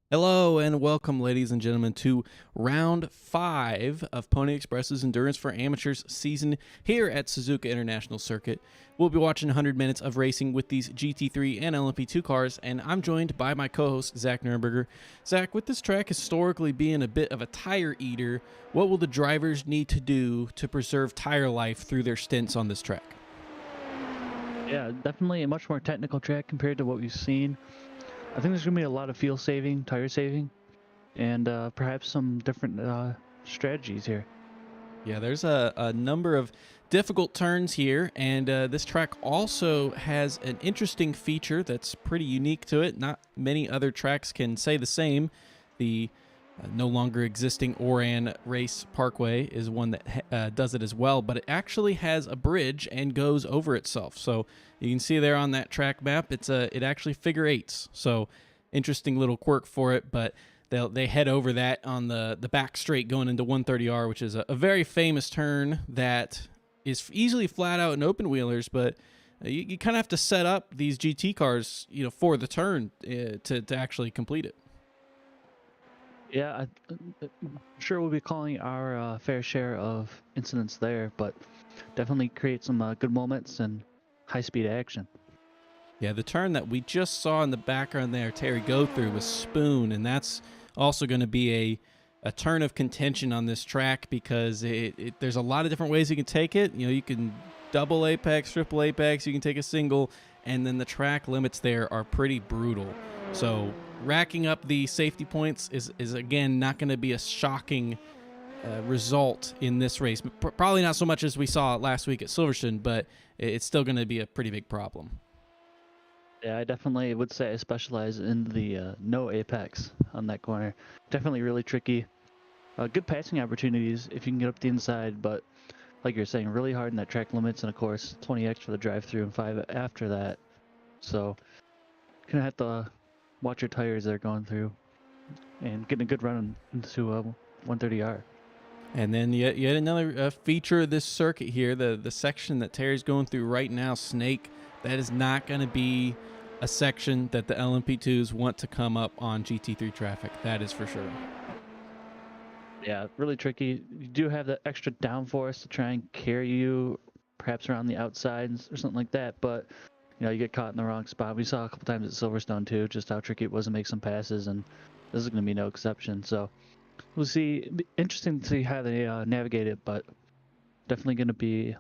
Hello and welcome, ladies and gentlemen, to round 5 of Pony Express's Endurance for Amateurs season here at Suzuka International Circuit. We'll be watching 100 minutes of racing with these GT3 and LMP2 cars, and I'm joined by my co-host, Zach Nuremberger. Zach, with this track historically being a bit of a tire eater, what will the drivers need to do to preserve tire life through their stints on this track? Yeah, definitely a much more technical track compared to what we've seen. I think there's going to be a lot of fuel saving, tire saving, and perhaps some different strategies here. Yeah, there's a number of difficult turns here, and this track also has an interesting feature that's pretty unique to it. Not many other tracks can say the same. The no longer existing Oran Race Parkway is one that does it as well, but it actually has a bridge and goes over itself. So you can see there on that track map, it actually figure eights. So interesting little quirk for it, but they head over that on the back straight going into 130R, which is a very famous turn that is easily flat out in open wheelers, but you kind of have to set up these GT cars, for the turn to actually complete it. Yeah, I'm sure we'll be calling our fair share of incidents there, but definitely create some good moments and high-speed action. Yeah, the turn that we just saw in the background there, Terry go through, was Spoon, and that's also going to be a turn of contention on this track because there's a lot of different ways you can take it. You can double apex, triple apex, you can take a single, and then the track limits there are pretty brutal. So racking up the safety points is again not going to be a shocking result in this race. Probably not so much as we saw last week at Silverstone, but it's still going to be a pretty big problem. Yeah, I definitely would say I specialize in the no apex on that corner. Definitely really tricky. Good passing opportunities if you can get up the inside, but like you're saying, really hard in that track limits, and of course 20x for the drive-through and 5 after that. So gonna have to watch your tires they're going through and getting a good run into 130R. And then yet another feature of this circuit here, the section that Terry's going through right now, Snake, that is not going to be a section that the LMP2s want to come up on GT3 traffic. That is for sure. Yeah, really tricky. You do have that extra downforce to try and carry you perhaps around the outsides or something like that, but you get caught in the wrong spot. We saw a couple times at Silverstone too, just how tricky it was to make some passes, and this is going to be no exception. So we'll see. It'll be interesting to see how they navigate it, but definitely going to be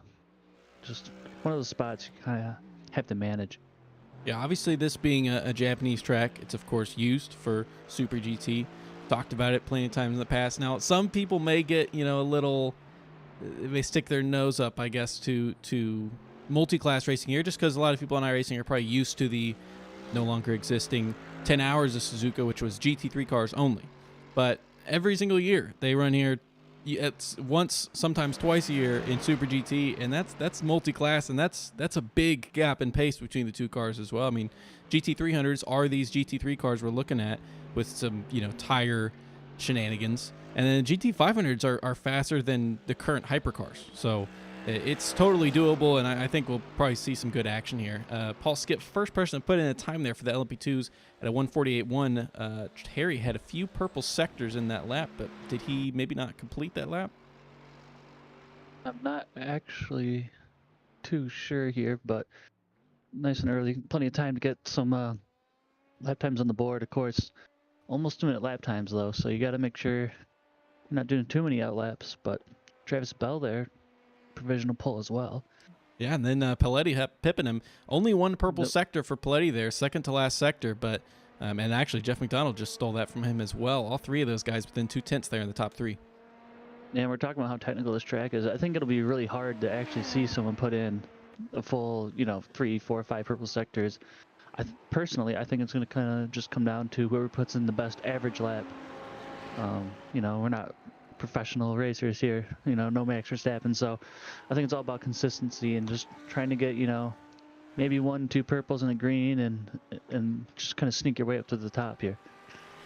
just one of those spots you kind of have to manage. Yeah, obviously this being a Japanese track, it's of course used for Super GT. Talked about it plenty of times in the past. Now, some people may get, a little, they stick their nose up, I guess, to multi-class racing here, just because a lot of people on iRacing are probably used to the no longer existing 10 hours of Suzuka, which was GT3 cars only. But every single year they run here. It's once, sometimes twice a year in Super GT, and that's multi-class, and that's a big gap in pace between the two cars as well. I mean, GT300s are these GT3 cars we're looking at with some tire shenanigans, and then GT500s are faster than the current hypercars. So it's totally doable, and I think we'll probably see some good action here. Paul Skip, first person to put in a time there for the LMP2s at a 148.1. Terry had a few purple sectors in that lap, but did he maybe not complete that lap? I'm not actually too sure here, but nice and early. Plenty of time to get some lap times on the board, of course. Almost 2-minute lap times, though, so you got to make sure you're not doing too many outlaps. But Travis Bell there, provisional pull as well. Yeah, and then Paletti pipping him. Only one purple Nope. sector for Paletti there, second to last sector, but and actually Jeff McDonald just stole that from him as well. All three of those guys within 2/10 there in the top three. And we're talking about how technical this track is. I think it'll be really hard to actually see someone put in a full, 3, 4, 5 purple sectors. Personally, I think it's going to kind of just come down to whoever puts in the best average lap. We're not professional racers here, no Max Verstappen. So I think it's all about consistency and just trying to get, maybe 1, 2 purples and a green and just kind of sneak your way up to the top here.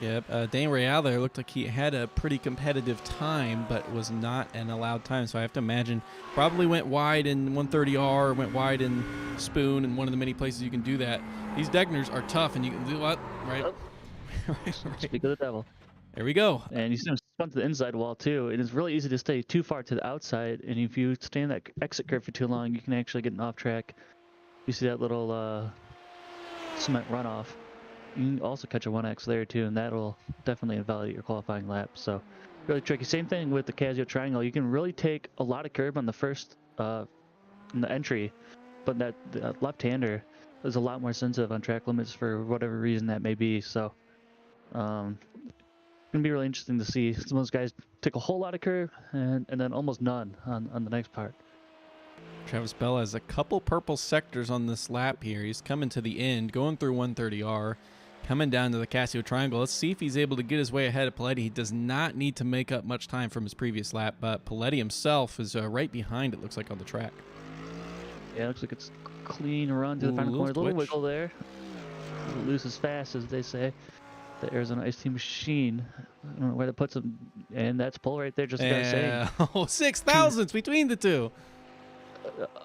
Yep, Dane Real there looked like he had a pretty competitive time, but was not an allowed time. So I have to imagine probably went wide in 130R, went wide in Spoon, and one of the many places you can do that. These Degners are tough, and you can do what, right? Right. Speak of the devil. There we go. And you see him spun to the inside wall too. And it's really easy to stay too far to the outside. And if you stay in that exit curve for too long, you can actually get an off track. You see that little cement runoff. You can also catch a 1X there too, and that'll definitely invalidate your qualifying lap. So really tricky. Same thing with the Casio triangle. You can really take a lot of curb on the first in the entry, but the left-hander is a lot more sensitive on track limits for whatever reason that may be. So gonna be really interesting to see. Some of those guys take a whole lot of curb and then almost none on the next part. Travis Bell has a couple purple sectors on this lap here. He's coming to the end, going through 130R, coming down to the Casio Triangle. Let's see if he's able to get his way ahead of Paletti. He does not need to make up much time from his previous lap, but Paletti himself is right behind, it looks like, on the track. Yeah, looks like it's clean run to the final corner. A little wiggle there. Loose as fast, as they say. The Arizona Ice Team machine. I don't know where that puts him. And that's pole right there, just like I was saying. Oh, 6,000s between the two.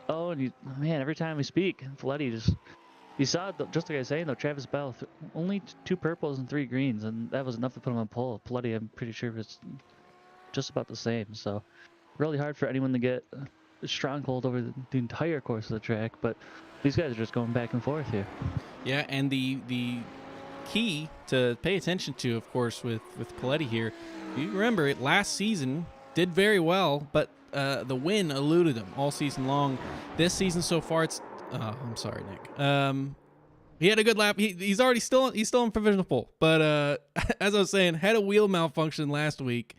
Oh, and man, every time we speak, Paletti just... You saw, just like I was saying, though, Travis Bell, only 2 purples and 3 greens, and that was enough to put him on pole. Paletti, I'm pretty sure, was just about the same. So, really hard for anyone to get a stronghold over the entire course of the track, but these guys are just going back and forth here. Yeah, and the key to pay attention to, of course, with Paletti here, you remember it last season did very well, but the win eluded him all season long. This season so far, it's I'm sorry, Nick. He had a good lap. He's still in provisional pole, but as I was saying, had a wheel malfunction last week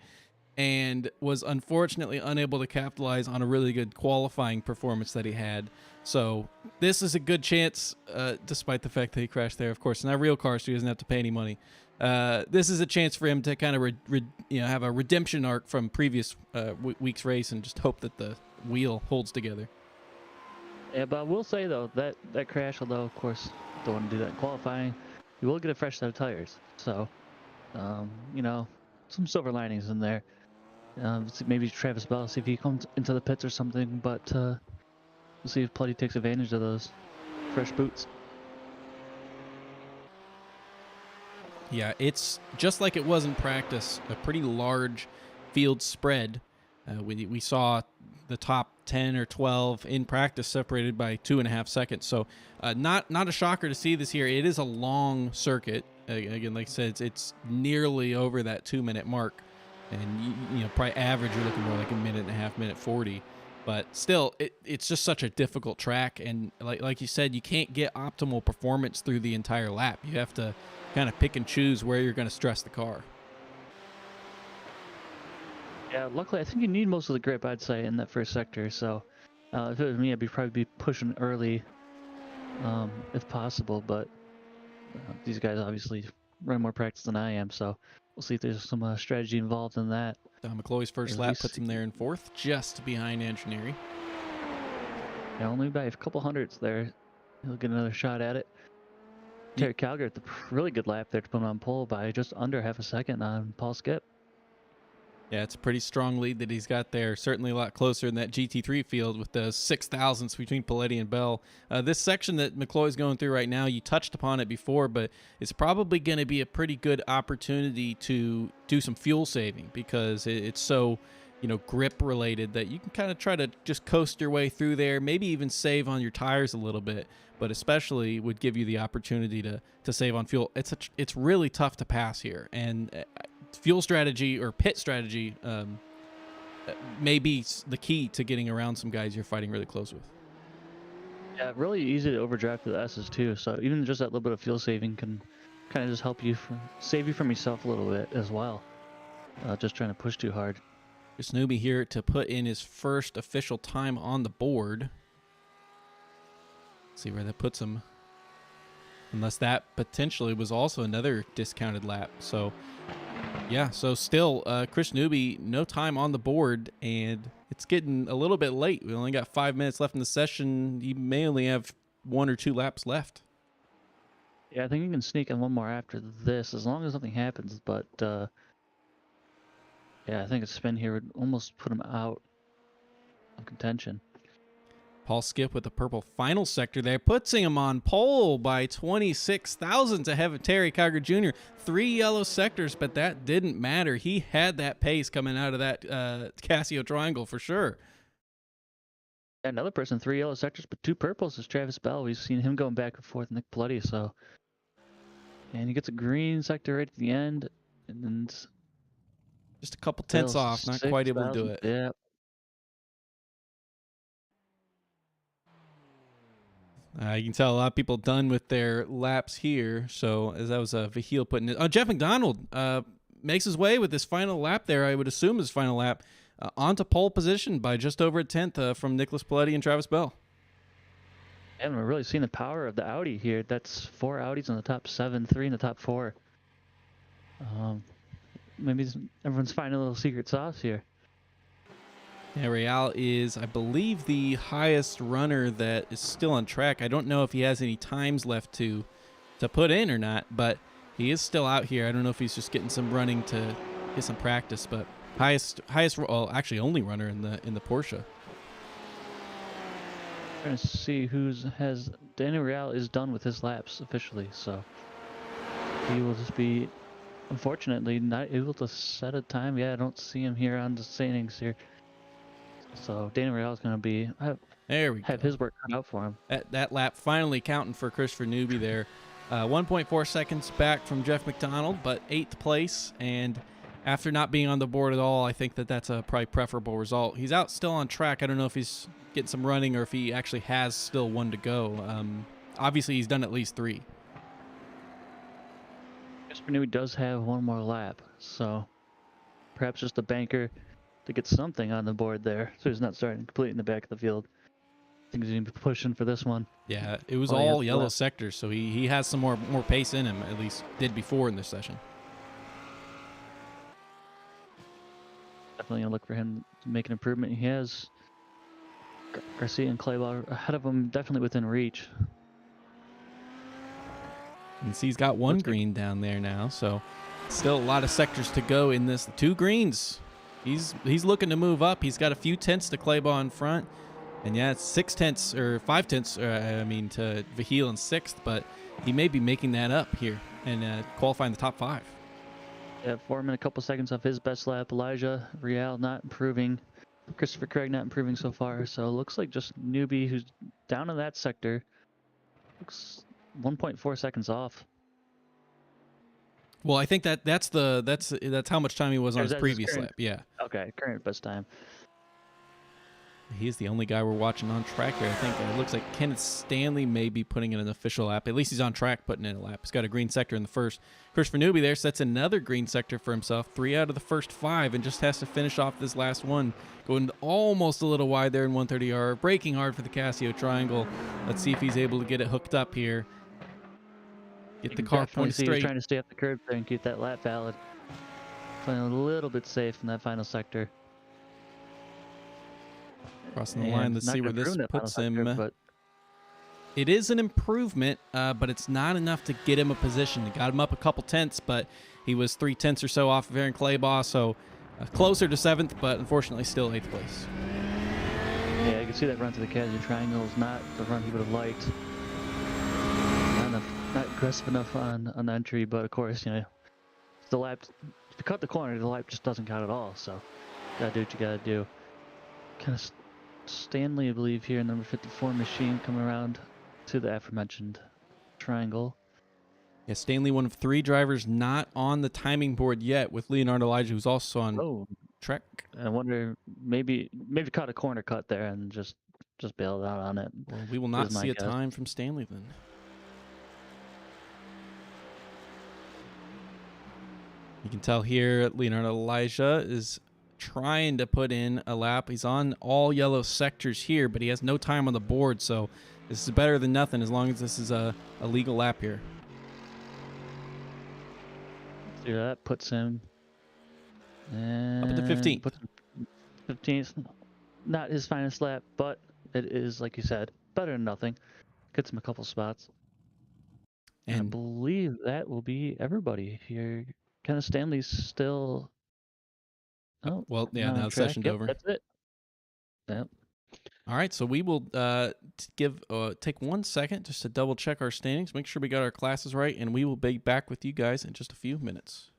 and was unfortunately unable to capitalize on a really good qualifying performance that he had. So this is a good chance, despite the fact that he crashed there. Of course, not a real car, so he doesn't have to pay any money. This is a chance for him to kind of have a redemption arc from previous week's race and just hope that the wheel holds together. Yeah, but I will say, though, that crash, although, of course, don't want to do that in qualifying, you will get a fresh set of tires. So, some silver linings in there. Maybe Travis Bell, see if he comes into the pits or something, but we'll see if Paletti takes advantage of those fresh boots. Yeah, it's just like it was in practice, a pretty large field spread. We saw the top 10 or 12 in practice separated by 2.5 seconds. So not a shocker to see this here. It is a long circuit. Again, like I said, it's nearly over that 2-minute mark. And, probably average, you're looking more like 1.5 minutes, 1:40. But still, it's just such a difficult track. And like you said, you can't get optimal performance through the entire lap. You have to kind of pick and choose where you're going to stress the car. Yeah, luckily, I think you need most of the grip, I'd say, in that first sector. So if it was me, I'd probably be pushing early if possible. But these guys obviously run more practice than I am. So we'll see if there's some strategy involved in that. Don McCloy's first lap puts him there in 4th, just behind Engineering. Yeah, only by a couple hundredths there. He'll get another shot at it. Terry Calgary with the really good lap there to put him on pole by just under half a second on Paul Skip. Yeah, it's a pretty strong lead that he's got there. Certainly a lot closer in that GT3 field with the 6,000ths between Paletti and Bell. This section that McCloy's going through right now, you touched upon it before, but it's probably going to be a pretty good opportunity to do some fuel saving because it's so, grip related that you can kind of try to just coast your way through there, maybe even save on your tires a little bit, but especially would give you the opportunity to save on fuel. It's really tough to pass here, and fuel strategy or pit strategy may be the key to getting around some guys you're fighting really close with. Yeah, really easy to overdrive to the S's too. So even just that little bit of fuel saving can kind of just help you save you from yourself a little bit as well. Just trying to push too hard. Chris Newby here to put in his first official time on the board. Let's see where that puts him. Unless that potentially was also another discounted lap. So yeah, so still, Chris Newby, no time on the board, and it's getting a little bit late. We only got 5 minutes left in the session. You may only have 1 or 2 laps left. Yeah, I think you can sneak in one more after this, as long as nothing happens. But yeah, I think a spin here would almost put him out of contention. Paul Skip with the purple final sector there, puts him on pole by 26 thousandths ahead of Terry Kiger Jr. 3 yellow sectors, but that didn't matter. He had that pace coming out of that Casio triangle for sure. Another person, 3 yellow sectors, but 2 purples is Travis Bell. We've seen him going back and forth Nick Bloody, so. And he gets a green sector right at the end, and just a couple tenths off, not quite able to do it. Yeah. You can tell a lot of people done with their laps here. So as that was Vahil putting it. Jeff McDonald makes his way with this final lap there. I would assume his final lap onto pole position by just over a tenth from Nicholas Paletti and Travis Bell. And we're really seeing the power of the Audi here. That's 4 Audis in the top 7, 3 in the top 4. Maybe everyone's finding a little secret sauce here. Yeah, Real is, I believe, the highest runner that is still on track. I don't know if he has any times left to put in or not, but he is still out here. I don't know if he's just getting some running to get some practice, but highest, well, actually only runner in the Porsche. Trying to see Daniel Real is done with his laps officially, so he will just be, unfortunately, not able to set a time. Yeah, I don't see him here on the standings here. So Daniel Real is going to be have his work cut out for him. That lap finally counting for Christopher Newby there. 1.4 seconds back from Jeff McDonald, but 8th place. And after not being on the board at all, I think that's a probably preferable result. He's out still on track. I don't know if he's getting some running or if he actually has still 1 to go. Obviously, he's done at least 3. Christopher Newby does have 1 more lap, so perhaps just a banker to get something on the board there, so he's not starting completely in the back of the field. I think he's going to be pushing for this one. Yeah, it was all yellow sectors, so he has some more pace in him, at least did before in this session. Definitely going to look for him to make an improvement. He has Garcia and Claybauer ahead of him, definitely within reach. And see, he's got 1 green down there now, so still a lot of sectors to go in this. 2 greens. He's looking to move up. He's got a few tenths to Claybaugh in front. And yeah, it's 6 tenths or 5 tenths, to Vahil in 6th, but he may be making that up here and qualifying the top 5. Yeah, Foreman a couple seconds off his best lap. Elijah Real not improving. Christopher Craig not improving so far. So it looks like just Newbie, who's down in that sector, looks 1.4 seconds off. Well, I think that's how much time he was on his previous lap. Yeah. Okay, current best time. He's the only guy we're watching on track here. I think it looks like Kenneth Stanley may be putting in an official lap. At least he's on track putting in a lap. He's got a green sector in the first. Christopher Newby there sets another green sector for himself. 3 out of the first 5 and just has to finish off this last one. Going almost a little wide there in 130R. Braking hard for the Casio triangle. Let's see if he's able to get it hooked up here. Get the car point straight. Trying to stay up the curb there and keep that lap valid. Playing a little bit safe in that final sector. Crossing the line. Let's see where this puts him. It is an improvement, but it's not enough to get him a position. It got him up a couple tenths, but he was 3 tenths or so off of Aaron Claybaugh, so closer to 7th, but unfortunately still 8th place. Yeah, you can see that run to the Casio triangle is not the run he would have liked. Not aggressive enough on entry, but of course, the lap, if you cut the corner, the lap just doesn't count at all, so gotta do what you gotta do. Kind of Stanley, I believe, here, number 54 machine, coming around to the aforementioned triangle. Yeah, Stanley, one of 3 drivers not on the timing board yet, with Leonardo Elijah, who's also on track. I wonder, maybe caught a corner cut there and just bailed out on it. Well, we will not see a time from Stanley then. You can tell here Leonardo Elijah is trying to put in a lap. He's on all yellow sectors here, but he has no time on the board, so this is better than nothing as long as this is a legal lap here. Yeah, that puts him up at the 15th. 15th. Not his finest lap, but it is, like you said, better than nothing. Gets him a couple spots. And I believe that will be everybody here. Kind of Stanley's still. Oh, well, yeah, now the session's over. That's it. Yep. All right, so we will take 1 second just to double check our standings, make sure we got our classes right, and we will be back with you guys in just a few minutes.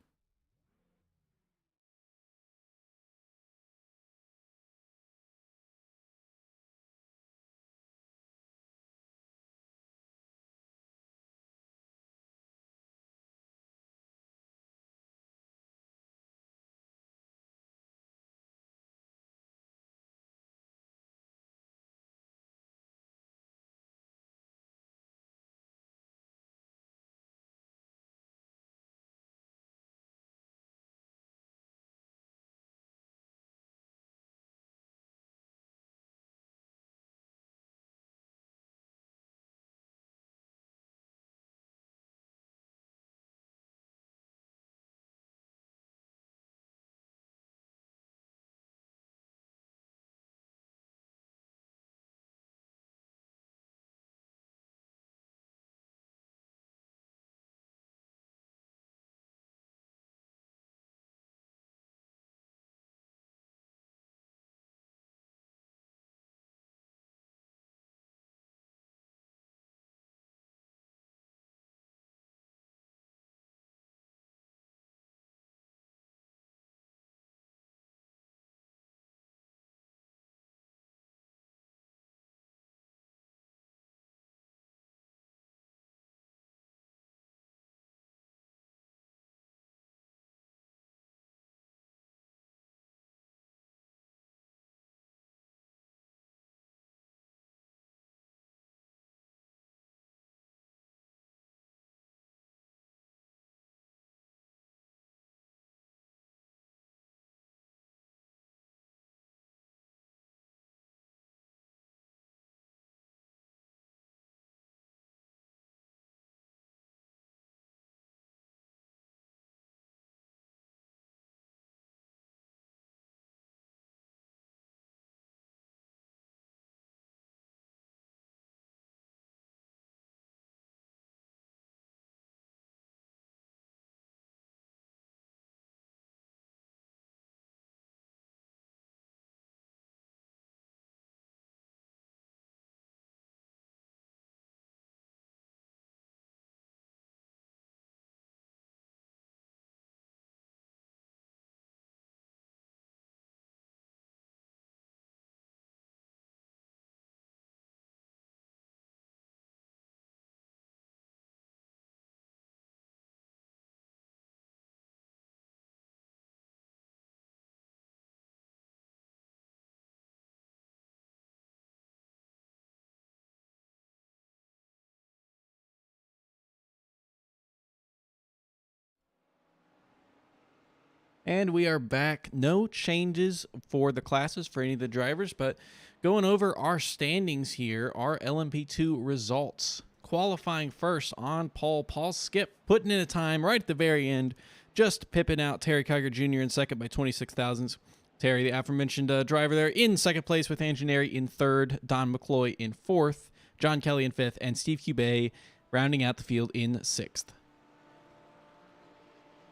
And we are back. No changes for the classes for any of the drivers, but going over our standings here, our LMP2 results. Qualifying first on pole, Paul Skip, putting in a time right at the very end, just pipping out Terry Kiger Jr. in second by 26 thousandths. Terry, the aforementioned driver there, in second place with Anjaneri in third, Don McCloy in fourth, John Kelly in fifth, and Steve Cubay rounding out the field in sixth.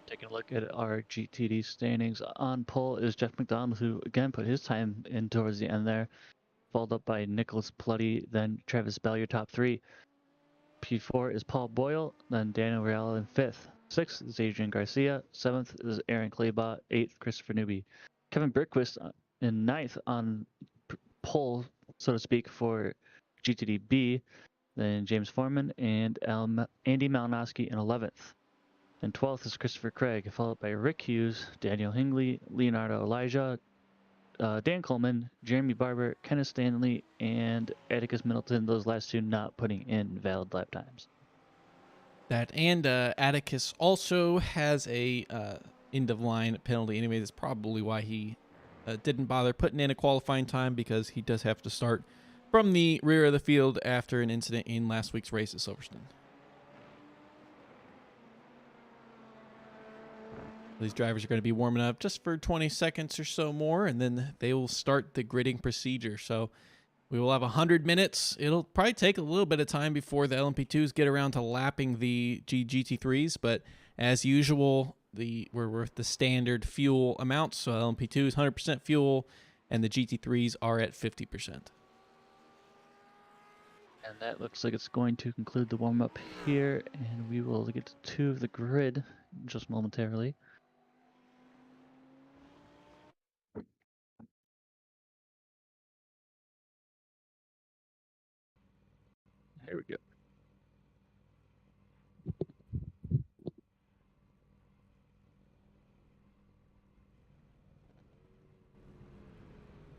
Taking a look at our GTD standings, on pole is Jeff McDonald, who again put his time in towards the end there, followed up by Nicholas Plutty, then Travis Bell, top three. P4 is Paul Boyle, then Daniel Real in fifth. Sixth is Adrian Garcia. Seventh is Aaron Claybot. Eighth, Christopher Newby. Kevin Brickquist in ninth on pole, so to speak, for GTD-B. Then James Foreman and Andy Malinowski in 11th. And 12th is Christopher Craig, followed by Rick Hughes, Daniel Hingley, Leonardo Elijah, Dan Coleman, Jeremy Barber, Kenneth Stanley, and Atticus Middleton, those last two not putting in valid lap times. That and Atticus also has a end of line penalty. Anyway, that's probably why he didn't bother putting in a qualifying time, because he does have to start from the rear of the field after an incident in last week's race at Silverstone. These drivers are going to be warming up just for 20 seconds or so more, and then they will start the gridding procedure. So we will have 100 minutes. It'll probably take a little bit of time before the LMP2s get around to lapping the GT3s, but as usual, we're with the standard fuel amounts. So LMP2 is 100% fuel, and the GT3s are at 50%. And that looks like it's going to conclude the warm-up here, and we will get to 2 of the grid just momentarily. Here we go.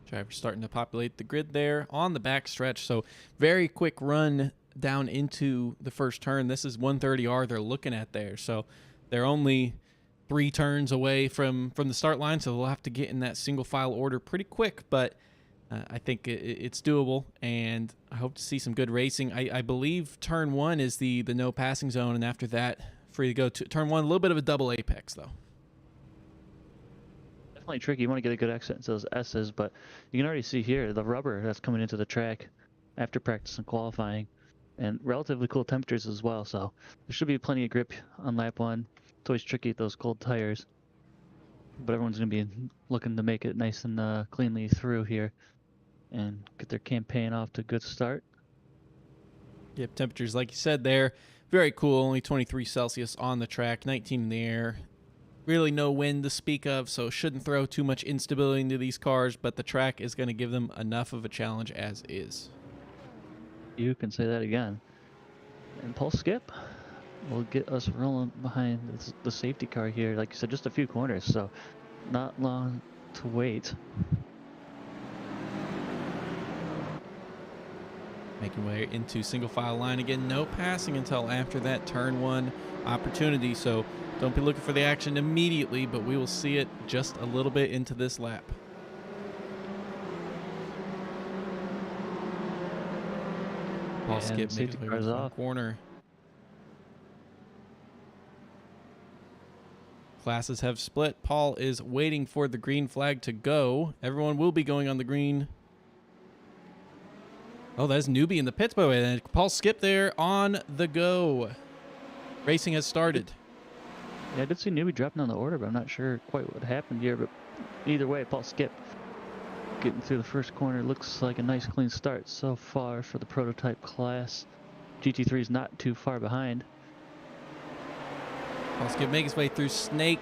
Drivers starting to populate the grid there on the back stretch. So very quick run down into the first turn. This is 130R they're looking at there. So they're only 3 turns away from the start line. So they'll have to get in that single file order pretty quick. But I think it's doable, and I hope to see some good racing. I believe turn 1 is the no passing zone, and after that, free to go. To turn 1, a little bit of a double apex, though. Definitely tricky. You want to get a good exit into those S's, but you can already see here the rubber that's coming into the track after practice and qualifying, and relatively cool temperatures as well. So there should be plenty of grip on lap 1. It's always tricky with those cold tires, but everyone's going to be looking to make it nice and cleanly through here and get their campaign off to a good start. Yep, temperatures, like you said there, very cool. Only 23 Celsius on the track, 19 in the air. Really no wind to speak of, so shouldn't throw too much instability into these cars, but the track is going to give them enough of a challenge as is. You can say that again. And Paul Skip will get us rolling behind the safety car here. Like you said, just a few corners, so not long to wait. Making way into single file line again. No passing until after that turn 1 opportunity, so don't be looking for the action immediately, but we will see it just a little bit into this lap. Paul Skip making his way to the corner. Classes have split. Paul is waiting for the green flag to go. Everyone will be going on the green. Oh, that's newbie in the pits, by the way. Paul Skip there on the go. Racing has started. Yeah, I did see newbie dropping on the order, but I'm not sure quite what happened here. But either way, Paul Skip getting through the first corner. Looks like a nice clean start so far for the prototype class. GT3 is not too far behind. Paul Skip making his way through Snake.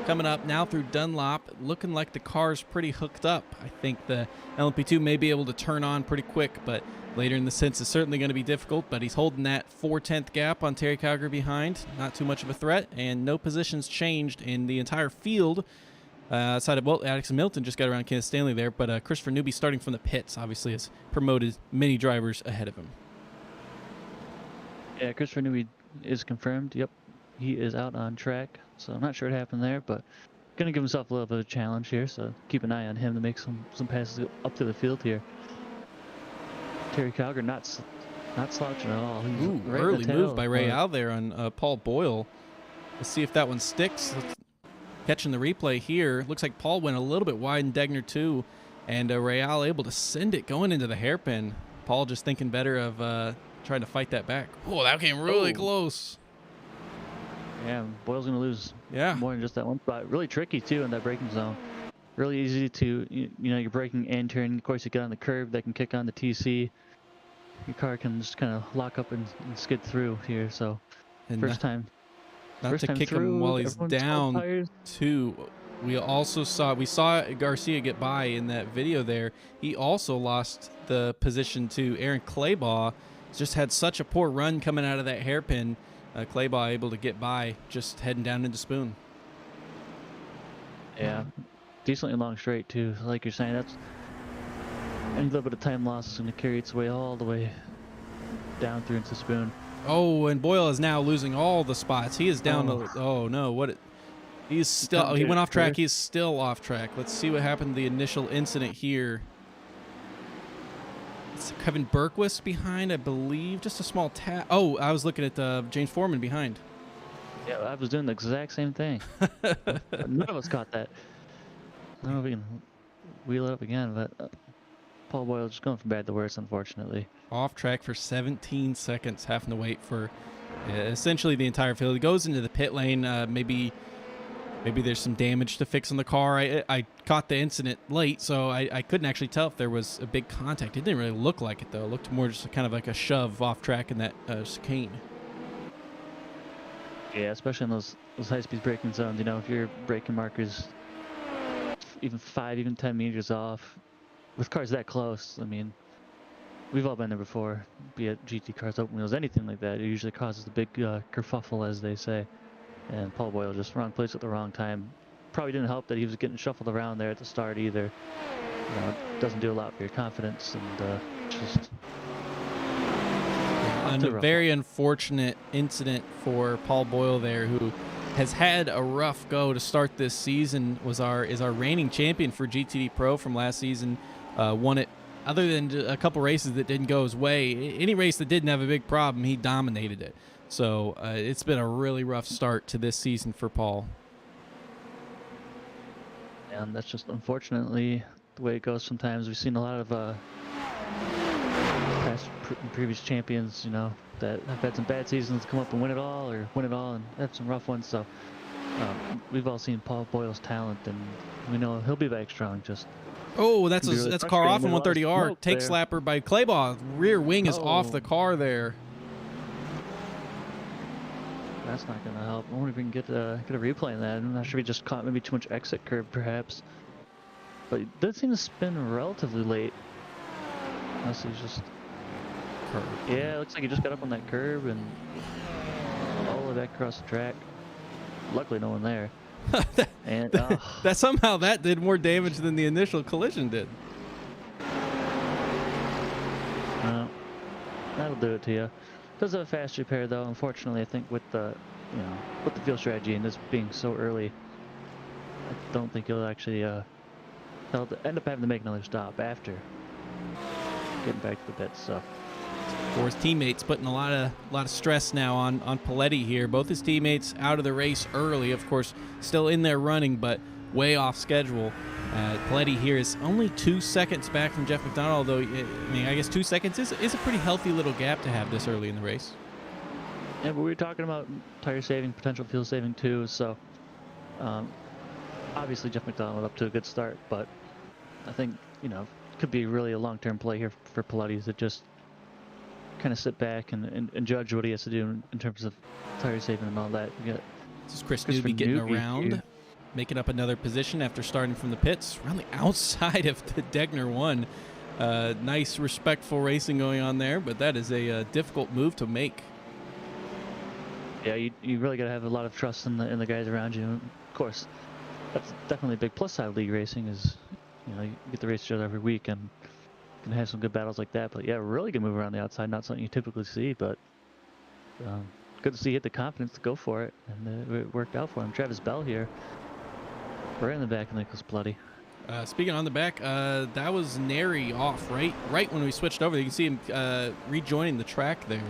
Coming up now through Dunlop, looking like the car's pretty hooked up. I think the LMP2 may be able to turn on pretty quick, but later in the sense is certainly going to be difficult. But he's holding that 4/10 gap on Terry Calgary behind. Not too much of a threat, and no positions changed in the entire field. Outside of, well, Alex Milton just got around Kenneth Stanley there, but Christopher Newby starting from the pits obviously has promoted many drivers ahead of him. Yeah, Christopher Newby is confirmed. Yep, he is out on track. So I'm not sure what happened there, but gonna give himself a little bit of a challenge here. So keep an eye on him to make some passes up to the field here. Terry Calgary not slouching at all. He's Ooh, right early move by Ray but Al there on Paul Boyle. Let's see if that one sticks. Catching the replay here. Looks like Paul went a little bit wide in Degner too, and Ray Al able to send it going into the hairpin. Paul just thinking better of trying to fight that back. Oh, that came really close. Yeah, Boyle's gonna lose Yeah. more than just that one spot. Really tricky too in that braking zone. Really easy to, you know, you're braking and turning. Of course, you get on the curb that can kick on the TC. Your car can just kind of lock up and skid through here. So And first time. not First to time kick him through, while he's everyone's down tires. too. We saw Garcia get by in that video there. He also lost the position to Aaron Claybaugh. Just had such a poor run coming out of that hairpin. Claybaugh able to get by, just heading down into Spoon. Yeah, decently long straight too. Like you're saying, that's any little bit of time loss is going to carry its way all the way down through into Spoon. Oh, and Boyle is now losing all the spots. He is down to, oh no, he's still, he went off track. He's still off track. Let's see what happened to the initial incident here. It's Kevin Berquist behind, I believe. Just a small tap. Oh, I was looking at James Foreman behind. Yeah, I was doing the exact same thing. None of us caught that. I don't know if we can wheel it up again, but Paul Boyle just going from bad to worse, unfortunately. Off track for 17 seconds, having to wait for essentially the entire field. He goes into the pit lane, maybe maybe there's some damage to fix on the car. I caught the incident late, so I couldn't actually tell if there was a big contact. It didn't really look like it, though. It looked more just kind of like a shove off track in that chicane. Yeah, especially in those high-speed braking zones. You know, if your braking markers even 5, even 10 meters off, with cars that close, I mean, we've all been there before, be it GT cars, open wheels, anything like that. It usually causes a big kerfuffle, as they say. And Paul Boyle just wrong place at the wrong time. Probably didn't help that he was getting shuffled around there at the start either. You know, it doesn't do a lot for your confidence, and just A very unfortunate incident for Paul Boyle there, who has had a rough go to start this season. Is our reigning champion for GTD Pro from last season. Won it. Other than a couple races that didn't go his way, any race that didn't have a big problem, he dominated it. So it's been a really rough start to this season for Paul. And that's just unfortunately the way it goes sometimes. We've seen a lot of previous champions, you know, that have had some bad seasons come up and win it all, or win it all and have some rough ones. So we've all seen Paul Boyle's talent, and we know he'll be back strong. Just that's a car off in 130R. Take slapper by Claybaugh. Rear wing is off the car there. That's not going to help. I wonder if we can get a replay on that. I'm not sure we just caught maybe too much exit curb, perhaps. But it did seem to spin relatively late. Unless he's just... Yeah, it looks like he just got up on that curb and all the way back across the track. Luckily, no one there. And that somehow that did more damage than the initial collision did. That'll do it to you. Does have a fast repair though. Unfortunately, I think with the field strategy and this being so early, I don't think he'll actually he'll end up having to make another stop after getting back to the pits. So. For his teammates, putting a lot of stress now on Paletti here. Both his teammates out of the race early, of course, still in there running, but way off schedule. Paletti here is only 2 seconds back from Jeff McDonald, although I guess 2 seconds is a pretty healthy little gap to have this early in the race. Yeah, but we were talking about tire saving, potential fuel saving too. So obviously Jeff McDonald up to a good start, but I think could be really a long-term play here for Paletti to just kind of sit back and judge what he has to do in terms of tire saving and all that. You got this is Chris Newby getting around, making up another position after starting from the pits around the outside of the Degner one. Nice, respectful racing going on there, but that is a difficult move to make. Yeah, you really got to have a lot of trust in the guys around you. Of course, that's definitely a big plus side of league racing is, you get to race each other every week and can have some good battles like that. But yeah, really good move around the outside, not something you typically see, but good to see he had the confidence to go for it, and it worked out for him. Travis Bell here, right in the back of Nicholas Paletti. Speaking on the back, that was Neri off right when we switched over. You can see him rejoining the track there.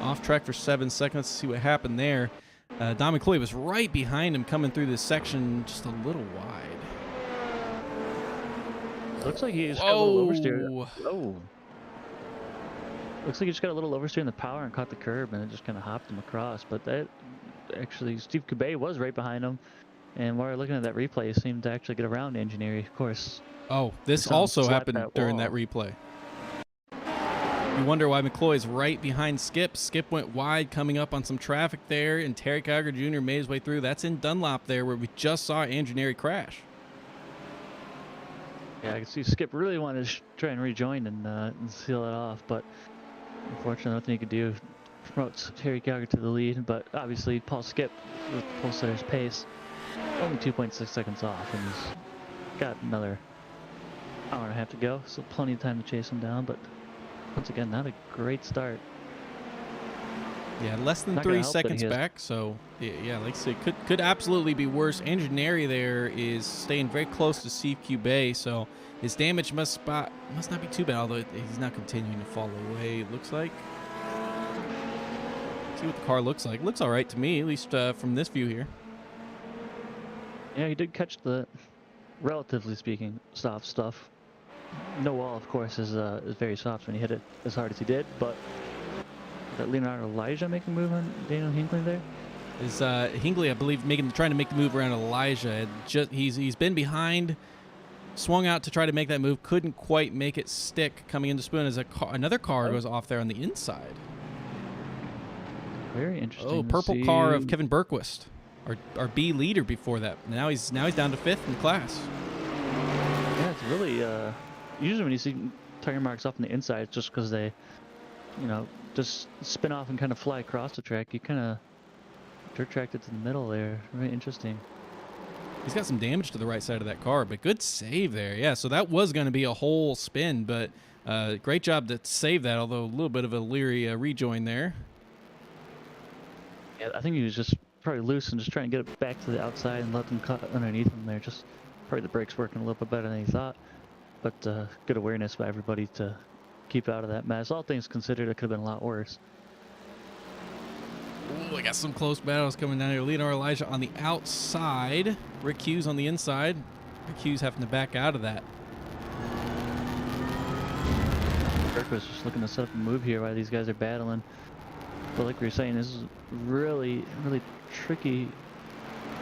Off track for 7 seconds. Let's see what happened there. Don McCloy was right behind him coming through this section, just a little wide. Looks like he just got a little oversteer. Oh. Looks like he just got a little oversteer in the power and caught the curb, and it just kind of hopped him across. But that actually, Steve Cabay was right behind him. And while we're looking at that replay, he seemed to actually get around Engineer, of course. Oh, this also happened during that replay. You wonder why McCloy is right behind Skip. Skip went wide coming up on some traffic there, and Terry Geiger Jr. made his way through. That's in Dunlop there where we just saw Engineer crash. Yeah, I can see Skip really wanted to try and rejoin and seal it off, but unfortunately nothing he could do. Promotes Terry Geiger to the lead, but obviously Paul Skip with pole setter's pace, only 2.6 seconds off, and he's got another hour and a half to go, so plenty of time to chase him down, but once again, not a great start. Yeah, less than 3 seconds back, so yeah, like I said, could absolutely be worse. Engineering there is staying very close to Steve Cabay, so his damage must not be too bad, although he's not continuing to fall away, it looks like. See what the car looks like. Looks all right to me, at least from this view here. Yeah, he did catch the, relatively speaking, soft stuff. No wall, of course, is very soft when he hit it as hard as he did, but that Leonardo Elijah make a move on Daniel Hinckley there? Is Hingley, I believe, trying to make the move around Elijah. He's been behind, swung out to try to make that move, couldn't quite make it stick coming into Spoon as another car goes off there on the inside. Very interesting. Oh, purple car of Kevin Berquist, our B leader before that. Now he's down to 5th in class. Yeah, it's really usually when you see tire marks off on the inside, it's just because they, just spin off and kind of fly across the track. You kind of dirt tracked it to the middle there. Very interesting. He's got some damage to the right side of that car, but good save there. Yeah, so that was going to be a whole spin, but great job to save that, although a little bit of a leery rejoin there. Yeah, I think he was just probably loose and just trying to get it back to the outside and let them cut underneath him there. Just probably the brakes working a little bit better than he thought, but good awareness by everybody to keep out of that mess. All things considered, it could have been a lot worse. Ooh, I got some close battles coming down here. Leonor Elijah on the outside. Rick Hughes on the inside. Rick Hughes having to back out of that. Kirk was just looking to set up a move here while these guys are battling. But like we were saying, this is really, really tricky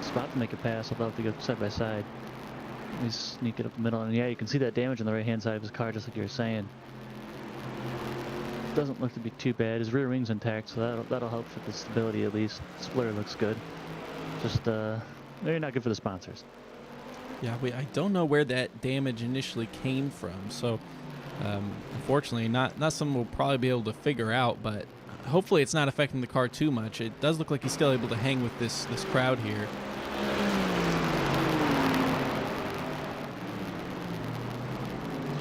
spot to make a pass, although if you go side by side. He's sneaking up the middle, and yeah, you can see that damage on the right-hand side of his car, just like you were saying. Doesn't look to be too bad. His rear wing's intact, so that'll help for the stability at least. Splitter looks good. Just maybe not good for the sponsors. Yeah, I don't know where that damage initially came from, so unfortunately, not something we'll probably be able to figure out. But hopefully, it's not affecting the car too much. It does look like he's still able to hang with this crowd here.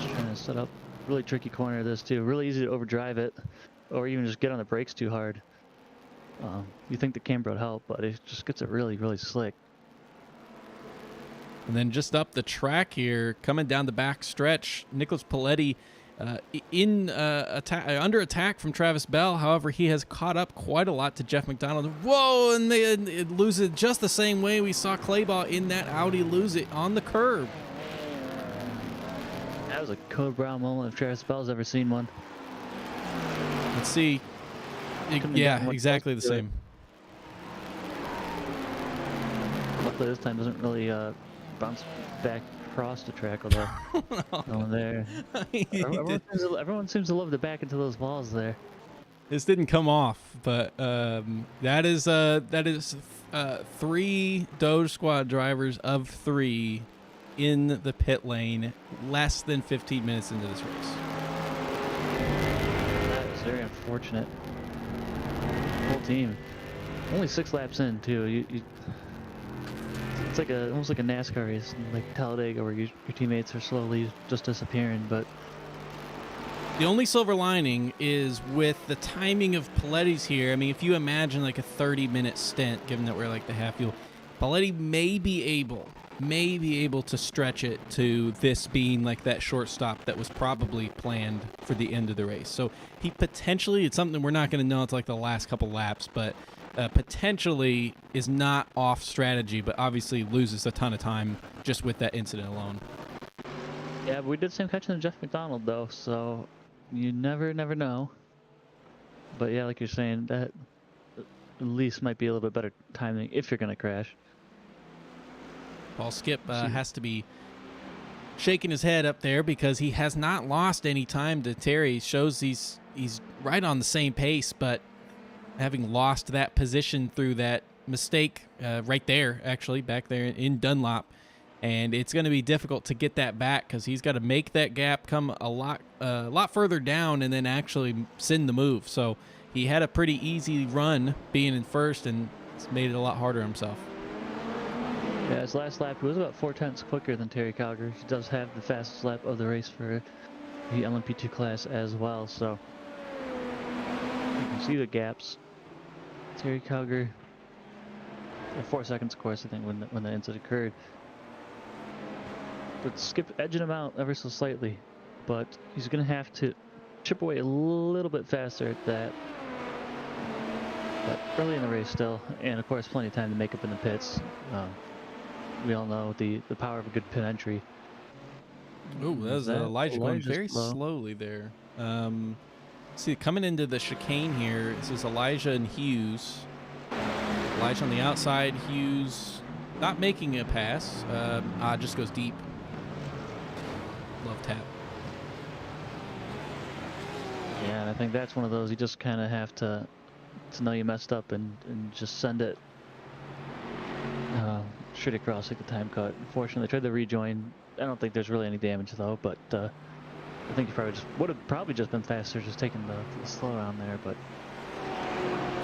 Just trying to set up. Really tricky corner this too. Really easy to overdrive it, or even just get on the brakes too hard. You think the camber would help, but it just gets it really, really slick. And then just up the track here, coming down the back stretch, Nicholas Paletti under attack from Travis Bell. However, he has caught up quite a lot to Jeff McDonald. Whoa, and they lose it just the same way we saw Claybaugh in that Audi lose it on the curb. That was a Code Brown moment if Travis Bell's ever seen one. Let's see. Yeah, exactly the same. Luckily this time doesn't really bounce back across the track, although going there. Everyone seems to love to back into those walls there. This didn't come off, but that is 3 Doge Squad drivers of 3 in the pit lane less than 15 minutes into this race. That is very unfortunate. Whole team. Only 6 laps in too. It's like almost like a NASCAR race, like Talladega, where your teammates are slowly just disappearing. But the only silver lining is with the timing of Paletti's here. I mean, if you imagine like a 30-minute stint, given that we're like the half fuel, Paletti may be able to stretch it to this being like that short stop that was probably planned for the end of the race. So he potentially, it's something we're not going to know until like the last couple laps, but potentially is not off strategy, but obviously loses a ton of time just with that incident alone. Yeah, but we did the same catching to Jeff McDonald though, so you never know. But yeah, like you're saying, that at least might be a little bit better timing if you're going to crash. Paul Skip has to be shaking his head up there because he has not lost any time to Terry. Shows he's right on the same pace, but having lost that position through that mistake right there, actually, back there in Dunlop. And it's going to be difficult to get that back because he's got to make that gap come a lot further down and then actually send the move. So he had a pretty easy run being in first, and it's made it a lot harder himself. Yeah, his last lap, he was about 4/10 quicker than Terry Cowger. He does have the fastest lap of the race for the LMP2 class as well, so you can see the gaps. Terry Cowger, 4 seconds, of course, I think, when the incident occurred. But Skip edging him out ever so slightly, but he's going to have to chip away a little bit faster at that. But early in the race still, and of course plenty of time to make up in the pits. We all know the power of a good pit entry. Oh, that was Elijah going very slowly there. See, coming into the chicane here, this is Elijah and Hughes. Elijah on the outside. Hughes not making a pass. Just goes deep. Love tap. Yeah, and I think that's one of those you just kind of have to know you messed up and just send it straight across like the time cut. Unfortunately, they tried to rejoin. I don't think there's really any damage though, but I think he probably would have probably just been faster just taking the slow down there. But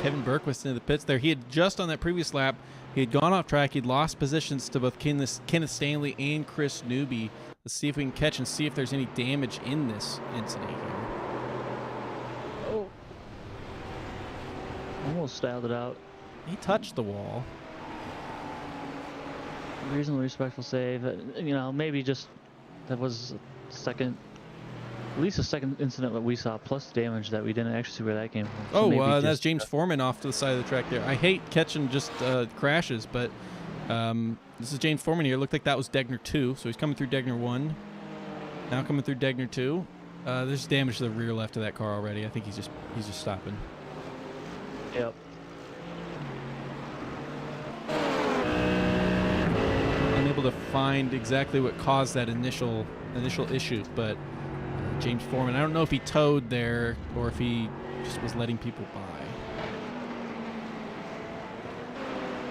Kevin Berquist into the pits there. He had just on that previous lap, he had gone off track. He'd lost positions to both Kenneth Stanley and Chris Newby. Let's see if we can catch and see if there's any damage in this incident here. Oh, almost styled it out. He touched the wall. Reasonably respectful save. You know, maybe just that was at least a second incident that we saw, plus damage that we didn't actually see where that came from. So That's James Foreman off to the side of the track there. I hate catching just crashes, but this is James Foreman here. Looked like that was Degner 2, so he's coming through Degner 1. Now coming through Degner 2. There's damage to the rear left of that car already. I think he's just stopping. Yep. Unable to find exactly what caused that initial issue, but James Foreman, I don't know if he towed there or if he just was letting people by.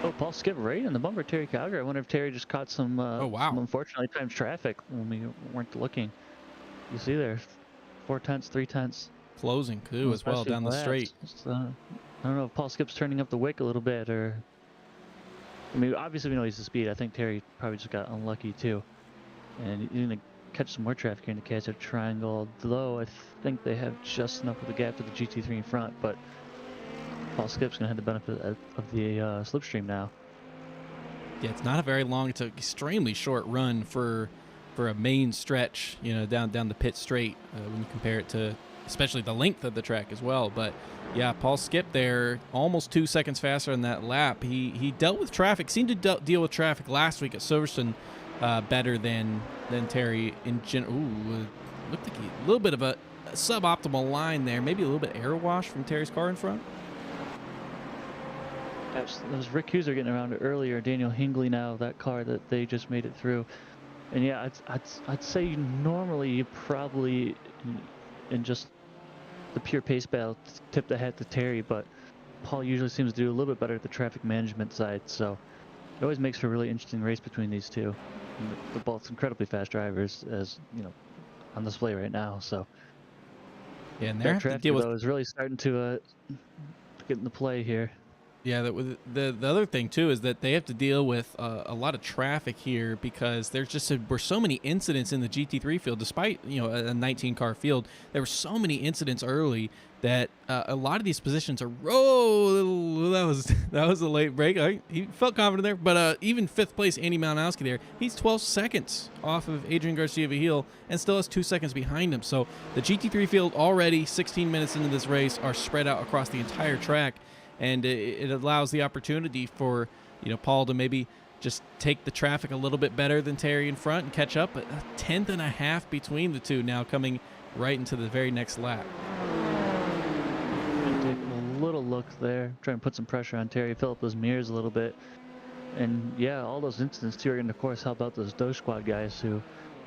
Oh, Paul skipped right in the bumper, Terry Calgary. I wonder if Terry just caught some, some unfortunately timed traffic when we weren't looking. You see there, 4/10, 3/10. Closing too as well down the straight. I don't know if Paul Skip's turning up the wick a little bit, or I mean, obviously we know he's the speed. I think Terry probably just got unlucky too, and he's gonna catch some more traffic here in the Casio Triangle. Though I think they have just enough of the gap to the GT3 in front, but Paul Skip's gonna have the benefit of the slipstream now. Yeah, it's not a very long. It's an extremely short run for a main stretch. You know, down the pit straight when you compare it to especially the length of the track as well. But yeah, Paul Skip there, almost 2 seconds faster on that lap. He dealt with traffic. Seemed to deal with traffic last week at Silverstone better than Terry in general. Ooh, looked like a little bit of a suboptimal line there. Maybe a little bit air wash from Terry's car in front. That was Rick Huser getting around it earlier. Daniel Hingley now, that car that they just made it through. And yeah, I'd say normally you probably in just the pure pace battle tip the hat to Terry, but Paul usually seems to do a little bit better at the traffic management side, so it always makes for a really interesting race between these two. And they're both incredibly fast drivers, as you know, on display right now. So yeah, and that traffic though is really starting to get into play here. Yeah, the other thing too is that they have to deal with a lot of traffic here because there's just were so many incidents in the GT3 field. Despite a 19 car field, there were so many incidents early that a lot of these positions are. Oh, that was a late break. He felt confident there, but even fifth place Andy Malinowski there, he's 12 seconds off of Adrian Garcia Vigil and still has 2 seconds behind him. So the GT3 field already 16 minutes into this race are spread out across the entire track. And it allows the opportunity for, Paul to maybe just take the traffic a little bit better than Terry in front and catch up. But a tenth and a half between the two now coming right into the very next lap. Take a little look there, trying to put some pressure on Terry, fill up those mirrors a little bit. And yeah, all those incidents too are going to, of course, help out those Doge Squad guys who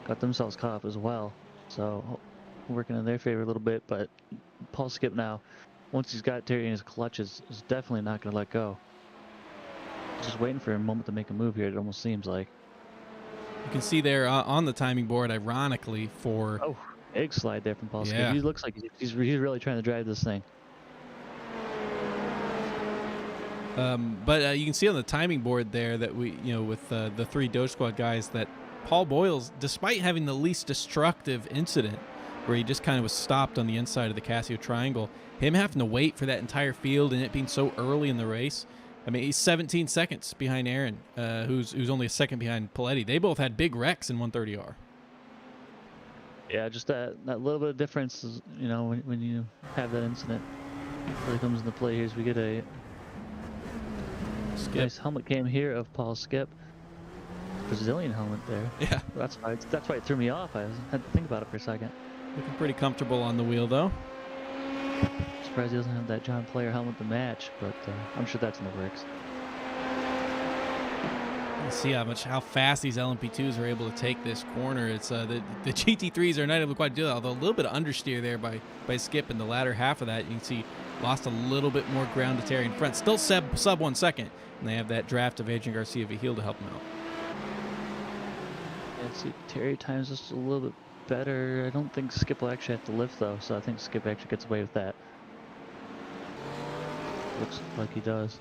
got themselves caught up as well. So working in their favor a little bit, but Paul Skip now, once he's got Terry in his clutches, is definitely not going to let go. Just waiting for a moment to make a move here, it almost seems like. You can see there on the timing board, ironically, for... Oh, egg slide there from Paul Skip. He looks like he's really trying to drive this thing. But you can see on the timing board there that we, with the 3 Doge Squad guys, that Paul Boyles, despite having the least destructive incident, where he just kind of was stopped on the inside of the Casio Triangle, him having to wait for that entire field and it being so early in the race. I mean, he's 17 seconds behind Aaron, who's only a second behind Paletti. They both had big wrecks in 130R. Yeah, just that little bit of difference is, when you have that incident, really comes into play here as we get a nice helmet cam here of Paul Skip. Brazilian helmet there. Yeah. That's why it threw me off. I had to think about it for a second. Looking pretty comfortable on the wheel, though. Surprised he doesn't have that John Player helmet to match, but I'm sure that's in the works. You see how fast these LMP2s are able to take this corner. It's the GT3s are not able to quite do that. Although a little bit of understeer there by Skip in the latter half of that. You can see lost a little bit more ground to Terry in front. Still sub 1 second, and they have that draft of Adrian Garcia Vigil to help him out. And see, Terry times just a little bit better. I don't think Skip will actually have to lift though, so I think Skip actually gets away with that. Looks like he does.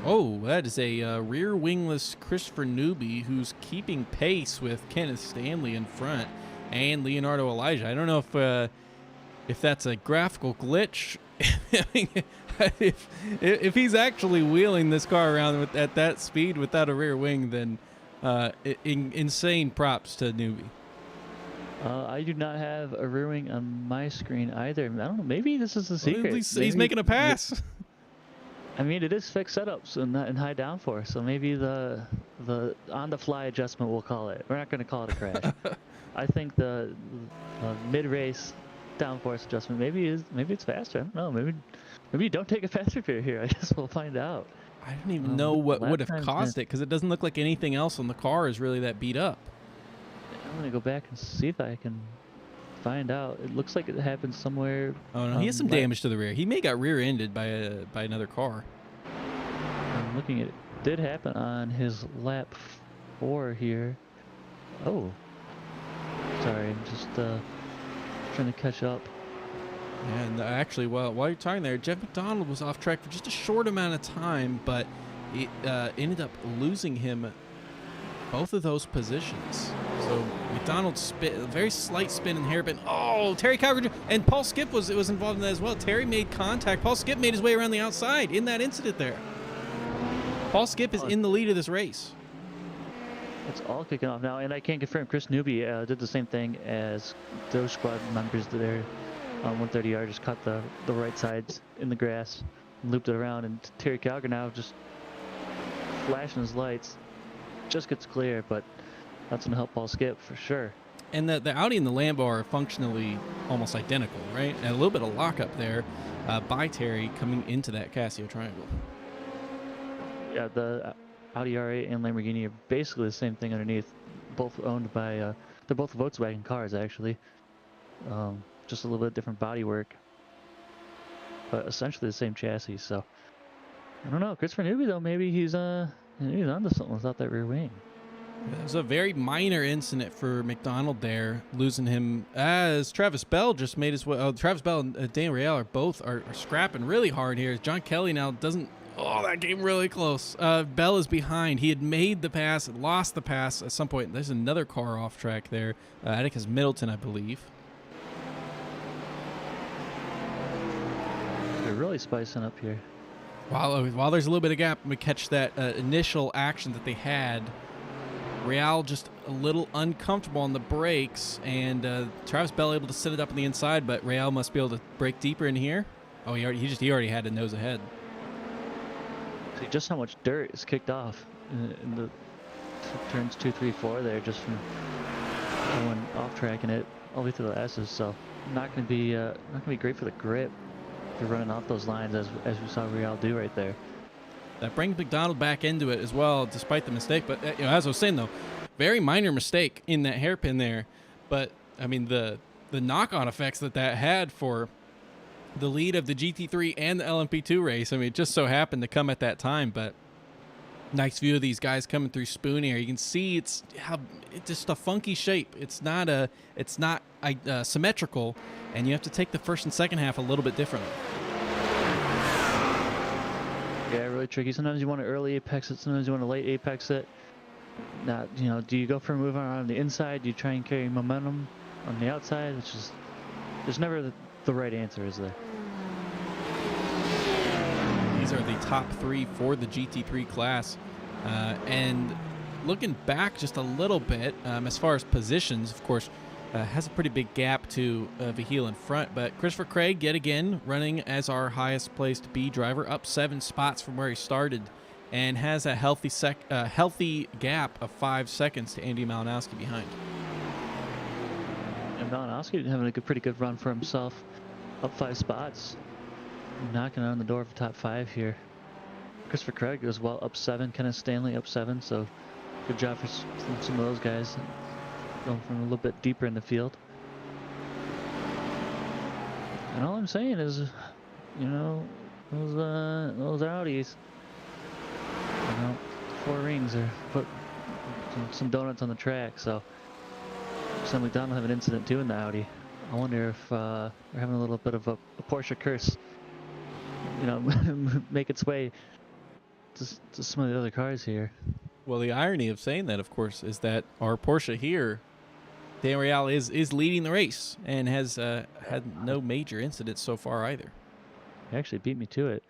Oh, that is a rear wingless Christopher Newby who's keeping pace with Kenneth Stanley in front and Leonardo Elijah. I don't know if that's a graphical glitch. if he's actually wheeling this car around at that speed without a rear wing, then insane props to Newby. I do not have a rear wing on my screen either. I don't know. Maybe this is the secret. At least he's making a pass. I mean, it is fixed setups and high downforce, so maybe the on-the-fly adjustment, we'll call it. We're not going to call it a crash. I think the mid-race downforce adjustment maybe it's faster. I don't know. Maybe you don't take a fast repair here. I guess we'll find out. I don't even know what would have caused it because it doesn't look like anything else on the car is really that beat up. I'm going to go back and see if I can find out. It looks like it happened somewhere. Oh no, he has some damage to the rear. He may got rear-ended by another car. I'm looking at it. Did happen on his lap 4 here. Oh, sorry, I'm just trying to catch up. And actually, while you're talking there, Jeff McDonald was off track for just a short amount of time, but it ended up losing him both of those positions. So McDonald spit a very slight spin and hairpin. Oh, Terry Calgary and Paul Skip was involved in that as well. Terry made contact. Paul Skip made his way around the outside in that incident there. Paul Skip is in the lead of this race. It's all kicking off now, and I can confirm Chris Newby did the same thing as those squad members there on 130R. Just cut the right sides in the grass, and looped it around, and Terry Calgary now just flashing his lights. Just gets clear, but that's going to help Paul Skip for sure. And the Audi and the Lambo are functionally almost identical, right? And a little bit of lockup there by Terry coming into that Casio triangle. Yeah, the Audi R8 and Lamborghini are basically the same thing underneath. Both owned by, they're both Volkswagen cars actually. Just a little bit different bodywork, but essentially the same chassis. So I don't know. Christopher Newby though, maybe he's onto something without that rear wing. It was a very minor incident for McDonald there, losing him as Travis Bell just made his way. Oh, Travis Bell and Dan Real are scrapping really hard here. John Kelly now doesn't. Oh, that came really close. Bell is behind. He had made the pass, lost the pass at some point. There's another car off track there. Atticus Middleton, I believe. They're really spicing up here. While there's a little bit of gap, we catch that initial action that they had. Real just a little uncomfortable on the brakes, and Travis Bell able to set it up on the inside, but Real must be able to brake deeper in here. Oh, he already had a nose ahead. See just how much dirt is kicked off in the turns 2, 3, 4 there, just from going off tracking it all the way through the S's. So not going to be great for the grip. You're running off those lines as we saw Real do right there. That brings McDonald back into it as well, despite the mistake. But as I was saying, though, very minor mistake in that hairpin there. But I mean, the knock-on effects that had for the lead of the GT3 and the LMP2 race. I mean, it just so happened to come at that time. But nice view of these guys coming through Spoon here. You can see it's just a funky shape. It's not symmetrical, and you have to take the first and second half a little bit differently. Yeah, really tricky. Sometimes you want to early apex it. Sometimes you want to late apex it. Not, do you go for a move on the inside? Do you try and carry momentum on the outside? There's never the right answer, is there? These are the top 3 for the GT3 class. And looking back just a little bit, as far as positions, of course, has a pretty big gap to Vigil in front, but Christopher Craig, yet again, running as our highest placed B driver, up 7 spots from where he started, and has a healthy gap of 5 seconds to Andy Malinowski behind. And Malinowski having a pretty good run for himself, up 5 spots, knocking on the door for top 5 here. Christopher Craig as well, up 7. Kenneth Stanley up 7. So good job from some of those guys going from a little bit deeper in the field. And all I'm saying is, you know, those Audis, you know, 4 rings are put some donuts on the track. So some McDonald have an incident too in the Audi. I wonder if we're having a little bit of a Porsche curse, you know, make its way to some of the other cars here. Well, the irony of saying that, of course, is that our Porsche here, Dan Real, is leading the race and has had no major incidents so far either. He actually beat me to it.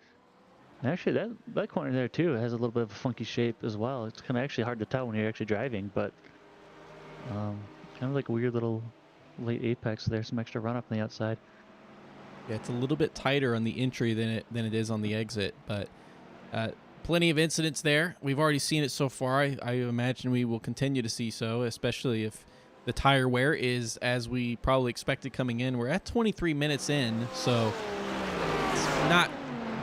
And actually, that corner there too has a little bit of a funky shape as well. It's kind of actually hard to tell when you're actually driving, but kind of like a weird little late apex there. Some extra run up on the outside. Yeah, it's a little bit tighter on the entry than it is on the exit, but plenty of incidents there. We've already seen it so far. I imagine we will continue to see so, especially if the tire wear is as we probably expected coming in. We're at 23 minutes in, so it's not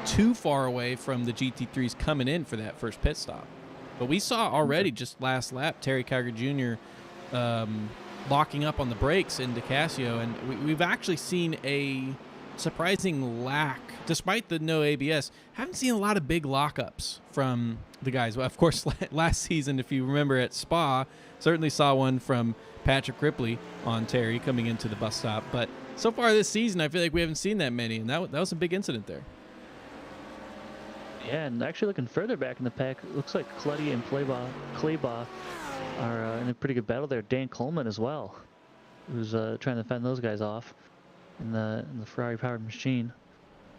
too far away from the GT3s coming in for that first pit stop. But we saw already just last lap Terry Kiger Jr. Locking up on the brakes in DeCasio, and we've actually seen a surprising lack, despite the no ABS. Haven't seen a lot of big lockups from the guys. Well, of course, last season, if you remember at Spa, certainly saw one from Patrick Ripley on Terry coming into the bus stop. But so far this season, I feel like we haven't seen that many, and that was a big incident there. Yeah, and actually looking further back in the pack, it looks like Clutty and Claybaugh are in a pretty good battle there. Dan Coleman as well, who's trying to fend those guys off in the Ferrari powered machine.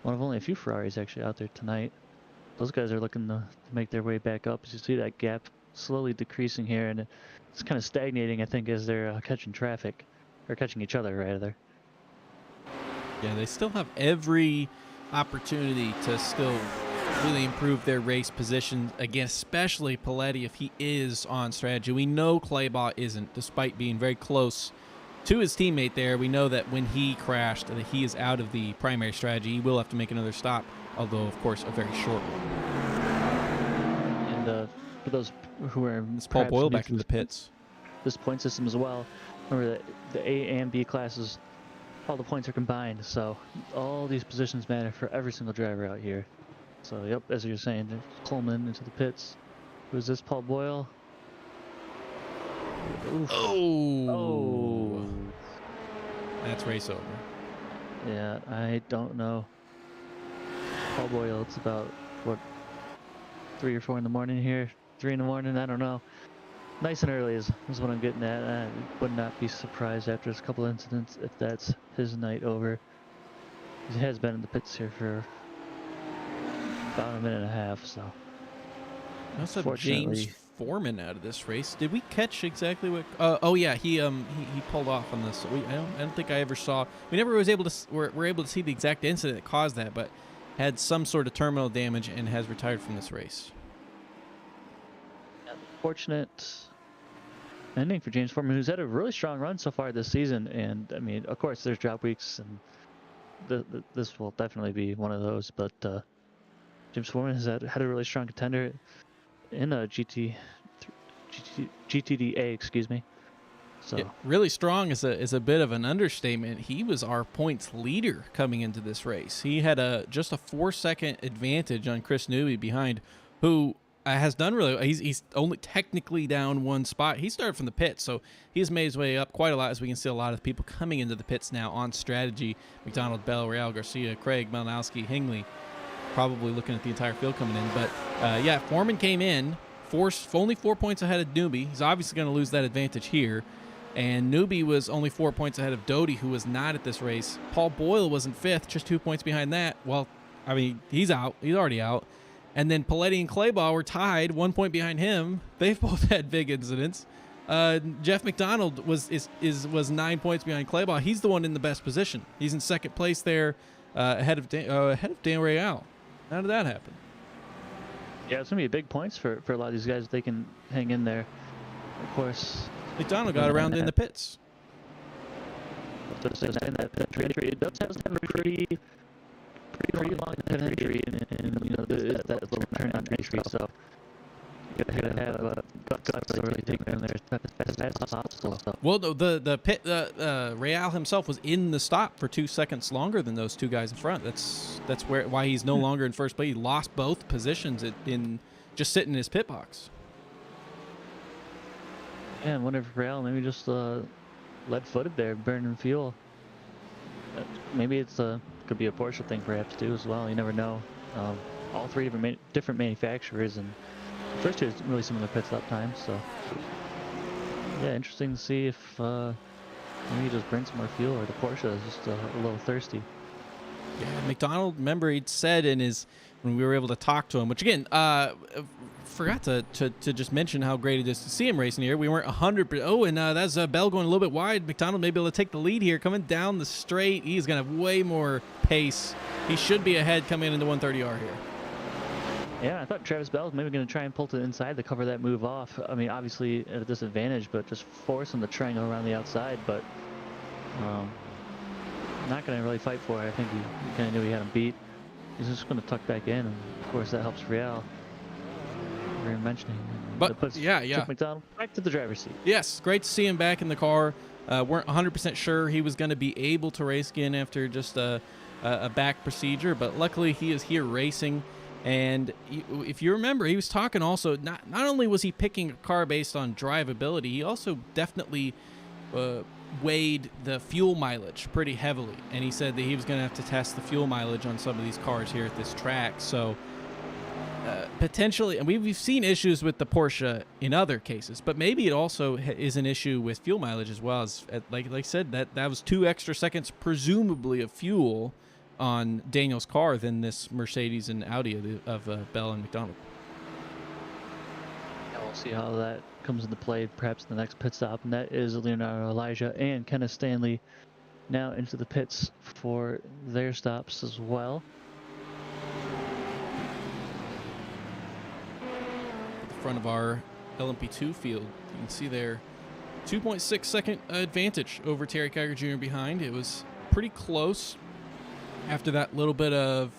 One of only a few Ferraris actually out there tonight. Those guys are looking to make their way back up. As you see that gap slowly decreasing here, and it's kind of stagnating, I think, as they're catching traffic, or catching each other rather. Yeah, they still have every opportunity to still really improve their race position, again, especially Paletti if he is on strategy. We know Claybaugh isn't, despite being very close to his teammate there. We know that when he crashed, that he is out of the primary strategy. He will have to make another stop, although, of course, a very short one. And for those who are it's Paul Boyle back in the pits. This point system as well. Remember that the A and B classes, all the points are combined, so all these positions matter for every single driver out here. So, yep, as you're saying, there's Coleman into the pits. Who's this, Paul Boyle? Oof. Oh. That's race over. Yeah, I don't know. Paul Boyle, it's about, what, 3 or 4 in the morning here? 3 in the morning, I don't know. Nice and early is what I'm getting at. I would not be surprised after a couple incidents if that's his night over. He has been in the pits here for about a minute and a half, so. I also have James Foreman out of this race. Did we catch exactly what? Oh yeah, he pulled off on this. I don't think I ever saw. We never was able to. We're able to see the exact incident that caused that, but had some sort of terminal damage and has retired from this race. Fortunate ending for James Foreman, who's had a really strong run so far this season. And I mean, of course, there's drop weeks, and this will definitely be one of those. But James Foreman has had a really strong contender in a GTDA, excuse me. So yeah, really strong is a bit of an understatement. He was our points leader coming into this race. He had just a 4-second advantage on Chris Newby behind, who has done really well. He's only technically down 1 spot. He started from the pits, so he's made his way up quite a lot, as we can see a lot of people coming into the pits now on strategy. McDonald, Bell, Real, Garcia, Craig, Malinowski, Hingley, probably looking at the entire field coming in. But yeah, Foreman came in, only 4 points ahead of Newby. He's obviously going to lose that advantage here. And Newby was only 4 points ahead of Doty, who was not at this race. Paul Boyle was in 5th, just 2 points behind that. Well, I mean, he's out. He's already out. And then Paletti and Claybaugh were tied, 1 point behind him. They've both had big incidents. Jeff McDonald was 9 points behind Claybaugh. He's the one in the best position. He's in 2nd place there, ahead of Dan Real. How did that happen? Yeah, it's gonna be big points for a lot of these guys if they can hang in there. Of course, McDonald got around in the pits. It does have a pretty pretty long entry, and you know, there is that little turn on entry, so you gotta have guts to really take them there as fast as possible. So. Well, no, the pit Real himself was in the stop for 2 seconds longer than those two guys in front. That's why he's no longer in first place. He lost both positions in just sitting in his pit box. Yeah, I wonder if Real maybe just lead-footed there, burning fuel. Maybe it's could be a Porsche thing perhaps too as well. You never know. All three different manufacturers, and the first two is really similar pit stop times. So yeah, interesting to see if maybe just burn some more fuel, or the Porsche is just a little thirsty. Yeah, McDonald, remember he'd said when we were able to talk to him, which again, forgot to just mention how great it is to see him racing here. We weren't 100%. Oh, and that's Bell going a little bit wide. McDonald may be able to take the lead here. Coming down the straight, he's going to have way more pace. He should be ahead coming into 130R here. Yeah, I thought Travis Bell was maybe going to try and pull to the inside to cover that move off. I mean, obviously at a disadvantage, but just force him to triangle around the outside. But not going to really fight for it. I think he kind of knew he had him beat. He's just going to tuck back in, and of course that helps Real. We were mentioning, but puts Chuck McDonald back to the driver's seat. Yes, great to see him back in the car. Weren't 100% sure he was going to be able to race again after just a back procedure, but luckily he is here racing. And if you remember, he was talking also, not only was he picking a car based on drivability, he also definitely weighed the fuel mileage pretty heavily. And he said that he was going to have to test the fuel mileage on some of these cars here at this track. So potentially, and we've seen issues with the Porsche in other cases, but maybe it also is an issue with fuel mileage as well. As like I said, that was 2 extra seconds, presumably, of fuel on Daniel's car than this Mercedes and Audi of Bell and McDonald. Yeah, we'll see how that comes into play perhaps in the next pit stop, and that is Leonardo Elijah and Kenneth Stanley now into the pits for their stops as well. At the front of our LMP2 field, you can see their 2.6 second advantage over Terry Kiger Jr. behind. It was pretty close after that little bit of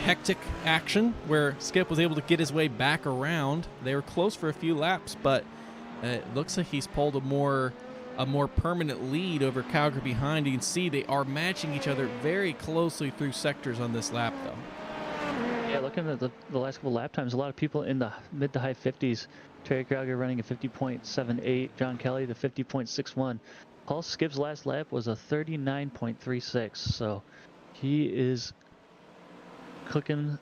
hectic action where Skip was able to get his way back around. They were close for a few laps, but it looks like he's pulled a more permanent lead over Calgary behind. You can see they are matching each other very closely through sectors on this lap, though. Yeah, looking at the last couple lap times, a lot of people in the mid to high 50s. Terry Calgary running a 50.78, John Kelly the 50.61. Paul Skip's last lap was a 39.36, so he is cooking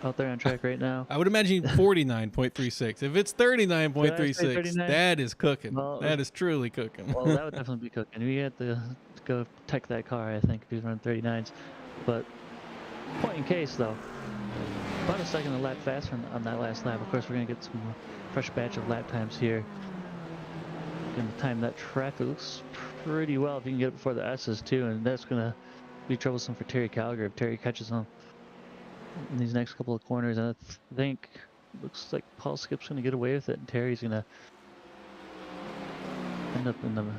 out there on track right now. I would imagine 49.36. If it's 39.36, that is cooking. Well, that is truly cooking. Well, that would definitely be cooking. We had to go tech that car, I think, if he's running 39s. But point in case, though, about a second a lap faster on that last lap. Of course, we're going to get some fresh batch of lap times here. And the time that traffic looks pretty well if you can get it before the S's too, and that's gonna be troublesome for Terry Calgary if Terry catches him in these next couple of corners. And I think looks like Paul Skip's gonna get away with it, and Terry's gonna end up in kind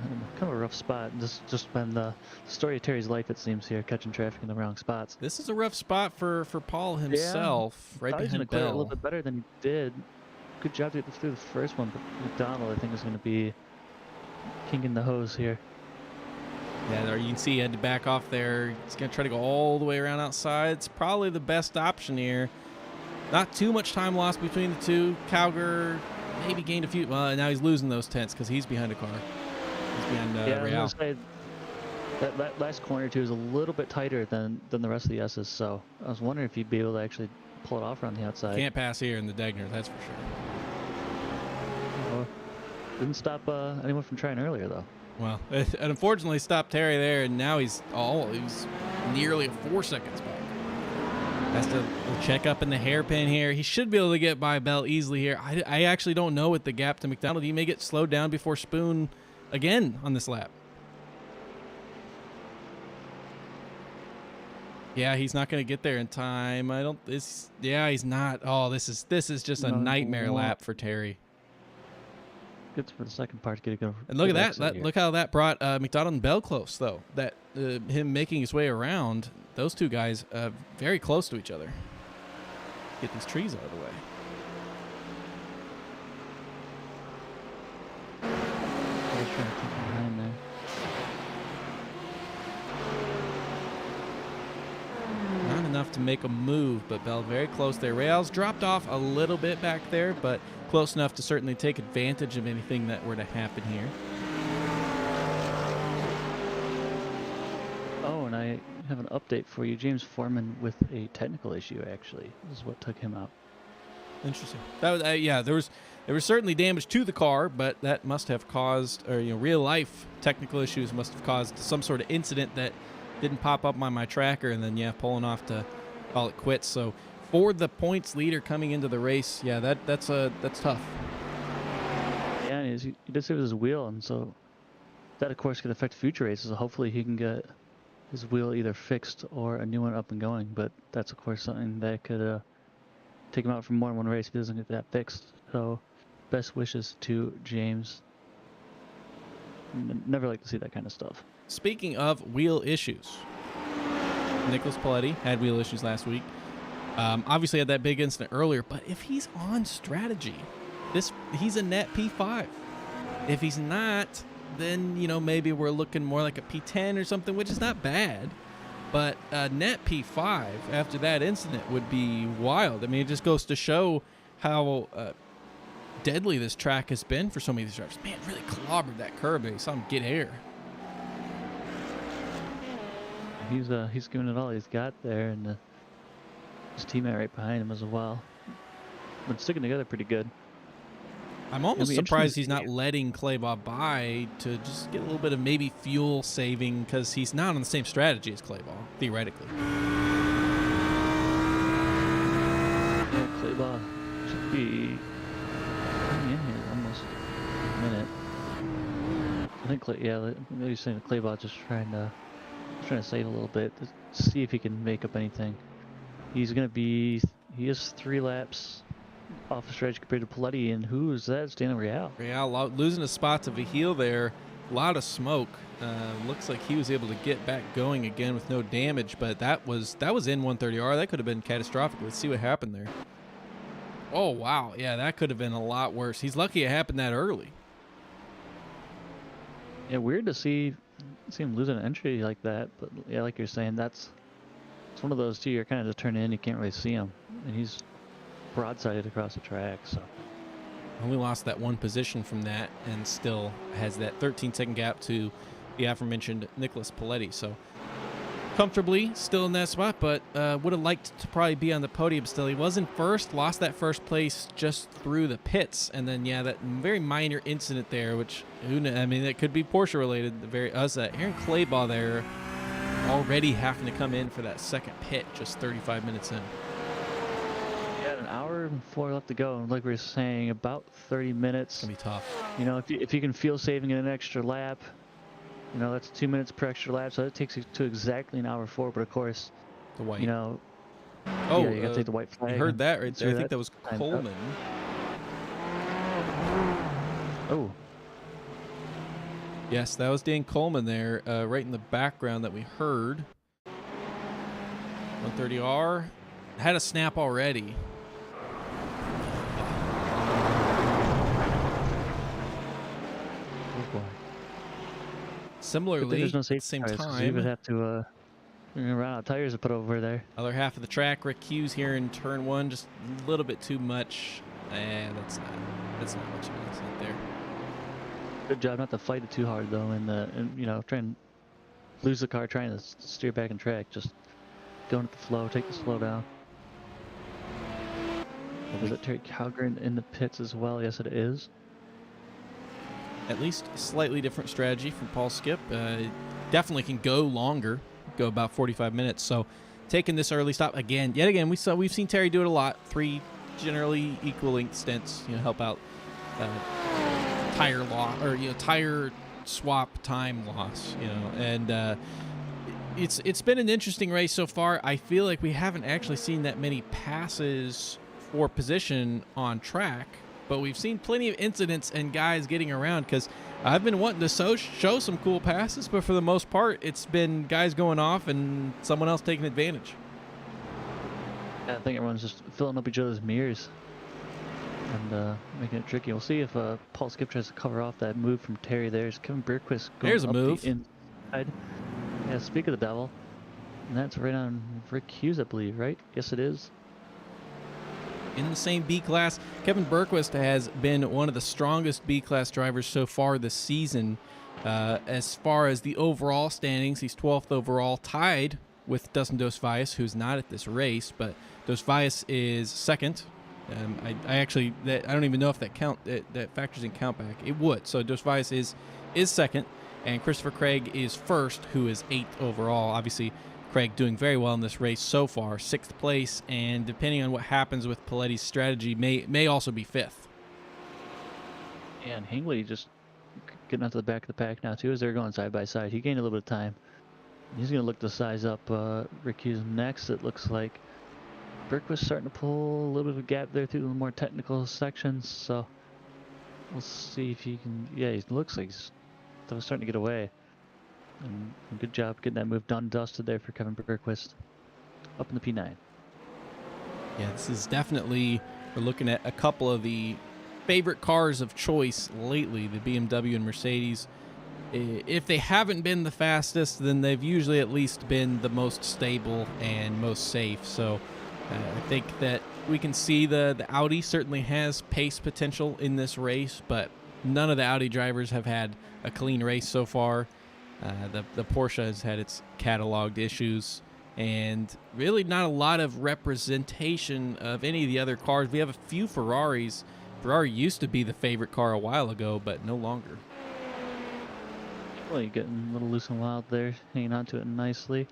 of a rough spot. Just been the story of Terry's life, it seems, here, catching traffic in the wrong spots. This is a rough spot for Paul himself, right behind Bell. He's gonna clear it a little bit better than he did. Good job to get through the first one, but McDonald, I think, is gonna be kinking the hose here. Yeah, there you can see he had to back off there. He's going to try to go all the way around outside. It's probably the best option here. Not too much time lost between the two. Calgary maybe gained a few. Well, now he's losing those tenths because he's behind a car. He's behind yeah, Real. I was gonna say, that last corner too is a little bit tighter than the rest of the S's, so I was wondering if he'd be able to actually pull it off around the outside. Can't pass here in the Degner, that's for sure. Didn't stop anyone from trying earlier, though. Well, it unfortunately stopped Terry there, and now he's nearly 4 seconds back. Has to check up in the hairpin here. He should be able to get by Bell easily here. I actually don't know what the gap to McDonald. He may get slowed down before Spoon again on this lap. Yeah, he's not going to get there in time. He's not. Oh, this is just a nightmare lap for Terry. Good for the second part to get a go. And look at that. Look how that brought McDonald and Bell close, though. That him making his way around. those two guys very close to each other. Get these trees out of the way. I was trying to keep behind there. Not enough to make a move, but Bell very close there. Rails dropped off a little bit back there, but close enough to certainly take advantage of anything that were to happen here. Oh, and I have an update for you. James Foreman with a technical issue, actually. This is what took him out. Interesting. That was yeah. There was certainly damage to the car, but that must have caused, or real life technical issues must have caused some sort of incident that didn't pop up on my tracker, and then pulling off to call it quits. So for the points leader coming into the race, that's tough. Yeah, and he did say it was his wheel, and so that of course could affect future races. So hopefully he can get his wheel either fixed or a new one up and going. But that's of course something that could take him out from more than one race if he doesn't get that fixed. So best wishes to James. Never like to see that kind of stuff. Speaking of wheel issues, Nicholas Paletti had wheel issues last week. Obviously had that big incident earlier, but if he's on strategy, he's a net P5. If he's not, then maybe we're looking more like a P10 or something, which is not bad. But net P5 after that incident would be wild. I mean, it just goes to show how deadly this track has been for so many of these drivers. Man, really clobbered that curb there. You saw him get air. He's giving it all he's got there, and his teammate right behind him as well. Been sticking together pretty good. I'm almost surprised he's not letting Claybaugh by to just get a little bit of maybe fuel saving, because he's not on the same strategy as Claybaugh, theoretically. Yeah, Claybaugh should be in here almost a minute. I think, maybe saying Claybaugh just trying to save a little bit to see if he can make up anything. He is 3 laps off the stretch compared to Paletti, and who is that? It's Daniel Real. Real losing a spot to Vahil there. A lot of smoke. Looks like he was able to get back going again with no damage, but that was in 130R. That could have been catastrophic. Let's see what happened there. Oh, wow. Yeah, that could have been a lot worse. He's lucky it happened that early. Yeah, weird to see him lose an entry like that, but yeah, like you're saying, it's one of those two you're kind of just turning in, you can't really see him, and he's broadsided across the track. So only lost that one position from that, and still has that 13-second gap to the aforementioned Nicholas Paletti. So comfortably still in that spot, but would have liked to probably be on the podium still. He was in first, lost that first place just through the pits, and then that very minor incident there, which it could be Porsche related. Aaron Claybaugh there already having to come in for that second pit just 35 minutes in. Yeah, an hour and 4 left to go, and like we were saying, about 30 minutes. It's gonna be tough. If you can feel saving in an extra lap, that's 2 minutes per extra lap, so that takes you to exactly an hour 4. But of course, the white. you gotta take the white flag. You heard that right there. I think that was Coleman. Oh. Yes, that was Dan Coleman there, right in the background that we heard. 130R had a snap already. Oh boy. Similarly, there's no at the safety same tires, 'cause time, you would have to run out of tires to put over there. other half of the track, Rick Hughes here in turn 1, just a little bit too much. That's not much of an incident there. Good job not to fight it too hard though, and try and lose the car trying to steer back in track. Just going with the flow, take the slow down. Is it Terry Calgren in the pits as well? Yes, it is. At least a slightly different strategy from Paul Skip. Definitely can go longer, go about 45 minutes. So taking this early stop yet again, we've seen Terry do it a lot. 3 generally equal length stints, help out tire loss, or tire swap time loss, and it's been an interesting race so far. I feel like we haven't actually seen that many passes for position on track. but we've seen plenty of incidents and guys getting around because I've been wanting to show some cool passes, but for the most part, it's been guys going off and someone else taking advantage. Yeah, I think everyone's just filling up each other's mirrors and making it tricky. We'll see if Paul Skip tries to cover off that move from Terry. There's Kevin Bergquist going There's a up move. the inside. Yeah, speak of the devil. And that's right on Rick Hughes, I believe, right? Yes, it is. In the same B class, Kevin Bergquist has been one of the strongest B class drivers so far this season. As far as the overall standings, he's 12th overall, tied with Dustin Dos Valles, who's not at this race, but Dos Valles is second. I don't even know if that factors in countback. It would. So Dos Valles is second, and Christopher Craig is first, who is 8th overall. Obviously, Craig doing very well in this race so far, 6th place, and depending on what happens with Paletti's strategy, may also be 5th. Yeah, and Hingley just getting out to the back of the pack now too as they're going side by side. He gained a little bit of time. He's going to look to size up Rick Hughes next. It looks like Bergquist starting to pull a little bit of a gap there through the more technical sections. So we'll see if he can. Yeah, he looks like he's starting to get away. And good job getting that move done, dusted there for Kevin Bergquist up in the P9. Yeah, this is definitely, we're looking at a couple of the favorite cars of choice lately, the BMW and Mercedes. If they haven't been the fastest, then they've usually at least been the most stable and most safe. So I think that we can see the Audi certainly has pace potential in this race, but none of the Audi drivers have had a clean race so far. The Porsche has had its cataloged issues, and really not a lot of representation of any of the other cars. We have a few Ferraris. Ferrari used to be the favorite car a while ago, but no longer. Well, you're getting a little loose and wild there, hanging on to it nicely.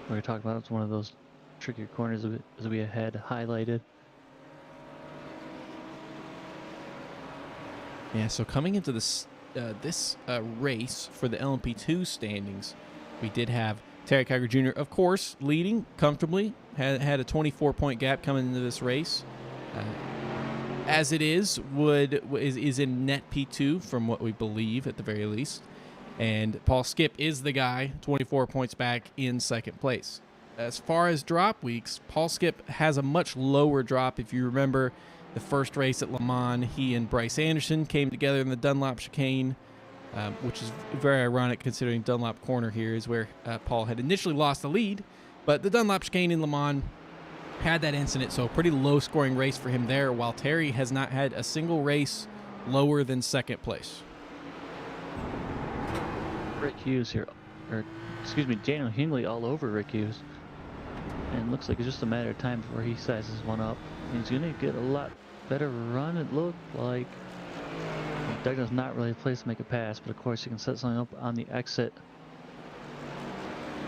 We were talking about it's one of those trickier corners as we had highlighted. Yeah, so coming into this race for the LMP2 standings, we did have Terry Kiger Jr., of course, leading comfortably, had a 24-point gap coming into this race. As it is in net P2 from what we believe at the very least. And Paul Skip is the guy, 24 points back in second place. As far as drop weeks, Paul Skip has a much lower drop. If you remember the first race at Le Mans, he and Bryce Anderson came together in the Dunlop chicane, which is very ironic considering Dunlop corner here is where Paul had initially lost the lead. But the Dunlop chicane in Le Mans had that incident, so a pretty low-scoring race for him there, while Terry has not had a single race lower than second place. Rick Hughes here, or excuse me, Daniel Hingley all over Rick Hughes. And it looks like it's just a matter of time before he sizes one up. He's going to get a lot better run, it looked like. Douglas not really a place to make a pass, but of course you can set something up on the exit.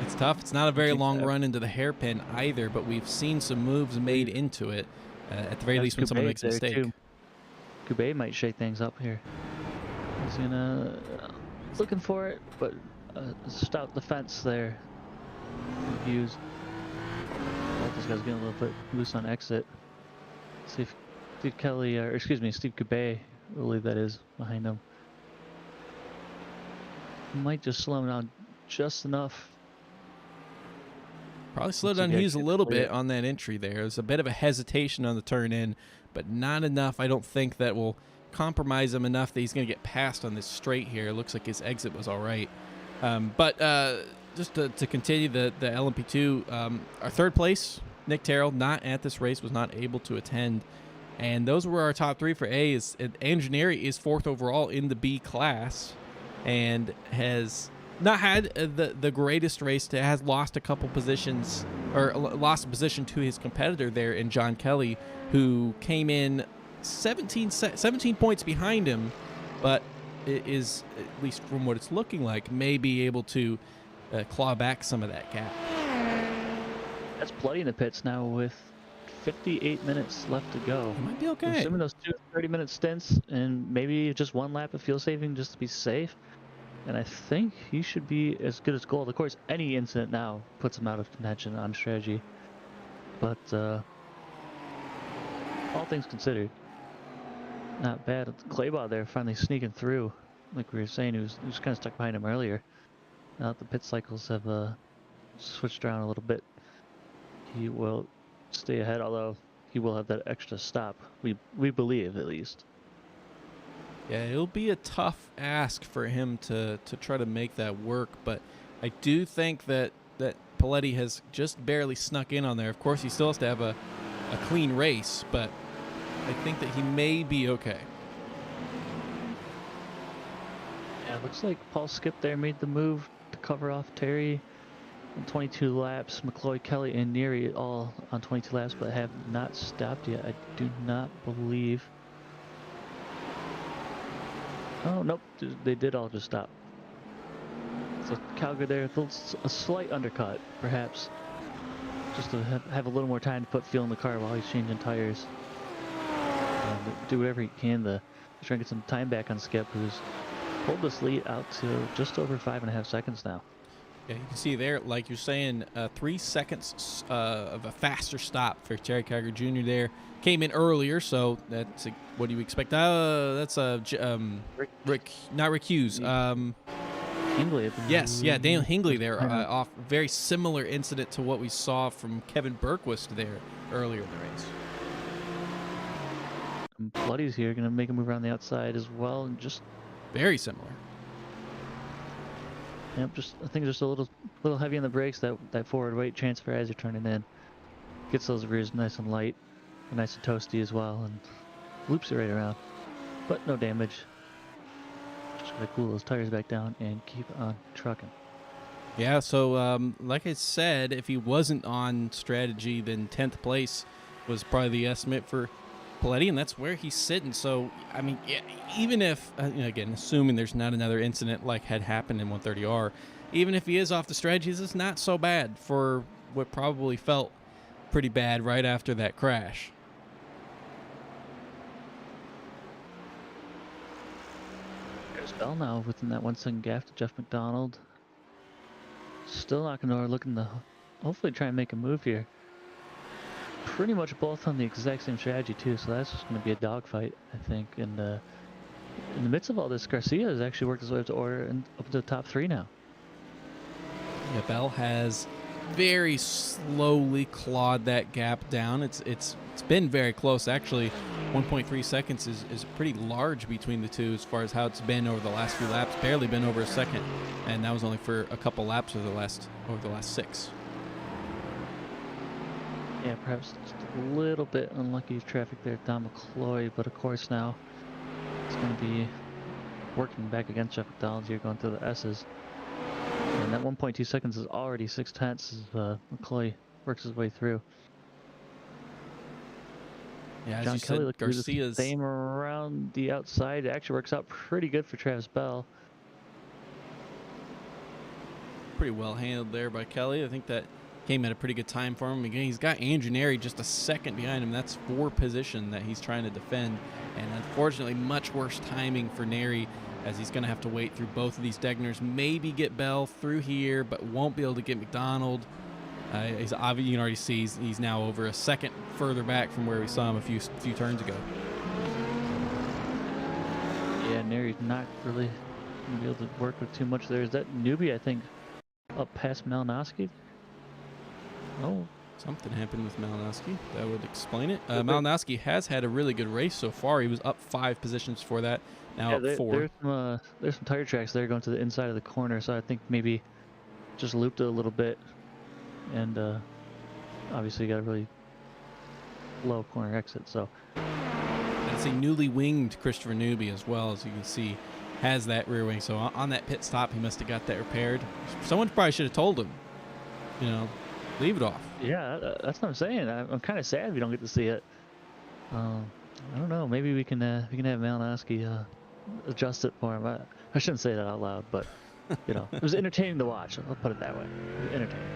It's tough. It's not a very long run into the hairpin either, but we've seen some moves made into it, at the very least when someone makes a mistake. Kubai might shake things up here. He's looking for it, but a stout defense there. Hughes. This guy's getting a little bit loose on exit. See if Steve Kelly, or excuse me, Steve Kubai, I believe that is, behind him. Might just slow him down just enough. Probably slowed down Hughes a little bit on that entry there. There's a bit of a hesitation on the turn in, but not enough. I don't think that will compromise him enough that he's going to get past on this straight here. It looks like his exit was all right. But just to continue the LMP2, our third place, Nick Terrell, not at this race, was not able to attend. And those were our top three for A. Andrew Neri is 4th overall in the B class and has not had the greatest race. Has lost a couple positions, or lost a position to his competitor there in John Kelly, who came in 17 points behind him, but it is, at least from what it's looking like, may be able to claw back some of that gap. That's Bloody in the pits now with 58 minutes left to go. He might be okay. Assuming those 2 30-minute stints and maybe just one lap of fuel saving just to be safe. And I think he should be as good as gold. Of course, any incident now puts him out of contention on strategy. But all things considered, not bad. Claybaugh there finally sneaking through. Like we were saying, he was kind of stuck behind him earlier. Now that the pit cycles have switched around a little bit, he will stay ahead, although he will have that extra stop. We believe, at least. Yeah, it'll be a tough ask for him to try to make that work, but I do think that Paletti has just barely snuck in on there. Of course, he still has to have a clean race, but I think that he may be okay. Yeah, it looks like Paul Skip there made the move to cover off Terry on 22 laps. McCloy, Kelly, and Neary all on 22 laps, but have not stopped yet. I do not believe. Oh, nope, they did all just stop. So Calgary there, a slight undercut, perhaps, just to have a little more time to put fuel in the car while he's changing tires. And do whatever he can to try and get some time back on Skip, who's pulled this lead out to just over 5.5 seconds now. Yeah, you can see there, like you're saying, 3 seconds of a faster stop for Terry Calgary Jr. there. Came in earlier, so that's what do you expect? That's Rick, not Rick Hughes. Hingley. Yes, yeah, Daniel Hingley there, off very similar incident to what we saw from Kevin Berquist there earlier in the race. And Bloody's here, going to make a move around the outside as well, and just very similar. Yep, I think just a little heavy on the brakes. That forward weight transfer as you're turning in gets those rears nice and light, and nice and toasty as well, and loops it right around, but no damage. Just gotta cool those tires back down and keep on trucking. Yeah, so like I said, if he wasn't on strategy, then 10th place was probably the estimate for Paletti, and that's where he's sitting. So, I mean, yeah, even if, again, assuming there's not another incident like had happened in 130R, even if he is off the strategy, this is not so bad for what probably felt pretty bad right after that crash. There's Bell now within that 1 second gap to Jeff McDonald. Still knocking door, looking to hopefully try and make a move here. Pretty much both on the exact same strategy too, so that's just going to be a dogfight, I think. And in the midst of all this, Garcia has actually worked his way up to order and up to the top 3 now. Yeah, Bell has very slowly clawed that gap down. It's been very close actually. 1.3 seconds is pretty large between the two as far as how it's been over the last few laps. Barely been over a second, and that was only for a couple laps over the last 6. Yeah, perhaps just a little bit unlucky traffic there, Don McCloy, but of course now it's going to be working back against Jeff McDonald here, going through the S's. And that 1.2 seconds is already 6/10 as McCloy works his way through. Yeah, as John you Kelly said, looks Garcia's the same around the outside. It actually works out pretty good for Travis Bell. pretty well handled there by Kelly. I think that came at a pretty good time for him. Again, he's got Andrew Neri just a second behind him. That's 4 position that he's trying to defend. And unfortunately, much worse timing for Neri as he's going to have to wait through both of these Degners. Maybe get Bell through here, but won't be able to get McDonald. He's obviously, you can already see he's now over a second further back from where we saw him a few turns ago. Yeah, Neri's not really going to be able to work with too much there. Is that newbie, I think, up past Malinowski? Oh. Something happened with Malinowski. That would explain it. Malinowski has had a really good race so far. He was up 5 positions for that. Now up 4. There's some tire tracks there going to the inside of the corner, so I think maybe just looped it a little bit. And obviously got a really low corner exit. So it's a newly winged Christopher Newby as well, as you can see, has that rear wing. So on that pit stop, he must have got that repaired. Someone probably should have told him, leave it off. Yeah, that's what I'm saying. I'm kind of sad we don't get to see it. I don't know. Maybe we can have Malinowski adjust it for him. I shouldn't say that out loud, but it was entertaining to watch. I'll put it that way. It was entertaining.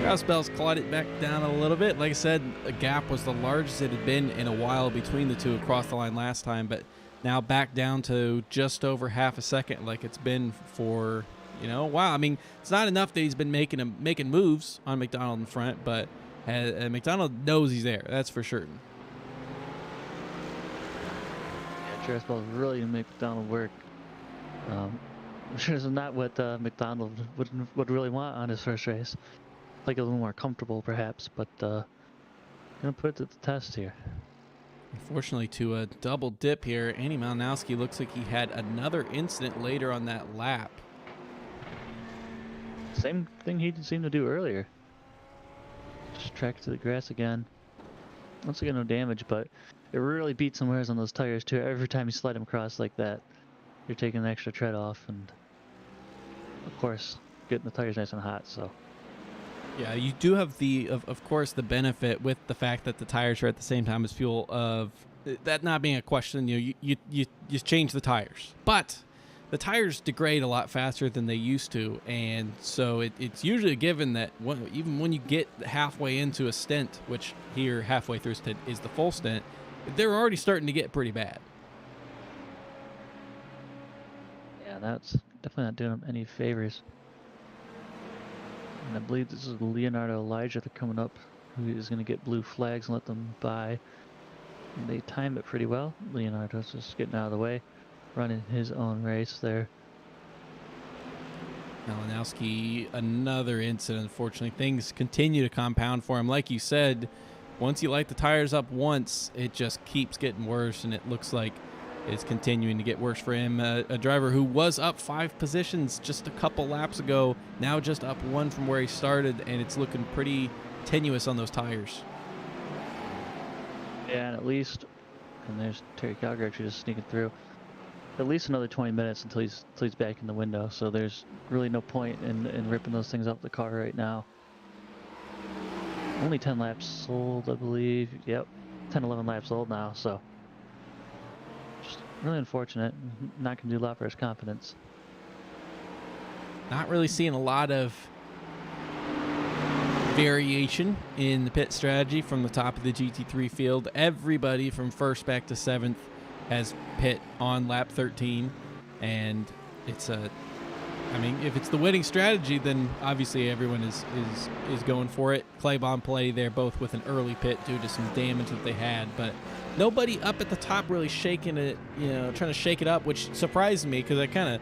Travis Bell's clawed it back down a little bit. Like I said, a gap was the largest it had been in a while between the two across the line last time, but now back down to just over half a second like it's been for a while. I mean, it's not enough that he's been making moves on McDonald in front, but McDonald knows he's there. That's for certain. Yeah, Travis Bell really gonna make McDonald work. I'm sure it's not what McDonald would really want on his first race. Like a little more comfortable, perhaps, but gonna put it to the test here. Unfortunately, to a double dip here, Andy Malinowski looks like he had another incident later on that lap. Same thing he seemed to do earlier. Just track to the grass again. Once again, no damage, but it really beats some wears on those tires too. Every time you slide them across like that, you're taking an extra tread off, and of course, getting the tires nice and hot. So. Yeah, you do have of course the benefit with the fact that the tires are at the same time as fuel of that not being a question. You change the tires, but the tires degrade a lot faster than they used to, and so it's usually a given that even when you get halfway into a stint, which here halfway through a stint is the full stint, they're already starting to get pretty bad. Yeah, that's definitely not doing them any favors. And I believe this is Leonardo Elijah. They're coming up, who is going to get blue flags and let them by. And they time it pretty well. Leonardo's just getting out of the way, running his own race there. Malinowski, another incident. Unfortunately, things continue to compound for him. Like you said, once you light the tires up once, it just keeps getting worse, and it looks like it's continuing to get worse for him. A driver who was up 5 positions just a couple laps ago, now just up 1 from where he started, and it's looking pretty tenuous on those tires. Yeah, and at least, and there's Terry Calgary actually just sneaking through. At least another 20 minutes until he's back in the window. So there's really no point in ripping those things off the car right now. Only 10 laps sold, I believe. Yep, 10, 11 laps sold now. So just really unfortunate. Not going to do a lot for his confidence. Not really seeing a lot of variation in the pit strategy from the top of the GT3 field. Everybody from first back to 7th has pit on lap 13, and it's I mean, if it's the winning strategy, then obviously everyone is going for it. Claybon play there both with an early pit due to some damage that they had, but nobody up at the top really shaking it, trying to shake it up, which surprised me because I kind of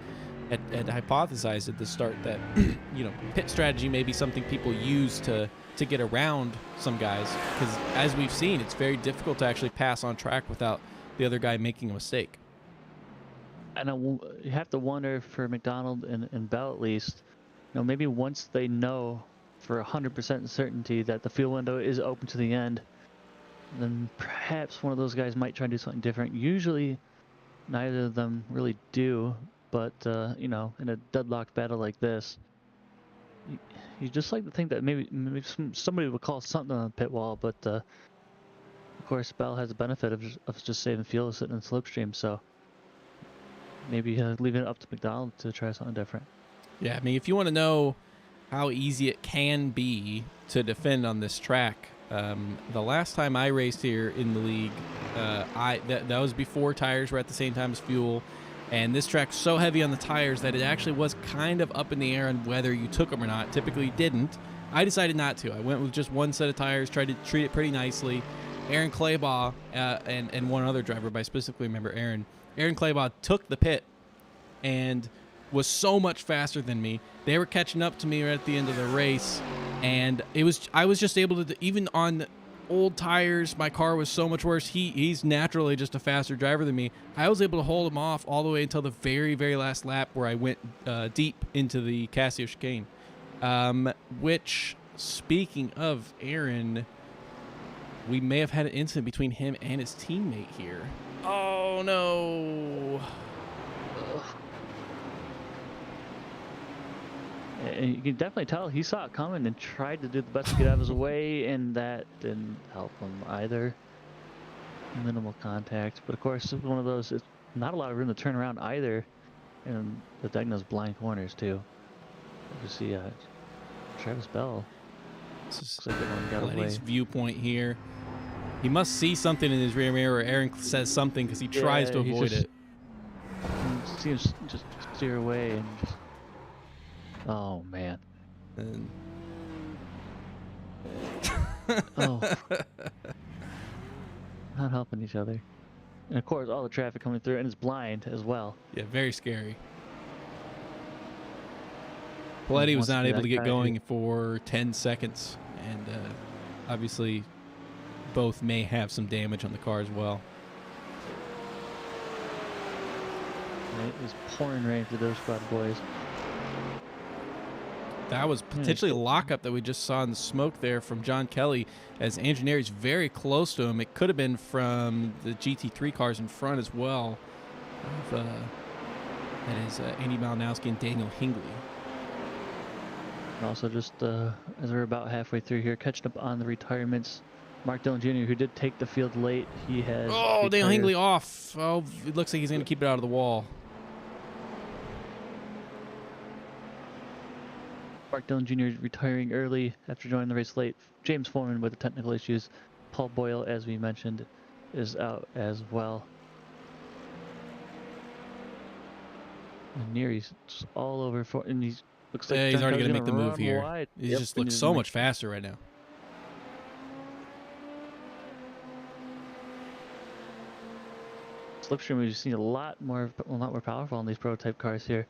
had hypothesized at the start that pit strategy may be something people use to get around some guys, because as we've seen, it's very difficult to actually pass on track without the other guy making a mistake. And you have to wonder for McDonald and Bell at least, maybe once they know for 100% certainty that the fuel window is open to the end, then perhaps one of those guys might try to do something different. Usually neither of them really do, but in a deadlocked battle like this, you just like to think that maybe somebody would call something on the pit wall, but of course Bell has the benefit of just saving fuel sitting in slipstream, so maybe leaving it up to McDonald to try something different. Yeah, I mean, if you want to know how easy it can be to defend on this track, the last time I raced here in the league, that was before tires were at the same time as fuel, and this track's so heavy on the tires that it actually was kind of up in the air on whether you took them or not. Typically didn't. I decided not to. I went with just one set of tires, tried to treat it pretty nicely. Aaron Claybaugh and one other driver, but I specifically remember Aaron Claybaugh took the pit and was so much faster than me. They were catching up to me right at the end of the race, and I was just able to, even on old tires, my car was so much worse. He's naturally just a faster driver than me. I was able to hold him off all the way until the very, very last lap where I went deep into the Casio chicane. Which, speaking of Aaron, we may have had an incident between him and his teammate here. Oh, no. And you can definitely tell he saw it coming and tried to do the best to get out of his way, and that didn't help him either. Minimal contact, but of course, it's one of those, it's not a lot of room to turn around either, and the Degna's blind corners too. You see Travis Bell. This is Letty's viewpoint here. He must see something in his rear mirror. Aaron says something because he tries to avoid it. He seems just steer away and just... Oh, man. And Oh, not helping each other. And of course, all the traffic coming through, and it's blind as well. Yeah, very scary. And Paletti was wants to not be able that to get guy who, going for 10 seconds, and obviously both may have some damage on the car as well. it was pouring rain through those squad boys. That was potentially a lockup that we just saw in the smoke there from John Kelly, as Andrew Neri's very close to him. It could have been from the GT3 cars in front as well. That is Andy Malinowski and Daniel Hingley. And also, just as we're about halfway through here, catching up on the retirements. Mark Dillon Jr., who did take the field late, he has. Oh, Daniel retired. Hingley off. Oh, it looks like he's going to keep it out of the wall. Mark Dillon Jr. retiring early after joining the race late. James Foreman with the technical issues. Paul Boyle, as we mentioned, is out as well. And Neary's all over for, and he's looks like He's John already Kelly's going to make the move run here. wide. He Yep, just and looks he's so gonna much faster right now. Slipstream, we've seen a lot more powerful on these prototype cars here.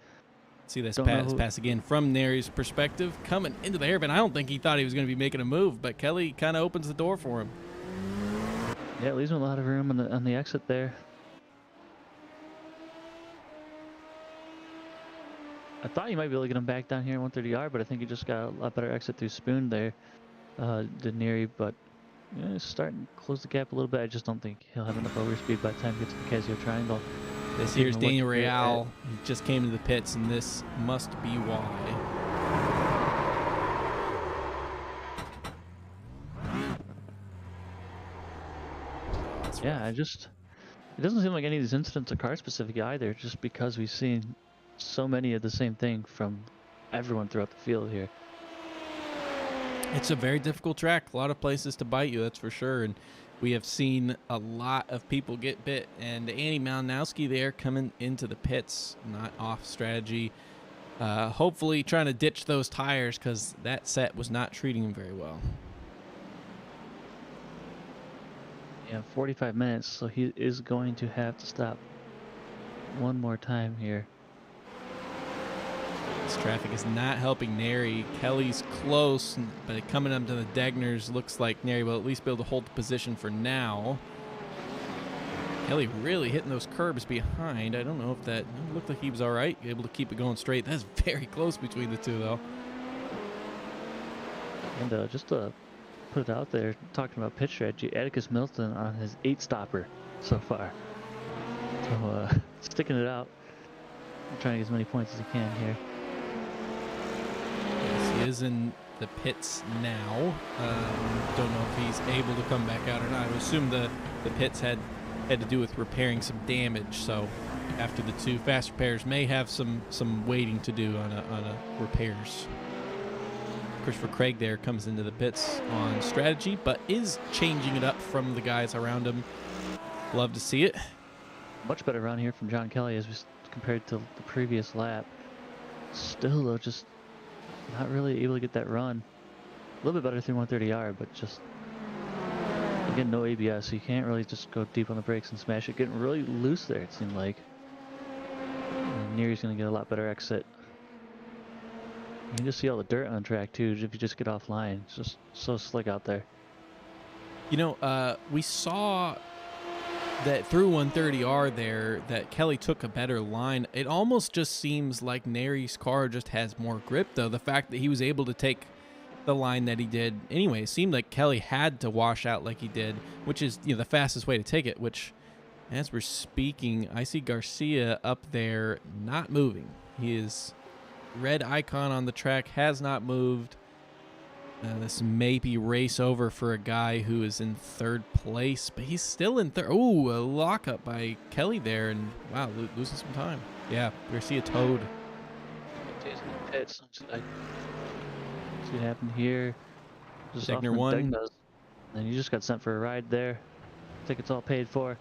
See this Don't know pass, who- pass again from Neri's perspective, coming into the hairpin. I don't think he thought he was going to be making a move, but Kelly kind of opens the door for him. Yeah, it leaves him a lot of room on the exit there. I thought you might be able to get him back down here in 130R, but I think he just got a lot better exit through Spoon there than Neary. But he's starting to close the gap a little bit. I just don't think he'll have enough overspeed by the time he gets to the Casio Triangle. This here's Even Daniel what you're Real. He just came to the pits, and this must be why. Yeah, it doesn't seem like any of these incidents are car specific either, just because we've seen so many of the same thing from everyone throughout the field here. It's a very difficult track. A lot of places to bite you, that's for sure. And we have seen a lot of people get bit. And Andy Malinowski there coming into the pits, not off strategy. Hopefully trying to ditch those tires because that set was not treating him very well. Yeah, 45 minutes, so he is going to have to stop one more time here. This traffic is not helping Neri. Kelly's close, but coming up to the Degners, looks like Neri will at least be able to hold the position for now. Kelly really hitting those curbs behind. I don't know if that it looked like he was all right, able to keep it going straight. That's very close between the two, though. And just to put it out there, talking about pitch strategy, Atticus Milton on his 8-stopper so far. So sticking it out, trying to get as many points as he can here. Yes, he is in the pits now. Don't know if he's able to come back out or not. I would assume the pits had to do with repairing some damage. So after the two fast repairs may have some waiting to do on a repairs. Christopher Craig there comes into the pits on strategy, but is changing it up from the guys around him. Love to see it. Much better run here from John Kelly as we compared to the previous lap. Still though, just not really able to get that run. A little bit better through 130R, but just again no ABS, so you can't really just go deep on the brakes and smash it. Getting really loose there, it seemed like. And Neary's gonna get a lot better exit. You can just see all the dirt on the track too if you just get offline. It's just so slick out there. You know, we saw that through 130R there that Kelly took a better line. It almost just seems like Neri's car just has more grip, though. The fact that he was able to take the line that he did anyway, it seemed like Kelly had to wash out like he did, which is the fastest way to take it, which as we're speaking, I see Garcia up there not moving. He is red icon on the track, has not moved. This may be race over for a guy who is in third place, but he's still in third. Oh, a lockup by Kelly there, and wow, losing some time. Yeah, Garcia towed. See what happened here. Just off Degner from won. Degna's. And you just got sent for a ride there. Tickets all paid for.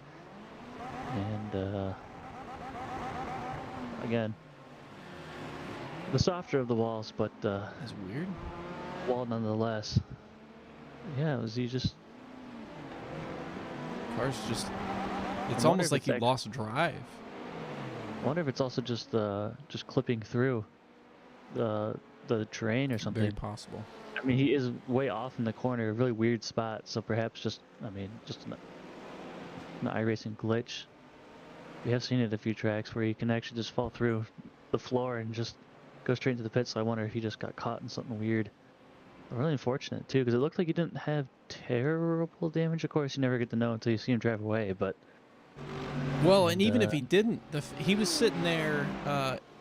And again, the softer of the walls, but That's weird. wall nonetheless. Yeah, was he just? Car's just, it's I wonder almost if like it's he actually. lost drive. I wonder if it's also just clipping through the the terrain or Very something. possible. I mean, he is way off in the corner, a really weird spot. So perhaps just, I mean, just an iRacing glitch. We have seen it a few tracks where you can actually just fall through the floor and just go straight into the pit. So I wonder if he just got caught in something weird. But really unfortunate too, because it looked like he didn't have terrible damage. Of course, you never get to know until you see him drive away. But Well, and and even if he didn't, he was sitting there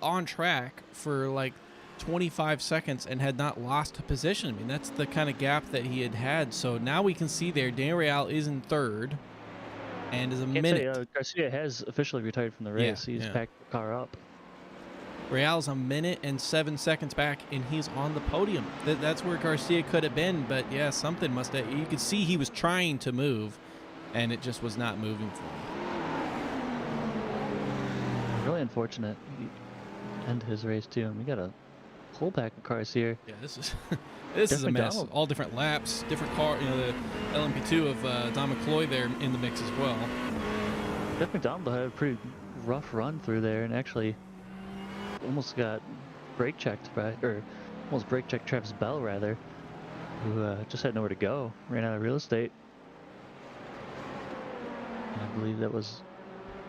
on track for like 25 seconds and had not lost a position. I mean, that's the kind of gap that he had. So now we can see there, Dan Real is in third and is a can't say minute. Garcia has officially retired from the Yeah, race. He's yeah. packed the car up. Real's a minute and 7 seconds back, and he's on the podium. That's where Garcia could have been, but yeah, something must have. You could see he was trying to move, and it just was not moving for him. Really unfortunate. He ended his race too, and we got a pullback of cars here. Yeah, this is this Jeff is a mess. McDonald. All different laps, different car. You know, the LMP2 of Don McCloy there in the mix as well. Jeff McDonald had a pretty rough run through there, and actually almost got brake checked by, or almost brake checked Travis Bell rather, who just had nowhere to go, ran out of real estate. And I believe that was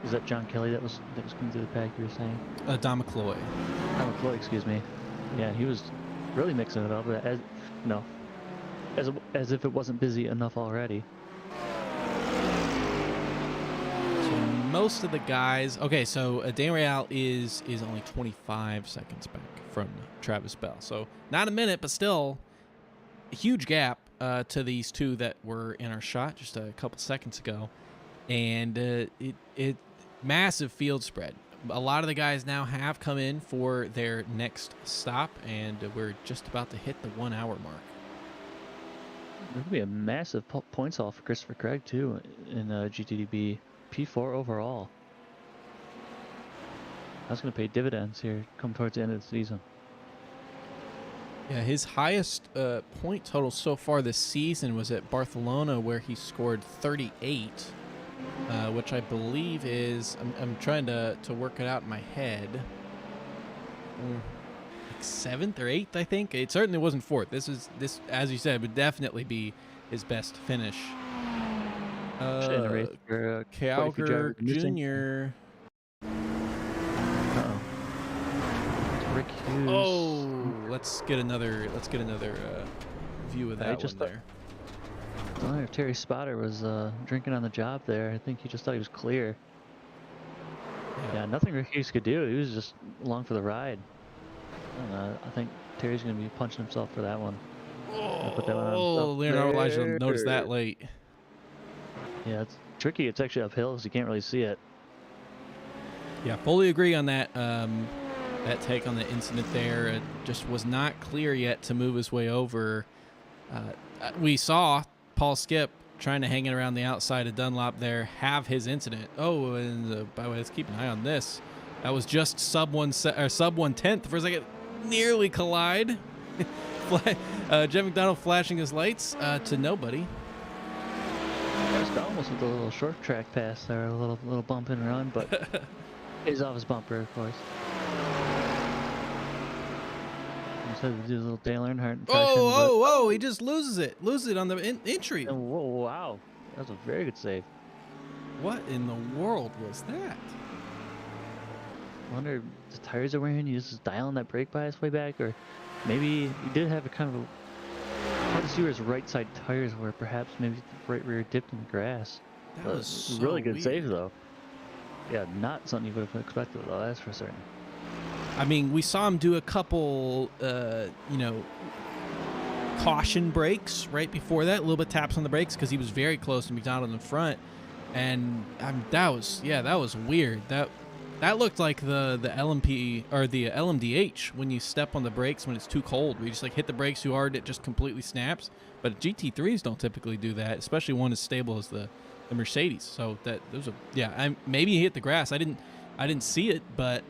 that John Kelly that was coming through the pack? You were saying? Don McCloy. Oh, McCloy, excuse me. Yeah, he was really mixing it up, as you know, as if it wasn't busy enough already. So most of the guys. Okay, so Dan Real is only 25 seconds back from Travis Bell. So not a minute, but still a huge gap to these two that were in our shot just a couple seconds ago, and it massive field spread. A lot of the guys now have come in for their next stop, and we're just about to hit the 1 hour mark. There could be a massive points haul for Christopher Craig too in GTDB P4 overall. That's going to pay dividends here come towards the end of the season. Yeah, his highest point total so far this season was at Barcelona, where he scored 38, which I believe is, I'm trying to work it out in my head, like 7th or 8th, I think. It certainly wasn't 4th. This, as you said, would definitely be his best finish. Calgary Jr. Uh-oh. Rick Hughes. Oh, let's get another view of that one there. I don't know if Terry Spotter was drinking on the job there. I think he just thought he was clear. Yeah, nothing Rick Hughes could do. He was just along for the ride. I think Terry's going to be punching himself for that one. Oh, Leonardo Elijah noticed that late. Yeah, it's tricky. It's actually uphill, so you can't really see it. Yeah, fully agree on that. That take on the incident there. It just was not clear yet to move his way over. We saw Paul Skip trying to hang it around the outside of Dunlop there, have his incident. Oh, and by the way, let's keep an eye on this. That was just sub 1/10 for a second. Nearly collide. Jeff McDonald flashing his lights to nobody. Just almost with a little short track pass there, a little bump and run, but he's off his bumper, of course. Instead of do a little Dale Earnhardt impression. Oh! He just loses it on the entry. And whoa, wow, that was a very good save. What in the world was that? I wonder if the tires are wearing. He was just dialing that brake bias way back, or maybe he did have a kind of a hard to see where his right side tires were. Perhaps maybe the right rear dipped in the grass. That was so really good weird. Save though. Yeah, not something you would have expected though. That's for certain. I mean, we saw him do a couple, caution brakes right before that. A little bit taps on the brakes because he was very close to McDonald in front, and that was weird. That looked like the LMP or the LMDH when you step on the brakes when it's too cold. Where you just like hit the brakes too hard, it just completely snaps. But GT3s don't typically do that, especially one as stable as the Mercedes. So maybe he hit the grass. I didn't see it, but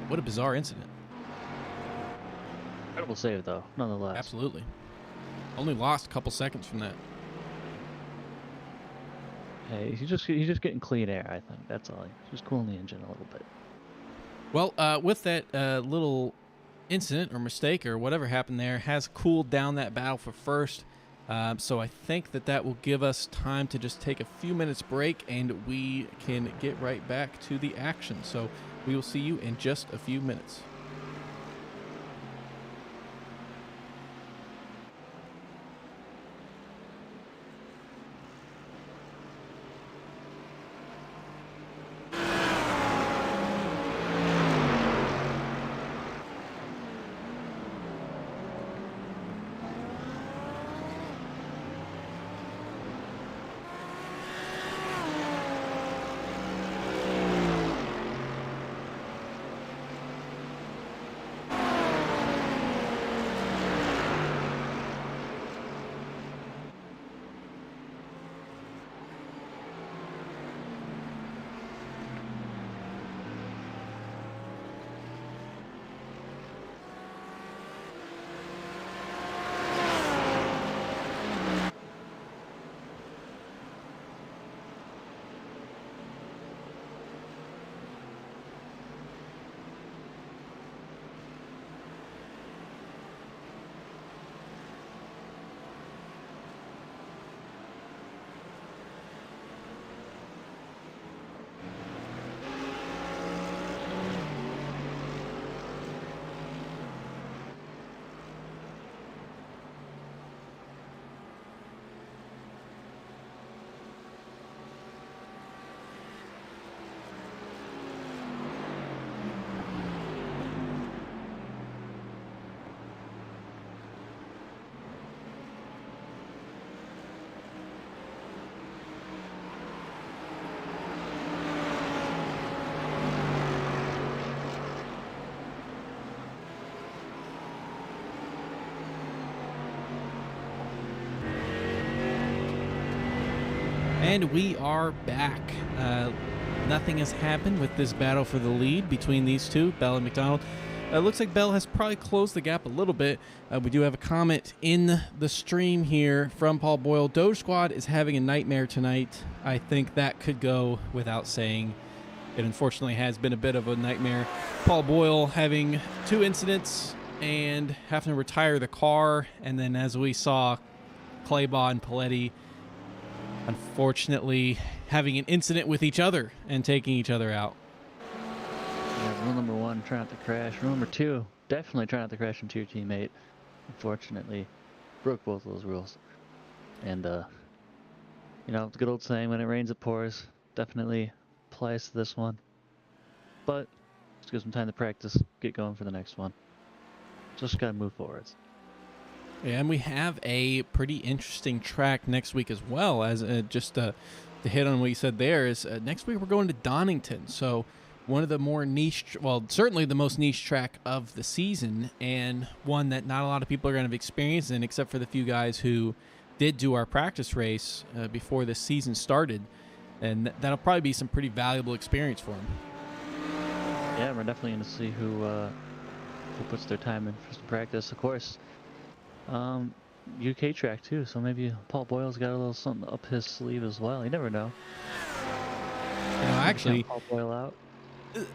what a bizarre incident. Incredible save though, nonetheless. Absolutely. Only lost a couple seconds from that. Hey, he's just getting clean air. I think that's all. He's just cooling the engine a little bit. Well, with that little incident or mistake or whatever happened there, has cooled down that battle for first. So I think that will give us time to just take a few minutes break, and we can get right back to the action. So we will see you in just a few minutes. And we are back. Nothing has happened with this battle for the lead between these two, Bell and McDonald. Looks like Bell has probably closed the gap a little bit. We do have a comment in the stream here from Paul Boyle. Doge Squad is having a nightmare tonight. I think that could go without saying. It unfortunately has been a bit of a nightmare. Paul Boyle having 2 incidents and having to retire the car. And then as we saw, Claybaugh and Paletti unfortunately having an incident with each other and taking each other out. Yeah, rule number 1, try not to crash. Rule number 2, definitely try not to crash into your teammate. Unfortunately, broke both of those rules. And, you know, the good old saying, when it rains, it pours, definitely applies to this one. But just give some time to practice, get going for the next one. Just gotta move forwards. Yeah, and we have a pretty interesting track next week as well. As just to hit on what you said there is next week we're going to Donington. So one of the more niche, well, certainly the most niche track of the season, and one that not a lot of people are going to have experience in, except for the few guys who did do our practice race before the season started. And that'll probably be some pretty valuable experience for them. Yeah, we're definitely going to see who puts their time in for some practice. Of course, UK track too, so maybe Paul Boyle's got a little something up his sleeve as well. You never know. You know, actually, Paul Boyle out.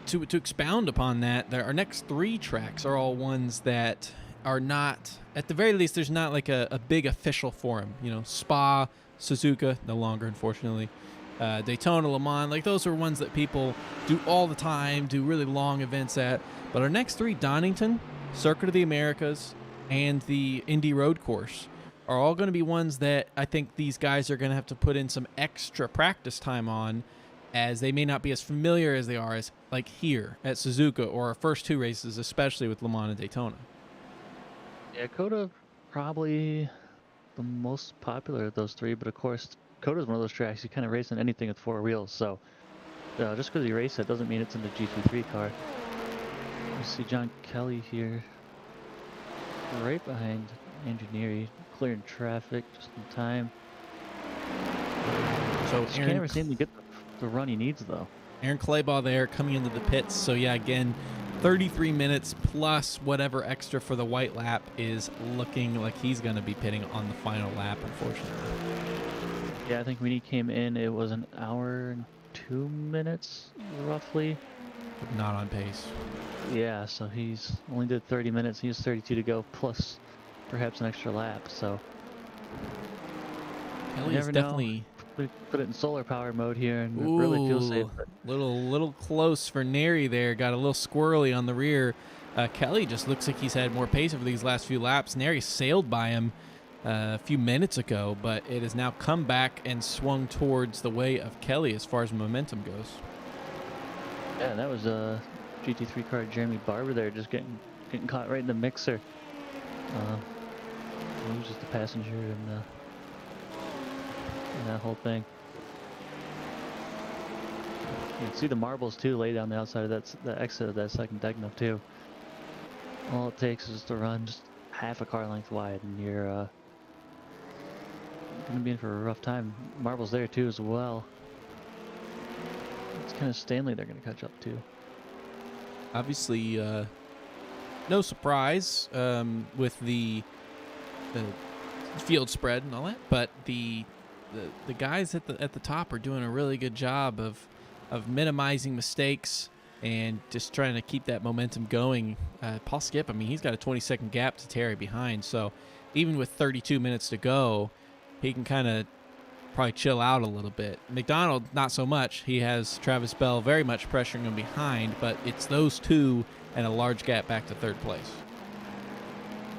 To expound upon that, our next 3 tracks are all ones that are not, at the very least, there's not like a big official forum. You know, Spa, Suzuka, no longer, unfortunately. Daytona, Le Mans, like those are ones that people do all the time, do really long events at. But our next 3, Donington, Circuit of the Americas, and the Indy Road Course, are all going to be ones that I think these guys are going to have to put in some extra practice time on, as they may not be as familiar as they are as like here at Suzuka or our first 2 races, especially with Le Mans and Daytona. Yeah, Coda probably the most popular of those 3, but of course, Coda's one of those tracks you kind of race in anything with 4 wheels, so just because you race it doesn't mean it's in the GT3 car. You see John Kelly here, right behind Andrew Neary, clearing traffic just in time. So Just can't ever seem to get the run he needs, though. Aaron Claybaugh there coming into the pits. So yeah, again, 33 minutes plus whatever extra for the white lap is looking like he's going to be pitting on the final lap, unfortunately. Yeah, I think when he came in, it was an hour and 2 minutes, roughly. Not on pace. Yeah, so he's only did 30 minutes. He has 32 to go, plus perhaps an extra lap. So Kelly is definitely put it in solar power mode here and really feel safe. Little close for Neri there. Got a little squirrely on the rear. Kelly just looks like he's had more pace over these last few laps. Neri sailed by him a few minutes ago, but it has now come back and swung towards the way of Kelly as far as momentum goes. Yeah, that was GT3 car Jeremy Barber there, just getting caught right in the mixer. He was just a passenger in that whole thing. You can see the marbles too laid down the outside of the exit of that second Degna too. All it takes is to run just half a car length wide, and you're gonna be in for a rough time. Marbles there too as well. It's kind of Stanley they're gonna catch up to. Obviously, no surprise with the field spread and all that, but the guys at the top are doing a really good job of minimizing mistakes and just trying to keep that momentum going. Paul Skip, I mean, he's got a 20-second gap to Terry behind, so even with 32 minutes to go, he can kind of probably chill out a little bit. McDonald, not so much. He has Travis Bell very much pressuring him behind, but it's those two and a large gap back to third place.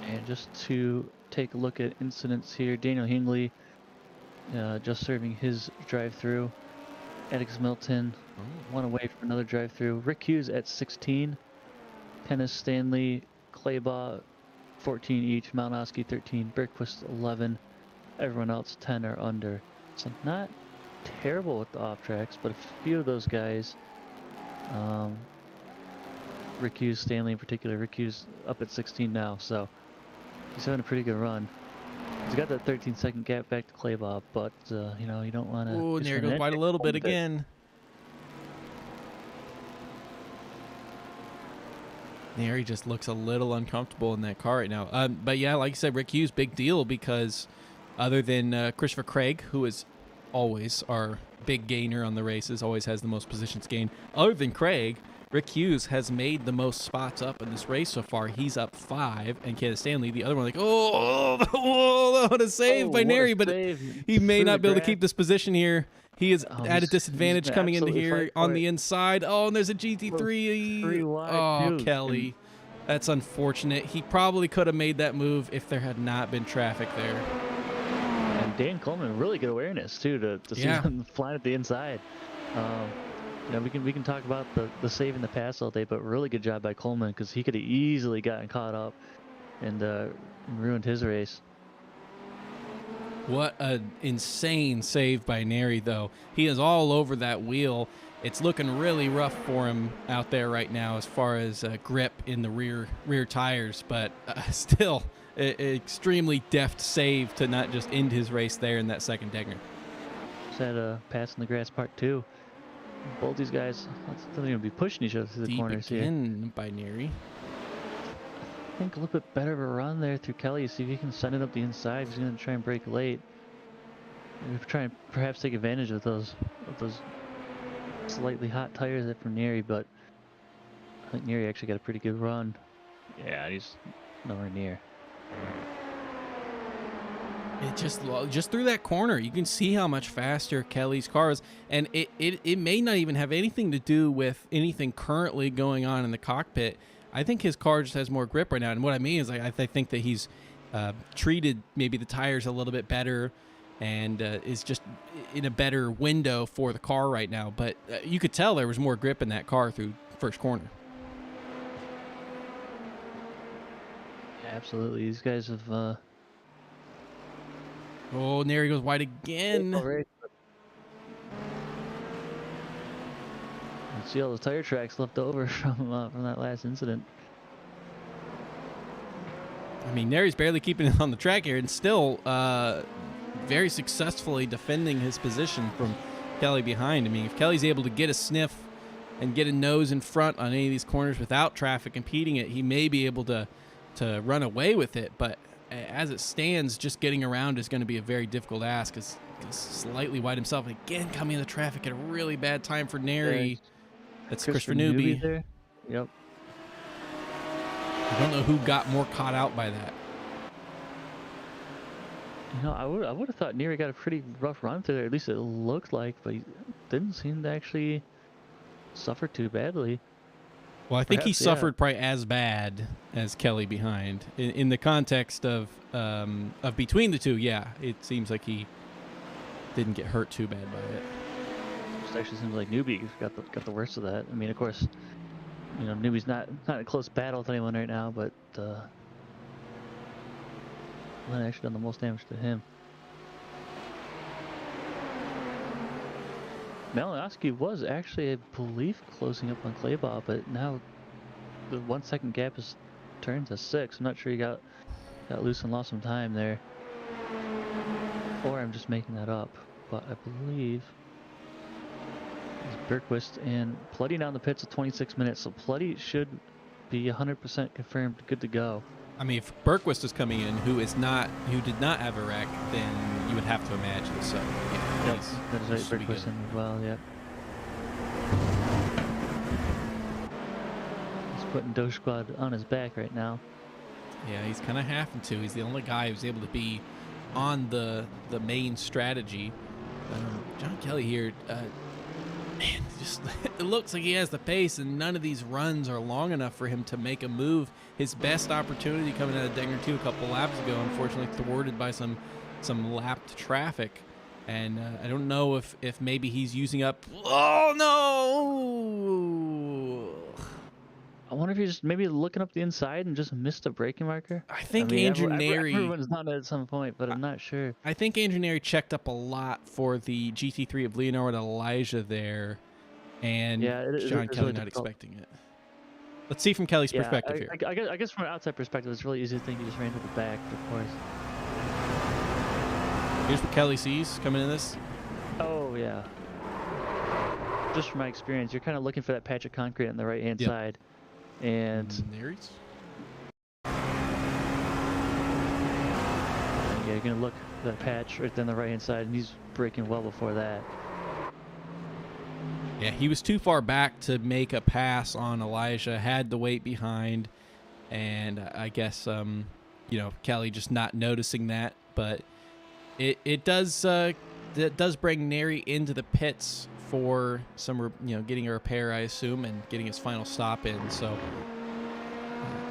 And just to take a look at incidents here, Daniel Hingley just serving his drive-through. Alex Milton, one away from another drive-through. Rick Hughes at 16. Tennis Stanley, Claybaugh, 14 each. Malinowski, 13. Bergquist, 11. Everyone else, 10 or under. So not terrible with the off-tracks, but a few of those guys, Rick Hughes, Stanley in particular, Rick Hughes up at 16 now, so he's having a pretty good run. He's got that 13-second gap back to Claybaugh, but you know, you don't want to. Oh, there goes quite a little bit again. Neri just looks a little uncomfortable in that car right now. But yeah, like you said, Rick Hughes, big deal, because other than Christopher Craig, who is always our big gainer on the races, always has the most positions gained. Other than Craig, Rick Hughes has made the most spots up in this race so far. He's up 5, and Kenneth Stanley, the other one, like, what a save by Neri, but he may not be able to keep this position here. He is at a disadvantage coming into here on the inside. Oh, and there's a GT3. Oh, Kelly. That's unfortunate. He probably could have made that move if there had not been traffic there. And Dan Coleman, really good awareness too to see him flying at the inside. You know, we can talk about the save in the pass all day, but really good job by Coleman, because he could have easily gotten caught up and ruined his race. What an insane save by Neri, though. He is all over that wheel. It's looking really rough for him out there right now as far as grip in the rear tires, but still extremely deft save to not just end his race there in that second Degner. Just had a pass in the grass part 2. Both these guys, they're going to be pushing each other through the corners here. By Neri. I think a little bit better of a run there through Kelly. See if he can send it up the inside. He's going to try and break late. Maybe try and perhaps take advantage of those slightly hot tires there from Neri, but I think Neri actually got a pretty good run. Yeah, he's nowhere near. It just through that corner, you can see how much faster Kelly's car is, and it may not even have anything to do with anything currently going on in the cockpit. I think his car just has more grip right now, and what I mean is, like, I think that he's treated maybe the tires a little bit better, and is just in a better window for the car right now. But you could tell there was more grip in that car through first corner. Yeah, absolutely. These guys have. Oh, Neri goes wide again. See all the tire tracks left over from that last incident. I mean, Neri's barely keeping it on the track here, and still very successfully defending his position from Kelly behind. I mean, if Kelly's able to get a sniff and get a nose in front on any of these corners without traffic impeding it, he may be able to run away with it. But as it stands, just getting around is going to be a very difficult ask. He's slightly wide himself. And again, coming in the traffic at a really bad time for Neri. That's Christopher Newby. There. Yep. I don't know who got more caught out by that. You know, I would have thought Neri got a pretty rough run through there. At least it looked like, but he didn't seem to actually suffer too badly. Well, I think he suffered probably as bad as Kelly behind. In the context of between the two, yeah, it seems like he didn't get hurt too bad by it. It actually seems like Newby got the worst of that. I mean, of course, you know, Newby's not in a close battle with anyone right now, but Glenn actually done the most damage to him. Malinowski was actually, I believe, closing up on Claybaugh, but now the 1 second gap is turned to 6. I'm not sure he got loose and lost some time there, or I'm just making that up. But I believe it's Bergquist and Pletty down the pits at 26 minutes, so Pletty should be 100% confirmed, good to go. I mean, if Bergquist is coming in, who did not have a wreck, then you would have to imagine. So, yeah, yep, that is right, Bergquist in as well. Yep. He's putting Doge Squad on his back right now. Yeah, he's kind of having to. He's the only guy who's able to be on the main strategy. John Kelly here, man, just it looks like he has the pace, and none of these runs are long enough for him to make a move. His best opportunity coming out of Degner 2 a couple laps ago, unfortunately thwarted by some lapped traffic. And I don't know if maybe he's using up. Oh no! I wonder if he's just maybe looking up the inside and just missed a braking marker. I think Andrew Neri. Everyone's not at some point, but I'm not sure. I think Andrew Neri checked up a lot for the GT3 of Leonard Elijah there, and John Kelly really not expecting it. Let's see from Kelly's perspective here. I guess from an outside perspective, it's really easy to think he just ran to the back, of course. Here's what Kelly sees coming in this. Oh, yeah. Just from my experience, you're kind of looking for that patch of concrete on the right-hand side. And Neri's? Yeah, you're going to look at that patch right there on the right-hand side, and he's braking well before that. Yeah, he was too far back to make a pass on Elijah, had the weight behind, and I guess, you know, Kelly just not noticing that, but it does bring Neri into the pits for some, you know, getting a repair, I assume, and getting his final stop in. So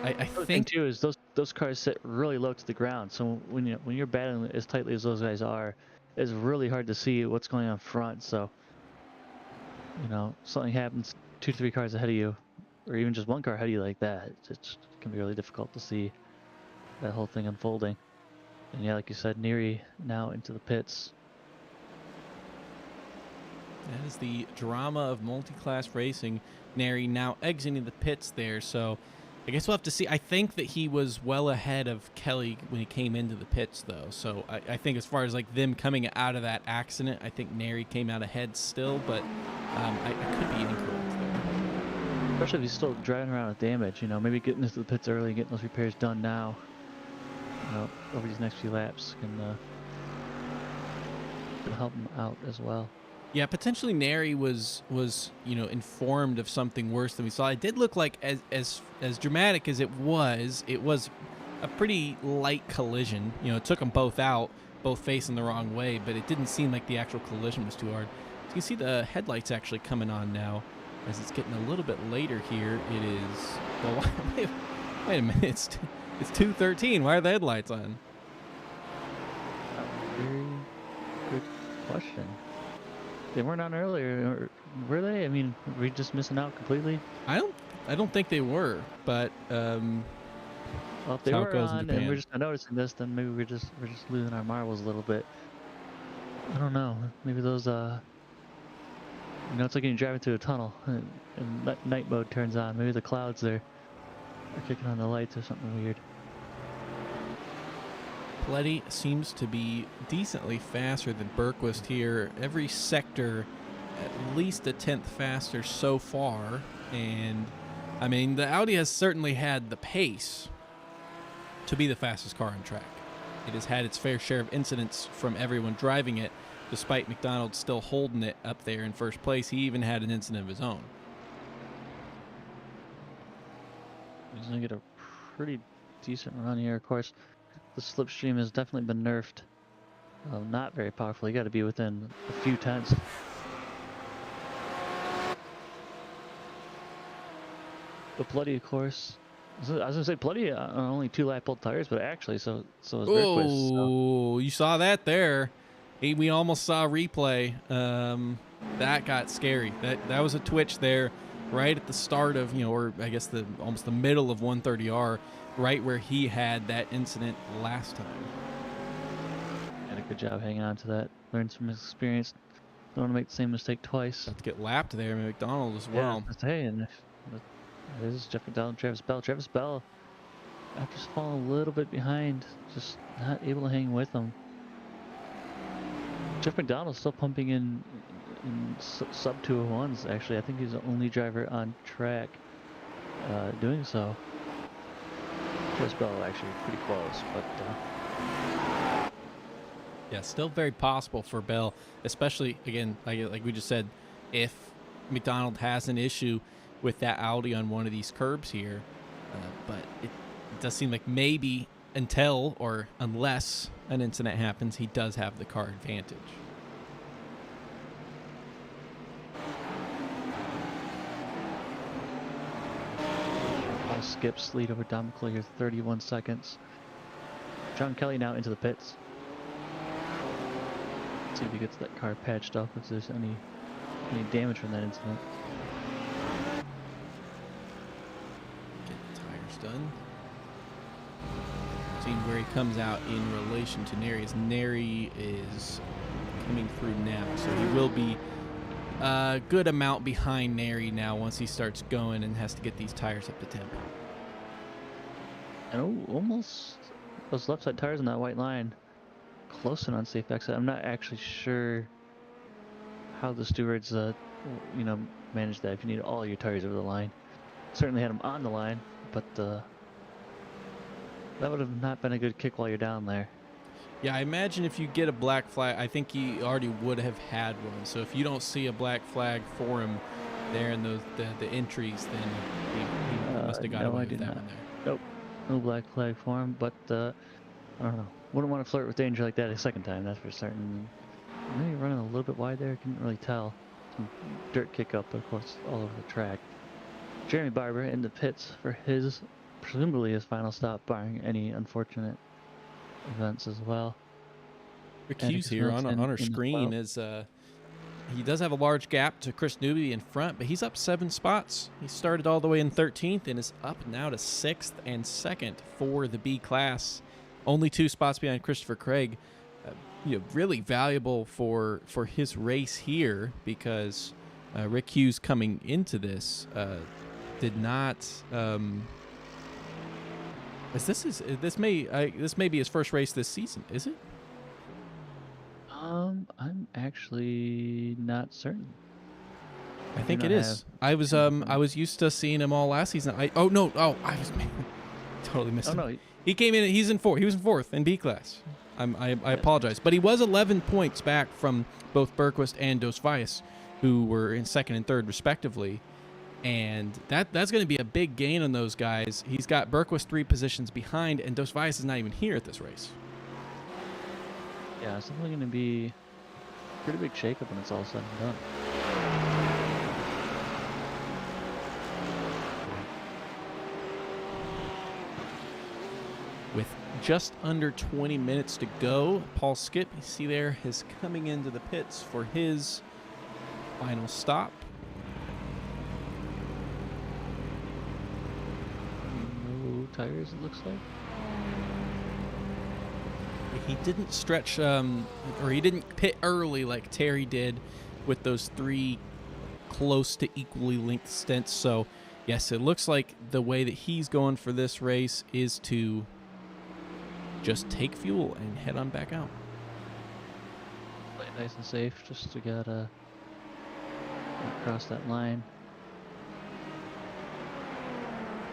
I think too is those cars sit really low to the ground. So when you're battling as tightly as those guys are, it's really hard to see what's going on front. So you know, something happens 2-3 cars ahead of you, or even just one car ahead of you like that, it can be really difficult to see that whole thing unfolding. And yeah, like you said, Neri now into the pits. That is the drama of multi-class racing. Neri now exiting the pits there, so I guess we'll have to see. I think that he was well ahead of Kelly when he came into the pits, though. So I think as far as like them coming out of that accident, I think Neri came out ahead still, but I could be incorrect there. Especially if he's still driving around with damage, you know, maybe getting into the pits early and getting those repairs done now, you know, over these next few laps can help him out as well. Yeah, potentially Neri was you know, informed of something worse than we saw. It did look like as dramatic as it was a pretty light collision. You know, it took them both out, both facing the wrong way, but it didn't seem like the actual collision was too hard. So you can see the headlights actually coming on now as it's getting a little bit later here. It is, well, wait a minute, it's 2:13. Why are the headlights on? Very good question. They weren't on earlier, were they? I mean, were we just missing out completely? I don't think they were, but well, if they were on and we're just not noticing this, then maybe we're just losing our marbles a little bit. I don't know. Maybe those you know, it's like when you're driving through a tunnel and night mode turns on. Maybe the clouds there are kicking on the lights or something weird. Pletty seems to be decently faster than Bergquist here. Every sector at least a tenth faster so far. And I mean, the Audi has certainly had the pace to be the fastest car on track. It has had its fair share of incidents from everyone driving it, despite McDonald still holding it up there in first place. He even had an incident of his own. He's going to get a pretty decent run here. Of course, the slipstream has definitely been nerfed. Not very powerful. You got to be within a few tenths. But Bloody, of course. I was going to say Bloody are only 2 lap old tires, but actually, so is Request. Oh, you saw that there. We almost saw a replay. That got scary. That was a twitch there right at the start of, or I guess almost the middle of 130R, right where he had that incident last time. Had a good job hanging on to that. Learned from his experience. Don't want to make the same mistake twice. About to get lapped there, McDonald as well. Yeah, hey, and this is Jeff McDonald, Travis Bell. Travis Bell, after just falling a little bit behind, just not able to hang with him. Jeff McDonald's still pumping in sub 201s. Actually, I think he's the only driver on track doing so. Travis Bell actually pretty close, but yeah, still very possible for Bell, especially again, like we just said, if McDonald has an issue with that Audi on one of these curbs here, but it does seem like maybe until or unless an incident happens, he does have the car advantage. Paul Skips lead over Dom McClure, 31 seconds. John Kelly now into the pits. Let's see if he gets that car patched up, if there's any damage from that incident. Get the tires done. Seeing where he comes out in relation to Neri, as Neri is coming through now, so he will be a good amount behind Neri now once he starts going and has to get these tires up to temp. And almost those left side tires on that white line, close and unsafe exit. I'm not actually sure how the stewards, manage that. If you need all your tires over the line, certainly had them on the line, but that would have not been a good kick while you're down there. Yeah, I imagine if you get a black flag, I think he already would have had one. So if you don't see a black flag for him there in the entries, then he must have got away with that one there. Nope, no black flag for him, but I don't know. Wouldn't want to flirt with danger like that a second time, that's for certain. Maybe running a little bit wide there, couldn't really tell. Some dirt kick up, of course, all over the track. Jeremy Barber in the pits for presumably his final stop, barring any unfortunate events as well. Rick Hughes here on our screen is he does have a large gap to Chris Newby in front, but he's up 7 spots. He started all the way in 13th and is up now to 6th and 2nd for the B class. Only 2 spots behind Christopher Craig. Really valuable for his race here, because Rick Hughes coming into this did not. This may be his first race this season, is it? I'm actually not certain. I think it is. I was used to seeing him all last season. I was totally missed him. No, he came in. He was in 4th in B class. I apologize, but he was 11 points back from both Bergquist and Dos Valles, who were in 2nd and 3rd respectively. And that's going to be a big gain on those guys. He's got Bergquist 3 positions behind, and Dos Valles is not even here at this race. Yeah, it's definitely going to be a pretty big shakeup when it's all said and done. With just under 20 minutes to go, Paul Skip, you see there, is coming into the pits for his final stop. Tires, it looks like. He didn't stretch, or he didn't pit early like Terry did with those 3 close to equally linked stints. So, yes, it looks like the way that he's going for this race is to just take fuel and head on back out. Play nice and safe, just to get Across that line.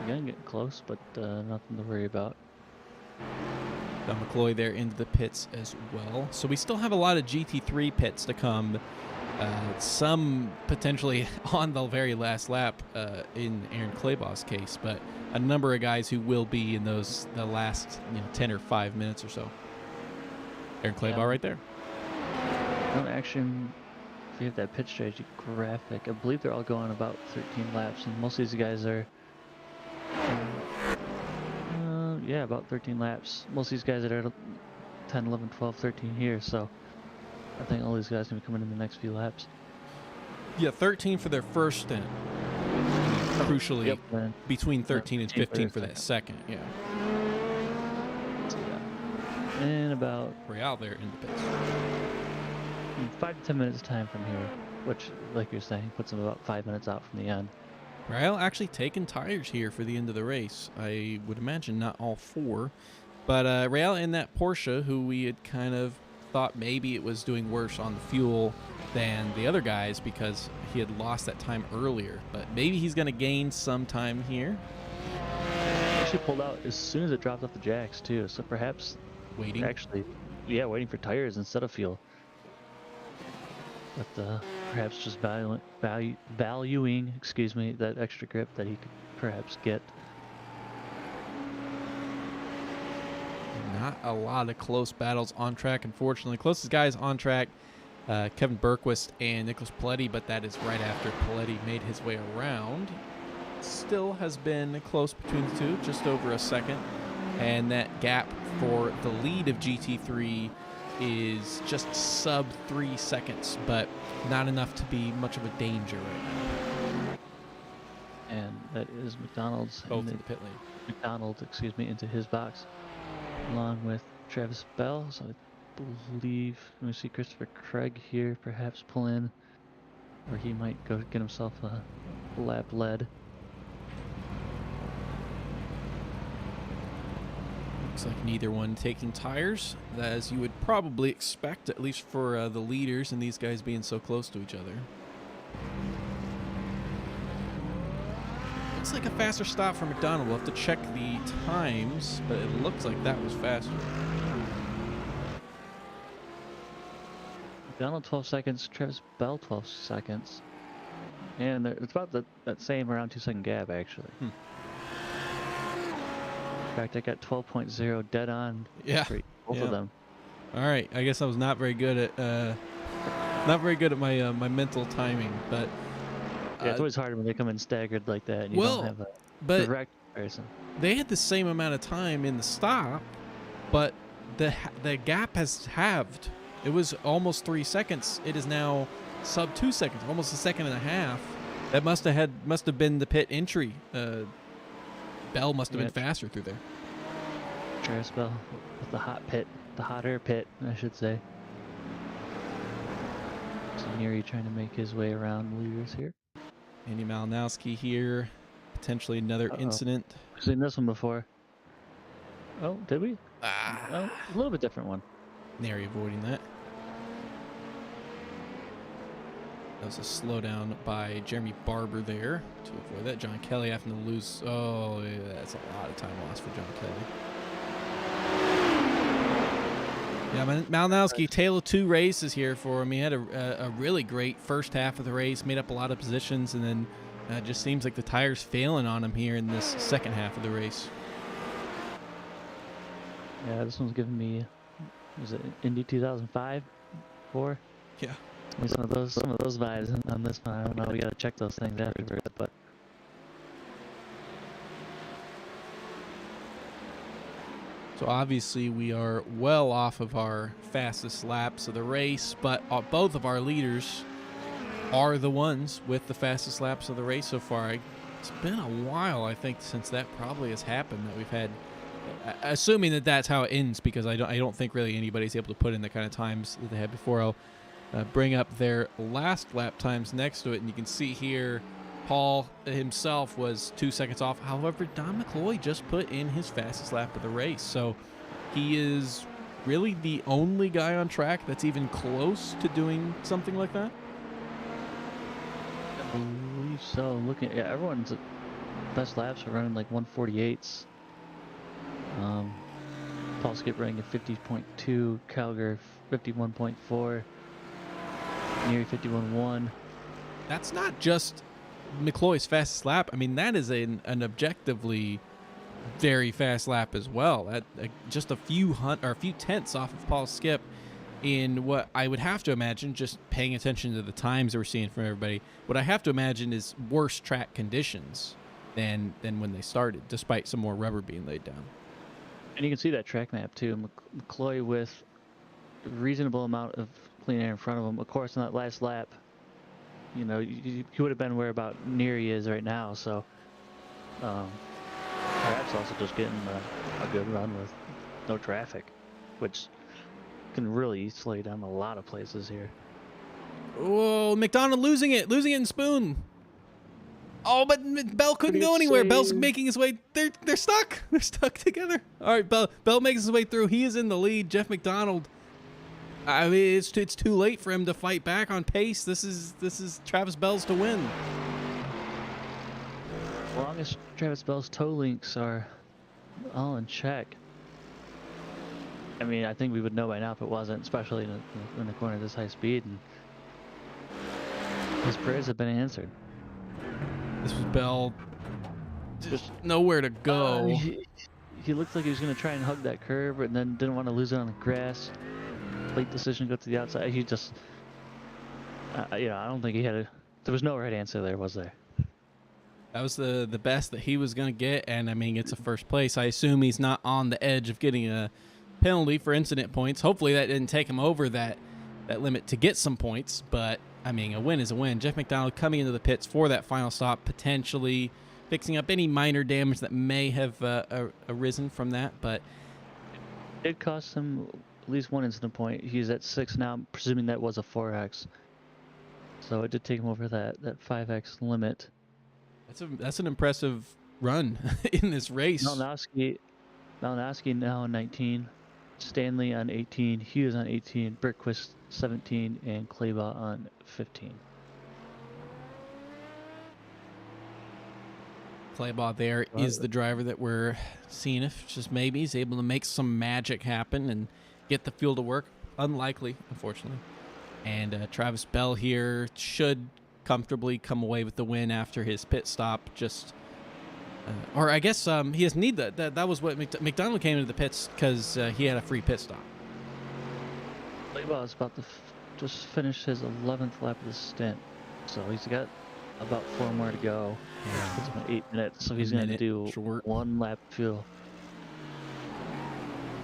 Again, getting close, but nothing to worry about. Don McCloy there into the pits as well. So we still have a lot of GT3 pits to come. Some potentially on the very last lap in Aaron Claybaugh's case, but a number of guys who will be in the last 10 or 5 minutes or so. Aaron Claybaugh right there. No action. If you have that pit strategy graphic, I believe they're all going about 13 laps, and most of these guys are, yeah, about 13 laps. Most of these guys are at 10, 11, 12, 13 here, so I think all these guys are going to be coming in the next few laps. Yeah, 13 for their first stint. Crucially, Yep, between 13 and 15 for that second, yeah. And about Real there in the pits. 5 to 10 minutes time from here, which, like you're saying, puts them about 5 minutes out from the end. Real actually taking tires here for the end of the race. I would imagine not all 4, but Real in that Porsche, who we had kind of thought maybe it was doing worse on the fuel than the other guys because he had lost that time earlier, but maybe he's going to gain some time here. Actually pulled out as soon as it dropped off the jacks too, so perhaps waiting for tires instead of fuel, but perhaps just valuing that extra grip that he could perhaps get. Not a lot of close battles on track, unfortunately. Closest guys on track, Kevin Berquist and Nicholas Paletti, but that is right after Paletti made his way around. Still has been close between the two, just over a second. And that gap for the lead of GT3 is just sub 3 seconds, but not enough to be much of a danger right now. And that is McDonald's. Both in the pit lane. McDonald, into his box, along with Travis Bell. So I believe we see Christopher Craig here perhaps pull in, or he might go get himself a lap lead. Looks like neither one taking tires, as you would probably expect, at least for the leaders and these guys being so close to each other. Looks like a faster stop for McDonald. We'll have to check the times, but it looks like that was faster. McDonald 12 seconds, Travis Bell 12 seconds. And it's about that same around 2 second gap actually. In fact, I got 12.0 dead on. Yeah, for both of them. All right, I guess I was not very good at my my mental timing, but yeah, it's always hard when they come in staggered like that. And you don't have a direct comparison. They had the same amount of time in the stop, but the gap has halved. It was almost 3 seconds. It is now sub 2 seconds, almost a second and a half. That must have been the pit entry. Bell must have been faster through there. Travis Bell with the hotter pit, I should say. So Neri trying to make his way around the leaders here. Andy Malinowski here, potentially another incident. We've seen this one before. Oh, did we? Oh, a little bit different one. Neri avoiding that. That was a slowdown by Jeremy Barber there to avoid that. John Kelly having to lose. Oh, yeah, that's a lot of time lost for John Kelly. Yeah, Malinowski, tale of 2 races here for him. He had a really great first half of the race, made up a lot of positions, and then it just seems like the tire's failing on him here in this second half of the race. Yeah, this one's giving me, was it Indy 2005, 4? Yeah. Some of those vibes on this one. I don't know. We gotta check those things afterwards, but. So obviously we are well off of our fastest laps of the race, but both of our leaders are the ones with the fastest laps of the race so far. It's been a while, I think, since that probably has happened, that we've had, assuming that that's how it ends, because I don't think really anybody's able to put in the kind of times that they had before. I'll bring up their last lap times next to it, and you can see here Paul himself was 2 seconds off. However, Don McCloy just put in his fastest lap of the race, so he is really the only guy on track that's even close to doing something like that. believe so. Looking, yeah, everyone's best laps are running like 148s. Paul Skip running at 50.2, Calgar 51.4, Neary 51.1. That's not just McCloy's fastest lap. I mean, that is an objectively very fast lap as well. At just a few tenths off of Paul Skip in what I would have to imagine, just paying attention to the times that we're seeing from everybody, what I have to imagine is worse track conditions than when they started, despite some more rubber being laid down. And you can see that track map too. McCloy with a reasonable amount of clean air in front of him. Of course, on that last lap, you know, he would have been where about Neary is right now. So perhaps also just getting a good run with no traffic, which can really slow you down a lot of places here. Whoa, McDonald losing it in Spoon. Oh, but Bell couldn't go anywhere. save. Bell's making his way. They're stuck. They're stuck together. All right, Bell makes his way through. He is in the lead. Jeff McDonald. I mean, it's too late for him to fight back on pace. This is Travis Bell's to win. As long as Travis Bell's toe links are all in check. I mean, I think we would know by now if it wasn't, especially in the corner at this high speed. And his prayers have been answered. This was Bell. Just nowhere to go. He looked like he was going to try and hug that curb, and then didn't want to lose it on the grass. Late decision to go to the outside. He just, you know, I don't think he had a. There was no right answer there, was there? That was the best that he was going to get, and I mean, it's a first place. I assume he's not on the edge of getting a penalty for incident points. Hopefully that didn't take him over that limit to get some points, but I mean, a win is a win. Jeff McDonald coming into the pits for that final stop, potentially fixing up any minor damage that may have arisen from that, but it cost him at least one incident point. He's at 6 now. I'm presuming that was a 4x, so it did take him over that 5x limit. That's an impressive run in this race. Malinowski now on 19, Stanley on 18, Hughes on 18, Bergquist 17, and Kleber on 15. Claybaugh there is the driver that we're seeing if just maybe he's able to make some magic happen and get the fuel to work. Unlikely, unfortunately. And Travis Bell here should comfortably come away with the win after his pit stop. Just, or I guess he doesn't need that. That was what McDonald came into the pits because he had a free pit stop. Kleber is about to just finish his 11th lap of the stint, so he's got about 4 more to go. Yeah. It's about 8 minutes, so he's going to do short. 1 lap fuel.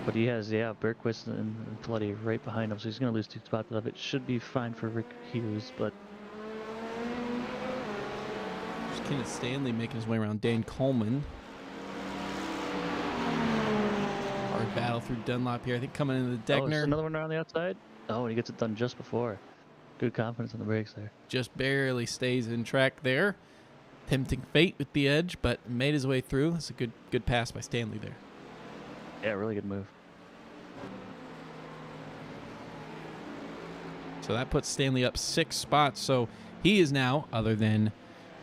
But he has, Bergquist and Floody right behind him, so he's going to lose 2 spots of it. Should be fine for Rick Hughes, but Kenneth Stanley making his way around Dan Coleman. Hard battle through Dunlop here. I think coming into the Degner. Oh, another one around the outside. Oh, and he gets it done just before. Good confidence on the brakes there. Just barely stays in track there. Tempting fate with the edge, but made his way through. That's a good pass by Stanley there. Yeah, really good move. So that puts Stanley up 6 spots. So he is now, other than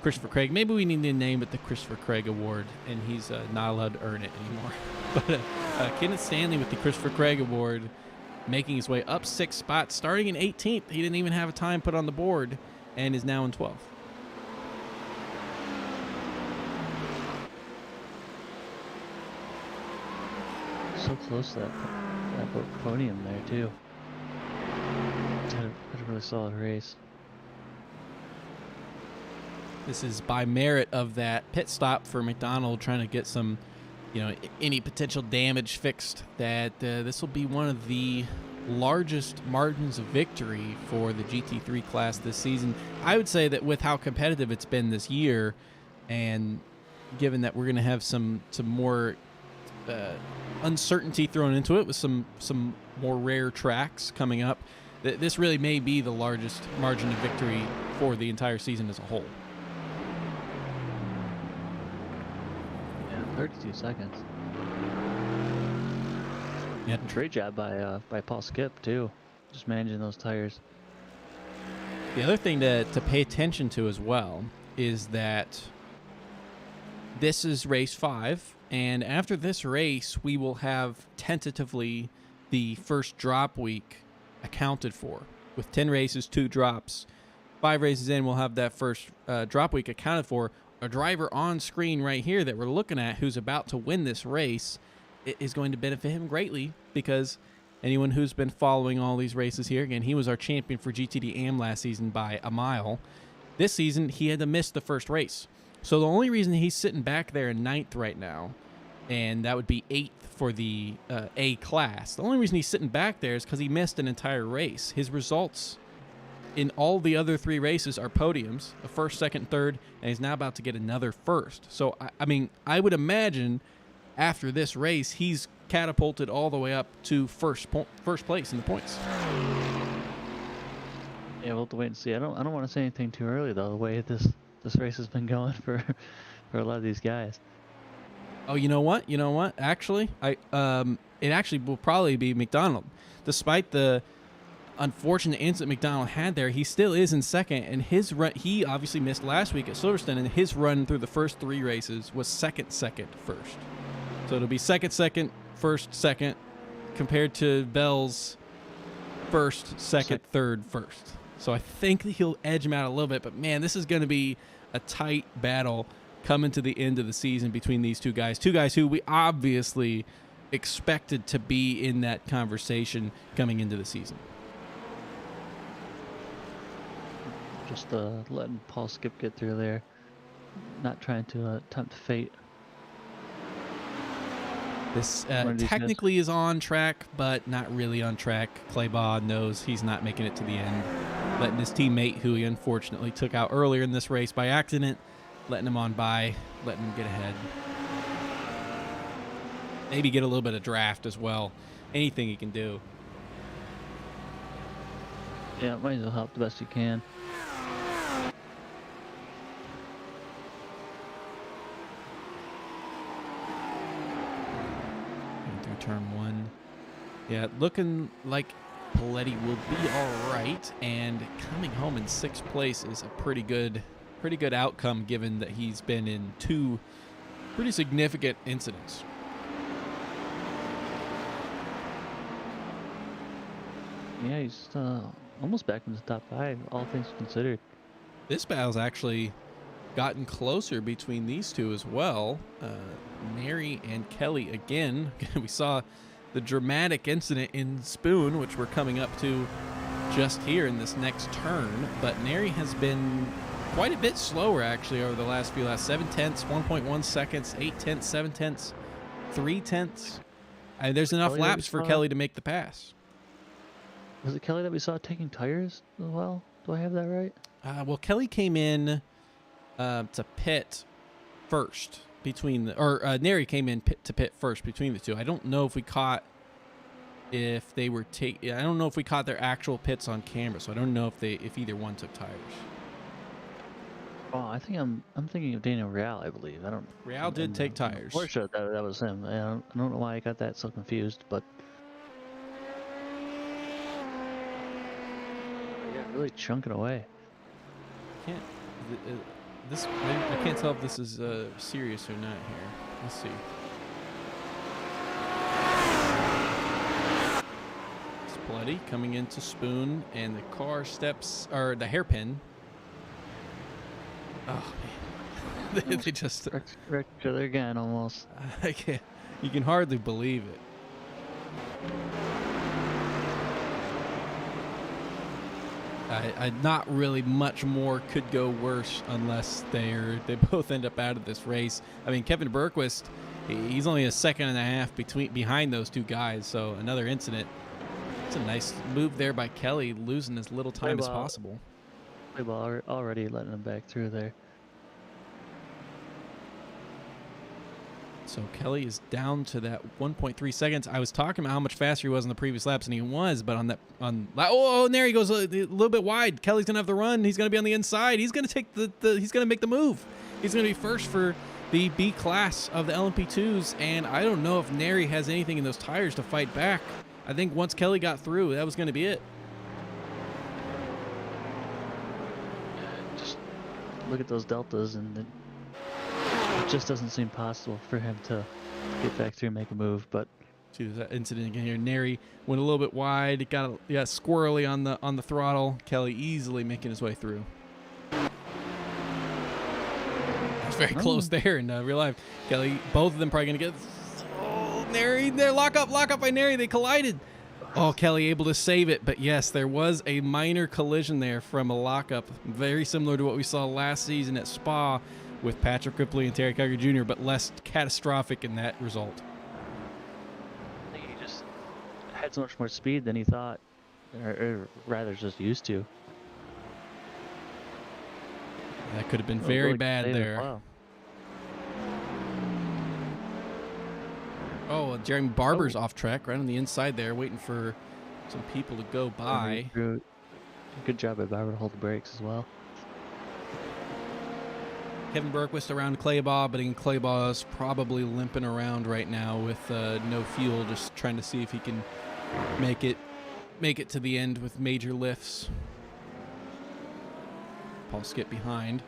Christopher Craig, maybe we need to name it the Christopher Craig Award, and he's not allowed to earn it anymore. But Kenneth Stanley with the Christopher Craig Award, making his way up 6 spots, starting in 18th. He didn't even have a time put on the board, and is now in 12th. So close to that podium there too. Had a really solid race. This is by merit of that pit stop for McDonald, trying to get some, any potential damage fixed. That this will be one of the largest margins of victory for the GT3 class this season. I would say that with how competitive it's been this year, and given that we're going to have some more uncertainty thrown into it with some more rare tracks coming up, this really may be the largest margin of victory for the entire season as a whole. 32 seconds. Yeah. Great job by Paul Skip too, just managing those tires. The other thing to pay attention to as well is that this is race 5, and after this race, we will have tentatively the first drop week accounted for. With 10 races, 2 drops, 5 races in, we'll have that first drop week accounted for. A driver on screen right here that we're looking at who's about to win this race is going to benefit him greatly, because anyone who's been following all these races here, again, he was our champion for GTD AM last season by a mile. This season, he had to miss the first race. So the only reason he's sitting back there in 9th right now, and that would be 8th for the A class, the only reason he's sitting back there is because he missed an entire race. His results in all the other 3 races are podiums, a first, second, third, and he's now about to get another first. So, I mean, I would imagine after this race, he's catapulted all the way up to first place in the points. Yeah, we'll have to wait and see. I don't want to say anything too early though. The way this race has been going for a lot of these guys. Oh, you know what? Actually, it actually will probably be McDonald. Despite the unfortunate incident McDonald had there, he still is in second, and his run, he obviously missed last week at Silverstone, and his run through the first 3 races was second, first. So it'll be second, first, second, compared to Bell's first, second, third, first. So I think that he'll edge him out a little bit, but man, this is going to be a tight battle coming to the end of the season between these two guys who we obviously expected to be in that conversation coming into the season. Just letting Paul Skip get through there, not trying to tempt fate. This technically is on track, but not really on track. Claybaugh knows he's not making it to the end, letting his teammate, who he unfortunately took out earlier in this race by accident, letting him on by, letting him get ahead. Maybe get a little bit of draft as well. Anything he can do. Yeah, might as well help the best you can. Turn 1. Yeah, looking like Paletti will be all right, and coming home in 6th place is a pretty good outcome, given that he's been in 2 pretty significant incidents. Yeah, he's almost back in the top 5, all things considered. This battle's actually gotten closer between these two as well. Neri and Kelly again. We saw the dramatic incident in Spoon, which we're coming up to just here in this next turn, but Neri has been quite a bit slower actually over the last few laps. 7 tenths, 1.1 seconds, 8 tenths, 7 tenths, 3 tenths. And there's enough laps for Kelly to make the pass. Was it Kelly that we saw taking tires as well? Do I have that right? Well, Kelly came in to pit first between the, Neri came in to pit first between the two. I don't know if we caught I don't know if we caught their actual pits on camera, so I don't know if either one took tires. Oh, I think I'm thinking of Daniel Real, I believe. Real did take tires. Porsche, that was him. I don't know why I got that so confused, but yeah, really chunking away. I can't tell if this is serious or not here. Let's see. Spletty coming into Spoon, and the car steps, or the hairpin. Oh man, they just wrecked each other again almost. I can't. You can hardly believe it. Not really much more could go worse unless they both end up out of this race. I mean, Kevin Bergquist, he's only a second and a half behind those two guys. So another incident. It's a nice move there by Kelly, losing as little time as possible. Already letting him back through there. So Kelly is down to that 1.3 seconds. I was talking about how much faster he was on the previous laps, and he was, but and there he goes a little bit wide. Kelly's gonna have the run. He's gonna be on the inside. He's gonna take he's gonna make the move. He's gonna be first for the B class of the LMP2s, and I don't know if Neri has anything in those tires to fight back. I think once Kelly got through, that was gonna be it. look at those deltas, and it just doesn't seem possible for him to get back through and make a move. But See, there's that incident again here. Neri went a little bit wide, got squirrely on the throttle. Kelly easily making his way through. That's very close there in real life. Kelly, both of them probably gonna get. Oh, Neri, there, lock up by Neri. They collided. Oh, Kelly able to save it, but yes, there was a minor collision there from a lockup, very similar to what we saw last season at Spa with Patrick Ripley and Terry Kiger Jr., but less catastrophic in that result. I think he just had so much more speed than he thought, or rather just used to. That could have been very really bad there. Wow. Oh, Jeremy Barber's off track, right on the inside there, waiting for some people to go by. Good job by Barber to hold the brakes as well. Kevin Bergquist around Claybaugh, but again, Claybaugh's probably limping around right now with no fuel, just trying to see if he can make it to the end with major lifts. Paul Skip behind.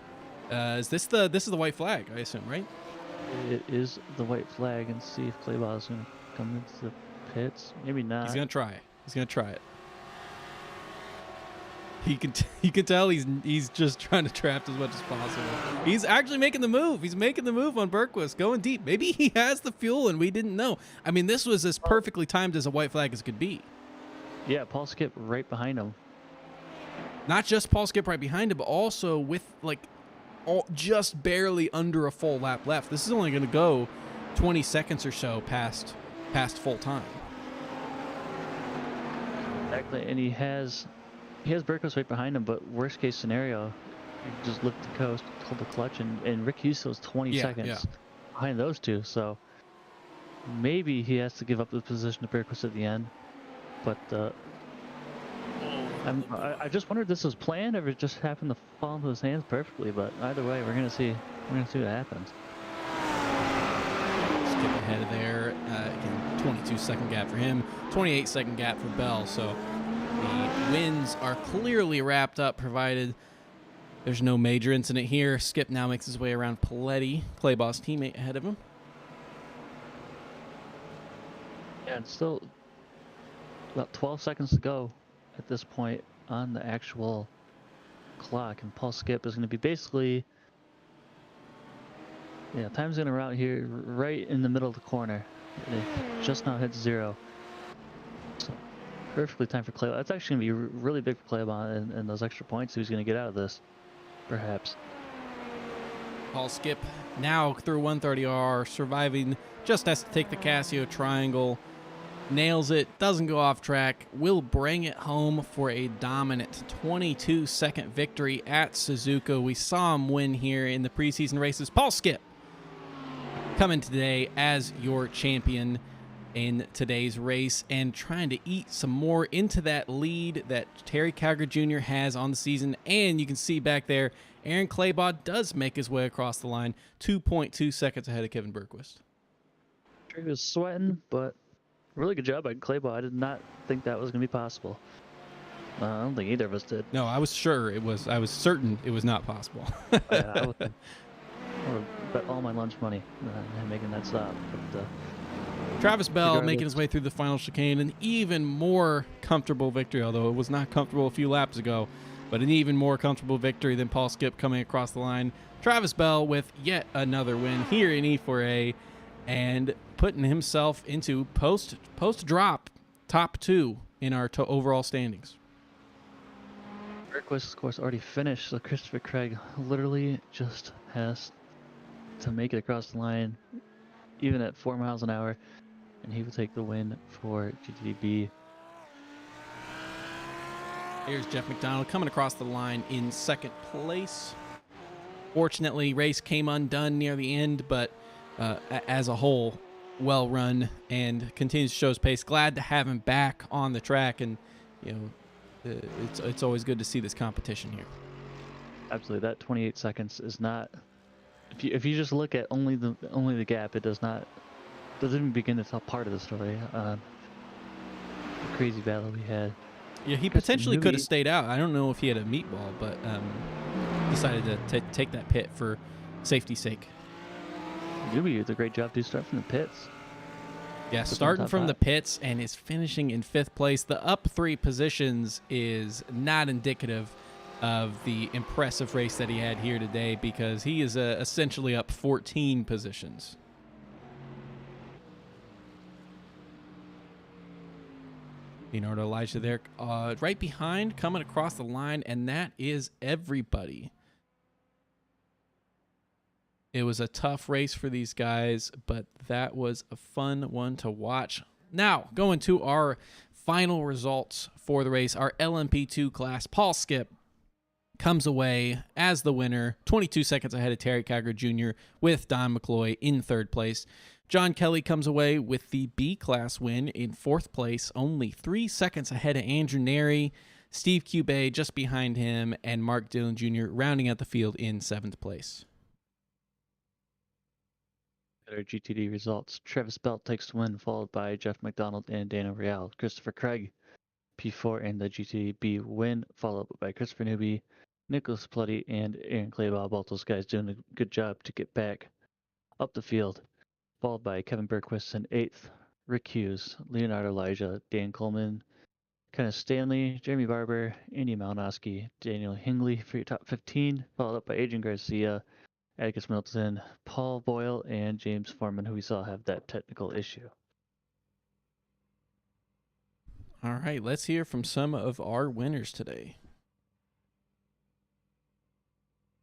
This is the white flag, I assume, right? It is the white flag, and see if Claybaugh is going to come into the pits. Maybe not. He's gonna try it. You can tell he's just trying to trap as much as possible. He's actually making the move. He's making the move on Bergquist, going deep. Maybe he has the fuel and we didn't know. I mean, this was as perfectly timed as a white flag as could be. Yeah, Paul Skip right behind him. Not just Paul Skip right behind him, but also with just barely under a full lap left. This is only going to go 20 seconds or so past full time. Exactly, and he has Berkos right behind him, but worst case scenario, you just lift the coast, hold the clutch, and Rick Husto's 20 seconds behind those two. So maybe he has to give up the position to Berkos at the end. But I just wondered if this was planned or if it just happened to fall into his hands perfectly. But either way, we're gonna see what happens. Skip ahead of there. Again, 22-second gap for him, 28-second gap for Bell. So the wins are clearly wrapped up, provided there's no major incident here. Skip now makes his way around Paletti, Claybaugh's teammate, ahead of him. Yeah, and still about 12 seconds to go at this point on the actual clock, and Paul Skip is going to be basically, time's going to run out here right in the middle of the corner. It just now hits 0. So perfectly timed for Claybaugh. That's actually going to be really big for Claybaugh, and those extra points he's going to get out of this, perhaps. Paul Skip now through 130R, surviving, just has to take the Casio triangle. Nails it, doesn't go off track, will bring it home for a dominant 22-second victory at Suzuka. We saw him win here in the preseason races. Paul Skip coming today as your champion in today's race and trying to eat some more into that lead that Terry Kiger Jr. has on the season. And you can see back there, Aaron Claybaugh does make his way across the line, 2.2 seconds ahead of Kevin Bergquist. He was sweating, but really good job by Claybaugh. I did not think that was going to be possible. I don't think either of us did. No, I was sure it was. I was certain it was not possible. I would bet all my lunch money on making that stop. But, Travis Bell making his way through the final chicane, an even more comfortable victory, although it was not comfortable a few laps ago, but an even more comfortable victory than Paul Skip coming across the line. Travis Bell with yet another win here in E4A, and putting himself into post-drop top 2 in our overall standings. Bergquist, of course, already finished, so Christopher Craig literally just has to make it across the line, even at 4 miles an hour, and he will take the win for GTDB. Here's Jeff McDonald coming across the line in second place. Fortunately, race came undone near the end, but as a whole, well run and continues to show his pace. Glad to have him back on the track, and it's always good to see this competition here. Absolutely, that 28 seconds is not. If you just look at only the gap, it doesn't even begin to tell part of the story. The crazy battle we had. Yeah, he potentially could have stayed out. I don't know if he had a meatball, but decided to take that pit for safety's sake. Newbie did a great job to start from the pits. Yeah, Took starting top from the five. pits and is finishing in 5th place. The up 3 positions is not indicative of the impressive race that he had here today, because he is essentially up 14 positions. Leonardo Elijah there, right behind, coming across the line, and that is everybody. It was a tough race for these guys, but that was a fun one to watch. Now, going to our final results for the race, our LMP2 class, Paul Skip comes away as the winner, 22 seconds ahead of Terry Cager Jr. with Don McCloy in 3rd place. John Kelly comes away with the B class win in 4th place, only 3 seconds ahead of Andrew Neri, Steve Cubay just behind him, and Mark Dillon Jr. rounding out the field in 7th place. Better GTD results. Travis Belt takes the win, followed by Jeff McDonald and Daniel Real. Christopher Craig, P4 and the GTD win, followed by Christopher Newby, Nicholas Plutty, and Aaron Claybaugh. Both those guys doing a good job to get back up the field, followed by Kevin Bergquist in 8th, Rick Hughes, Leonardo Elijah, Dan Coleman, Kenneth Stanley, Jeremy Barber, Andy Malinowski, Daniel Hingley for your top 15, followed up by Adrian Garcia, Atticus Middleton, Paul Boyle, and James Foreman, who we saw have that technical issue. All right, let's hear from some of our winners today.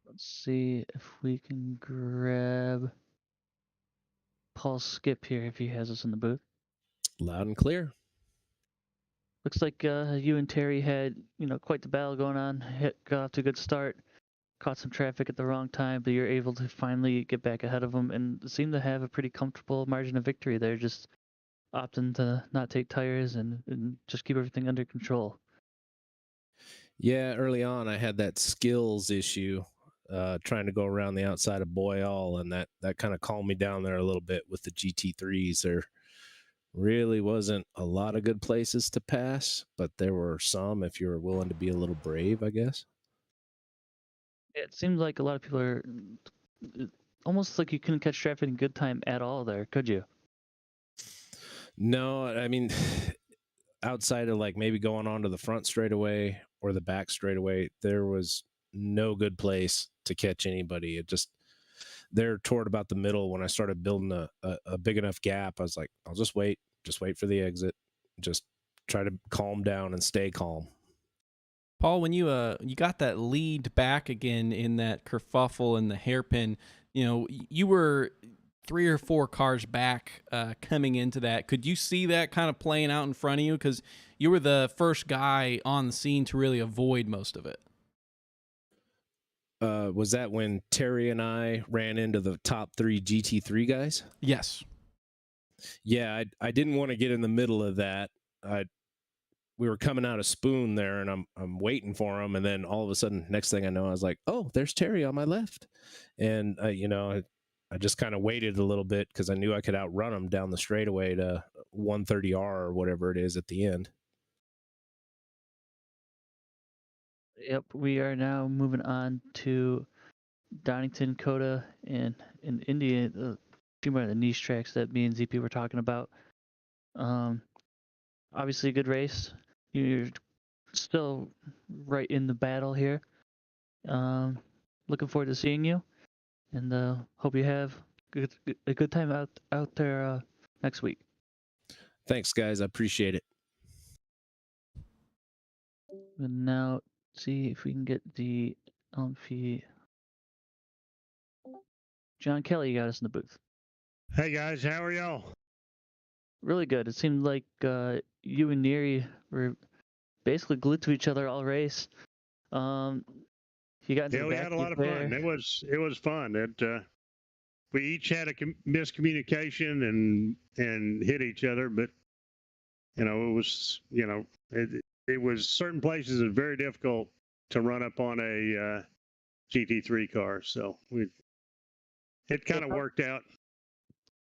Let's see if we can grab Paul Skip here if he has us in the booth. Loud and clear. Looks like you and Terry had, quite the battle going on. Got off to a good start, caught some traffic at the wrong time, but you're able to finally get back ahead of them and seem to have a pretty comfortable margin of victory there, just opting to not take tires and just keep everything under control. Yeah, early on I had that skills issue, trying to go around the outside of Boyal, and that kind of calmed me down there a little bit with the GT3s. There really wasn't a lot of good places to pass, but there were some if you were willing to be a little brave, I guess. It seemed like a lot of people are almost like you couldn't catch traffic in good time at all there, could you? No, I mean, outside of like maybe going onto the front straightaway or the back straightaway, there was no good place to catch anybody. It just, there toward about the middle when I started building a big enough gap, I was like, I'll just wait for the exit, just try to calm down and stay calm. Paul, when you got that lead back again in that kerfuffle and the hairpin, you were 3 or 4 cars back coming into that. Could you see that kind of playing out in front of you? Because you were the first guy on the scene to really avoid most of it. Was that when Terry and I ran into the top 3 GT3 guys? Yes. Yeah, I didn't want to get in the middle of that. We were coming out of Spoon there, and I'm waiting for him, and then all of a sudden, next thing I know, I was like, "Oh, there's Terry on my left," and I just kind of waited a little bit because I knew I could outrun him down the straightaway to 130R or whatever it is at the end. Yep, we are now moving on to Donington, Coda, and in India, a few more of the niche tracks that me and ZP were talking about. Obviously a good race. You're still right in the battle here. Looking forward to seeing you, and hope you have a good time out there next week. Thanks, guys. I appreciate it. And now see if we can get the feed. John Kelly, you got us in the booth. Hey guys, how are y'all? Really good. It seemed like you and Neri were basically glued to each other all race. You got into Yeah, the we back had a lot of there. fun. It was fun. We each had a miscommunication and hit each other, but it was it was certain places are very difficult to run up on a GT3 car. So it kind of worked out.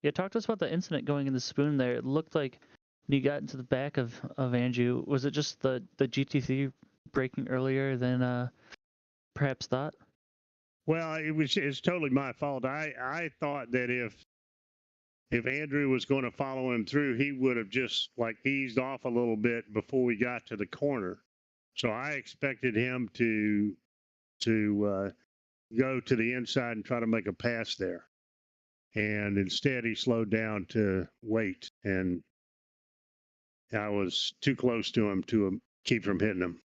Yeah, talk to us about the incident going in the Spoon there. It looked like when you got into the back of Andrew, was it just the GT3 braking earlier than perhaps thought? Well, it's totally my fault. I thought that if Andrew was going to follow him through, he would have just like eased off a little bit before we got to the corner. So I expected him to go to the inside and try to make a pass there. And instead, he slowed down to wait, and I was too close to him to keep from hitting him.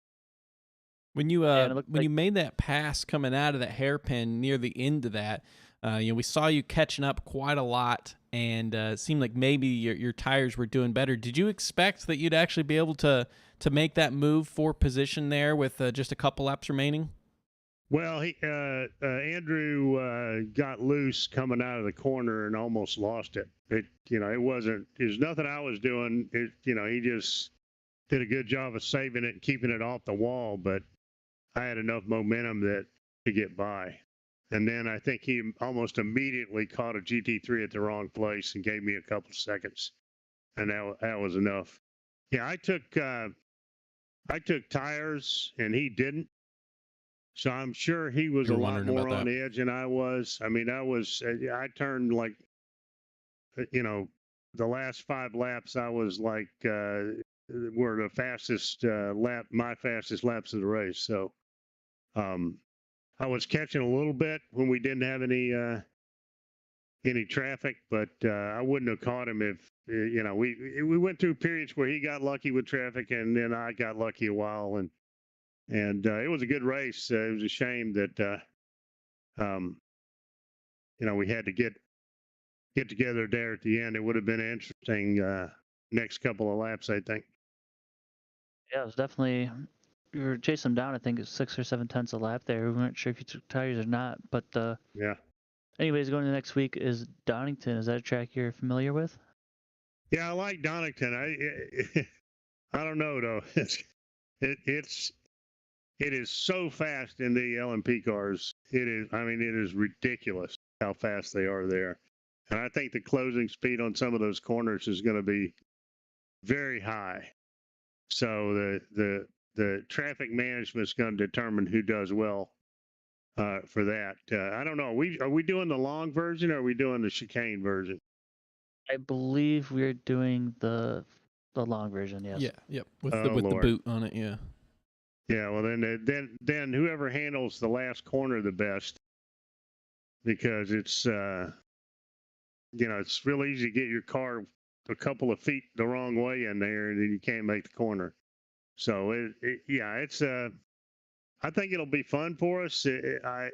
When you Yeah, and it looked when like you made that pass coming out of that hairpin near the end of that, we saw you catching up quite a lot, and it seemed like maybe your tires were doing better. Did you expect that you'd actually be able to make that move for position there with just a couple laps remaining? Well, Andrew got loose coming out of the corner and almost lost it. There's nothing I was doing. He just did a good job of saving it and keeping it off the wall, but I had enough momentum to get by. And then I think he almost immediately caught a GT3 at the wrong place and gave me a couple seconds, and that was enough. Yeah, I took tires and he didn't. So I'm sure he was You a were lot wondering more about on that. edge than I was. I mean, I turned like, the last 5 laps, I was like, were the fastest my fastest laps of the race. So I was catching a little bit when we didn't have any traffic, but I wouldn't have caught him if, we went through periods where he got lucky with traffic and then I got lucky a while. And it was a good race. It was a shame that, we had to get together there at the end. It would have been interesting next couple of laps, I think. yeah, it was definitely we were chasing him down. I think it's 6 or 7 tenths a lap there. We weren't sure if you took tires or not. But Yeah. anyways, going to next week is Donington. Is that a track you're familiar with? Yeah, I like Donington. I don't know though. It is so fast in the LMP cars. It is. I mean, it is ridiculous how fast they are there. And I think the closing speed on some of those corners is going to be very high. So the traffic management is going to determine who does well for that. I don't know. Are we doing the long version or are we doing the chicane version? I believe we're doing the long version. Yes. Yeah, yep, with Oh, the Lord. boot on it. Yeah. Yeah. Well, then whoever handles the last corner the best, because it's it's real easy to get your car a couple of feet the wrong way in there, and then you can't make the corner. So it's I think it'll be fun for us. I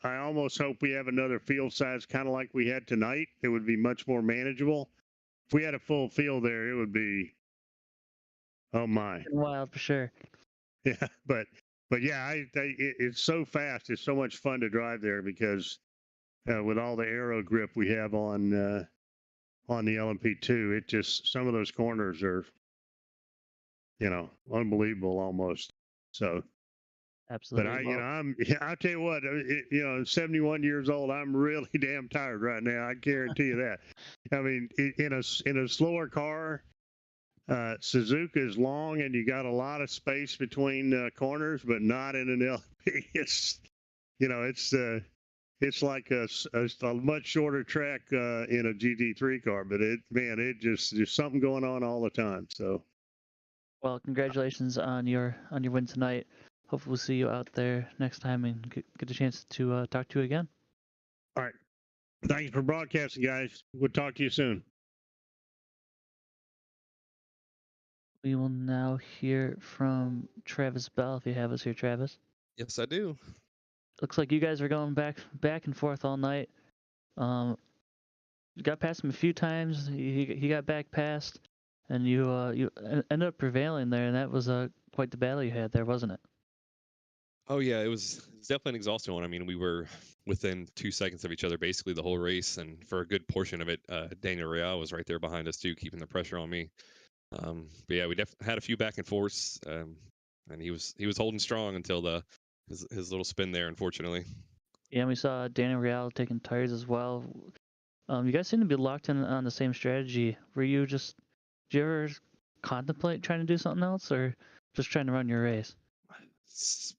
almost hope we have another field size kind of like we had tonight. It would be much more manageable. If we had a full field there, it would be, oh my. Wild for sure. Yeah, but yeah, it's so fast. It's so much fun to drive there because with all the aero grip we have on the LMP2, it just some of those corners are, unbelievable almost. So. But Absolutely. I'll tell you what, 71 years old, I'm really damn tired right now. I guarantee you that. I mean, in a slower car, Suzuka is long and you got a lot of space between corners, but not in an LP. It's like a much shorter track in a GT3 car, but there's something going on all the time. So. Well, congratulations on your win tonight. Hopefully, we'll see you out there next time and get a chance to talk to you again. All right. Thanks for broadcasting, guys. We'll talk to you soon. We will now hear from Travis Bell. If you have us here, Travis. Yes, I do. Looks like you guys were going back and forth all night. Got past him a few times. He got back past, and you ended up prevailing there, and that was quite the battle you had there, wasn't it? Oh yeah, it's definitely an exhausting one. I mean, we were within 2 seconds of each other basically the whole race, and for a good portion of it, Daniel Real was right there behind us too, keeping the pressure on me. But yeah, we had a few back and forths, and he was holding strong until his little spin there, unfortunately. Yeah, and we saw Daniel Real taking tires as well. You guys seem to be locked in on the same strategy. Did you ever contemplate trying to do something else, or just trying to run your race?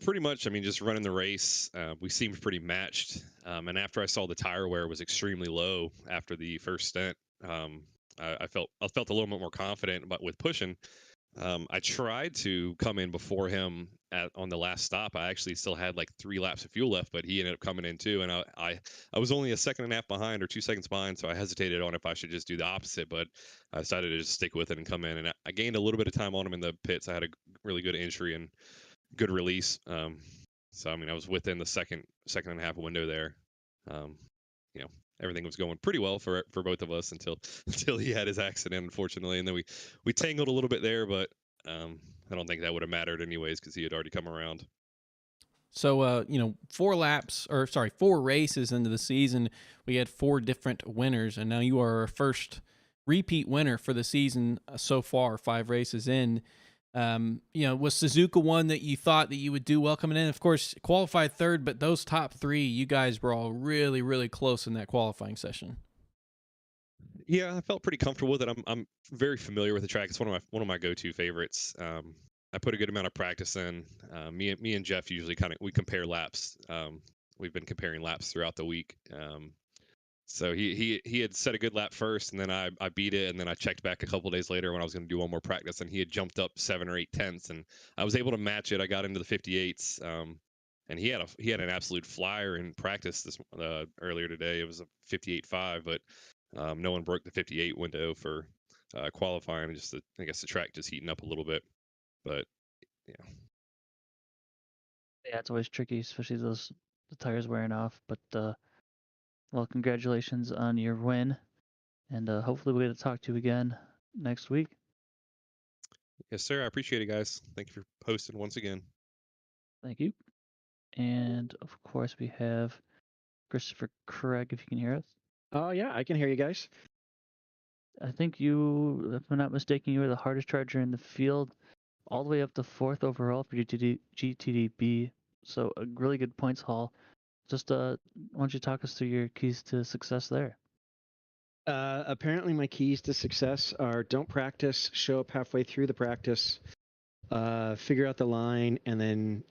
Pretty much. I mean, just running the race, we seemed pretty matched. And after I saw the tire wear was extremely low after the first stint, I felt a little bit more confident about with pushing. I tried to come in before him on the last stop. I actually still had like 3 laps of fuel left, but he ended up coming in too. And I was only a second and a half behind or 2 seconds behind, so I hesitated on if I should just do the opposite. But I decided to just stick with it and come in. And I gained a little bit of time on him in the pits. I had a really good entry and good release. So I mean, I was within the second and a half window there. Um, you know, everything was going pretty well for both of us until until he had his accident, unfortunately, and then we tangled a little bit there, but I don't think that would have mattered anyways because he had already come around. So, 4 races into the season, we had 4 different winners, and now you are our first repeat winner for the season so far, 5 races in. Was Suzuka one that you thought that you would do well coming in? Of course, qualified third, but those top 3, you guys were all really, really close in that qualifying session. Yeah, I felt pretty comfortable with it. I'm very familiar with the track. It's one of my go-to favorites. I put a good amount of practice in. Me and Jeff usually we compare laps. We've been comparing laps throughout the week. So he had set a good lap first, and then I beat it, and then I checked back a couple days later when I was going to do one more practice, and he had jumped up 7 or 8 tenths, and I was able to match it. I got into the 58s, and he had an absolute flyer in practice this earlier today. It was a 58.5, but no one broke the 58 window for qualifying. I guess the track just heating up a little bit, but yeah. Yeah, it's always tricky, especially the tires wearing off. But well, congratulations on your win, and hopefully we'll get to talk to you again next week. Yes, sir. I appreciate it, guys. Thank you for hosting once again. Thank you. And of course, we have Christopher Craig, if you can hear us. Oh, yeah, I can hear you guys. I think you, if I'm not mistaken, you were the hardest charger in the field, all the way up to 4th overall for your GTDB. So a really good points haul. Just why don't you talk us through your keys to success there? Apparently, my keys to success are don't practice, show up halfway through the practice, figure out the line, and then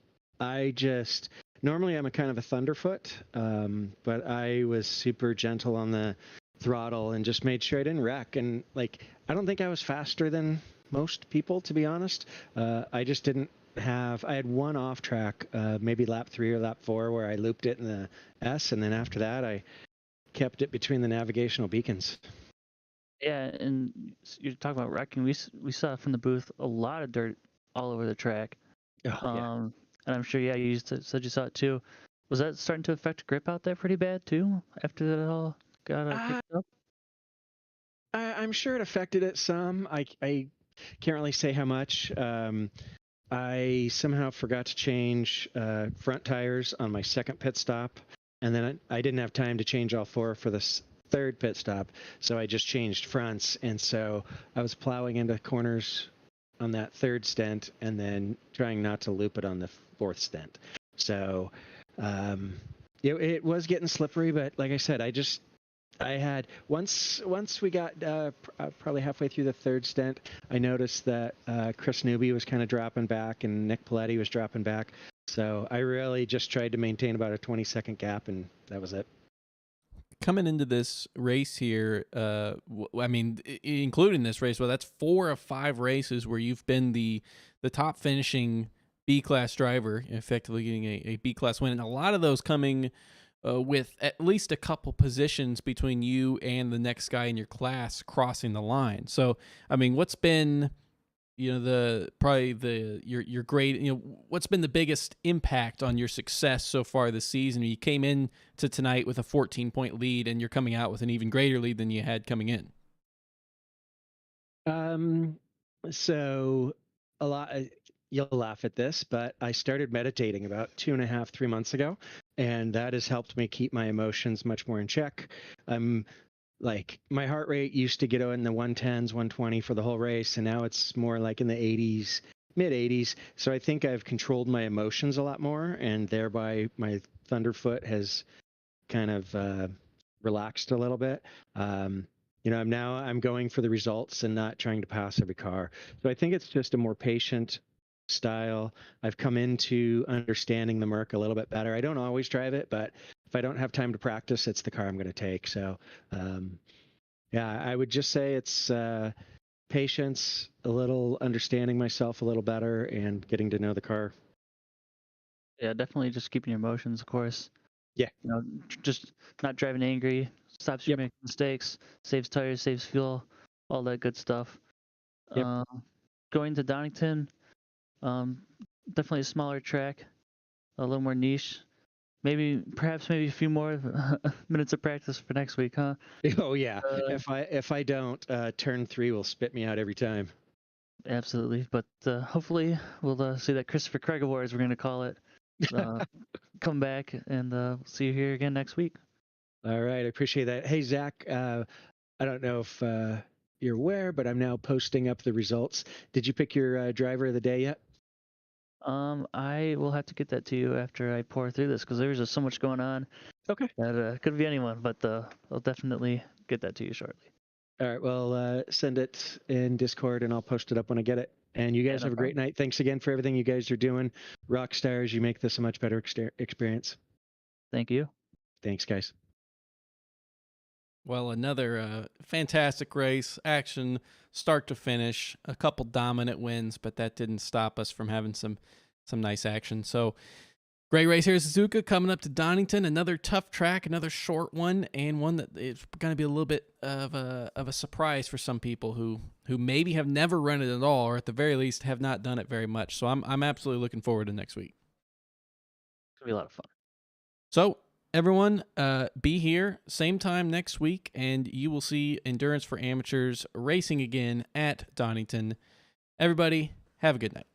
normally I'm a kind of a thunderfoot, but I was super gentle on the throttle and just made sure I didn't wreck. And I don't think I was faster than most people, to be honest. I just didn't have. I had one off track, maybe lap 3 or lap 4, where I looped it in the S, and then after that I kept it between the navigational beacons. Yeah, and you're talking about wrecking. We saw from the booth a lot of dirt all over the track. Oh, yeah. And I'm sure, yeah, you said you saw it too. Was that starting to affect grip out there pretty bad too after that all got picked up? I'm sure it affected it some. I can't really say how much. I somehow forgot to change front tires on my second pit stop, and then I didn't have time to change all 4 for the third pit stop, so I just changed fronts, and so I was plowing into corners on that third stint and then trying not to loop it on the 4th stint. So it was getting slippery, but like I said, I had once we got probably halfway through the 3rd stint, I noticed that Chris Newby was kind of dropping back and Nick Paletti was dropping back. So I really just tried to maintain about a 20-second gap, and that was it. Coming into this race here, including this race, well, that's 4 of 5 races where you've been the top finishing B-class driver, effectively getting a B-class win, and a lot of those coming with at least a couple positions between you and the next guy in your class crossing the line. So, I mean, what's been, your grade, what's been the biggest impact on your success so far this season? You came in to tonight with a 14-point lead, and you're coming out with an even greater lead than you had coming in. So a lot. You'll laugh at this, but I started meditating about 2.5, 3 months ago, and that has helped me keep my emotions much more in check. My heart rate used to get in the 110s, 120 for the whole race, and now it's more like in the 80s, mid 80s. So I think I've controlled my emotions a lot more, and thereby my Thunderfoot has kind of relaxed a little bit. I'm going for the results and not trying to pass every car. So I think it's just a more patient style. I've come into understanding the Merc a little bit better. I don't always drive it, but if I don't have time to practice, it's the car I'm going to take. So, yeah, I would just say it's patience, a little understanding myself a little better, and getting to know the car. Yeah, definitely just keeping your emotions, of course. Yeah. You know, just not driving angry, stops you Yep. making mistakes, saves tires, saves fuel, all that good stuff. Yep. Going to Donington, definitely a smaller track, a little more niche. Perhaps maybe a few more minutes of practice for next week, huh? Oh yeah. Uh, If I don't, turn 3 will spit me out every time. Absolutely, but hopefully we'll see that Christopher Craig Awards, we're going to call it, come back, and see you here again next week. All right, I appreciate that. Hey Zach, I don't know if you're aware, but I'm now posting up the results. Did you pick your driver of the day yet? I will have to get that to you after I pour through this because there's just so much going on. Okay. That could be anyone, but I'll definitely get that to you shortly. All right, well, send it in Discord and I'll post it up when I get it. And you guys no have a great night. Thanks again for everything you guys are doing. Rock stars, you make this a much better experience. Thank you. Thanks, guys. Well, another fantastic race, action start to finish, a couple dominant wins, but that didn't stop us from having some nice action. So great race here at Suzuka, coming up to Donington, another tough track, another short one, and one that is going to be a little bit of a surprise for some people who maybe have never run it at all, or at the very least have not done it very much. So I'm absolutely looking forward to next week. It's gonna be a lot of fun. So everyone, be here same time next week, and you will see Endurance for Amateurs racing again at Donington. Everybody, have a good night.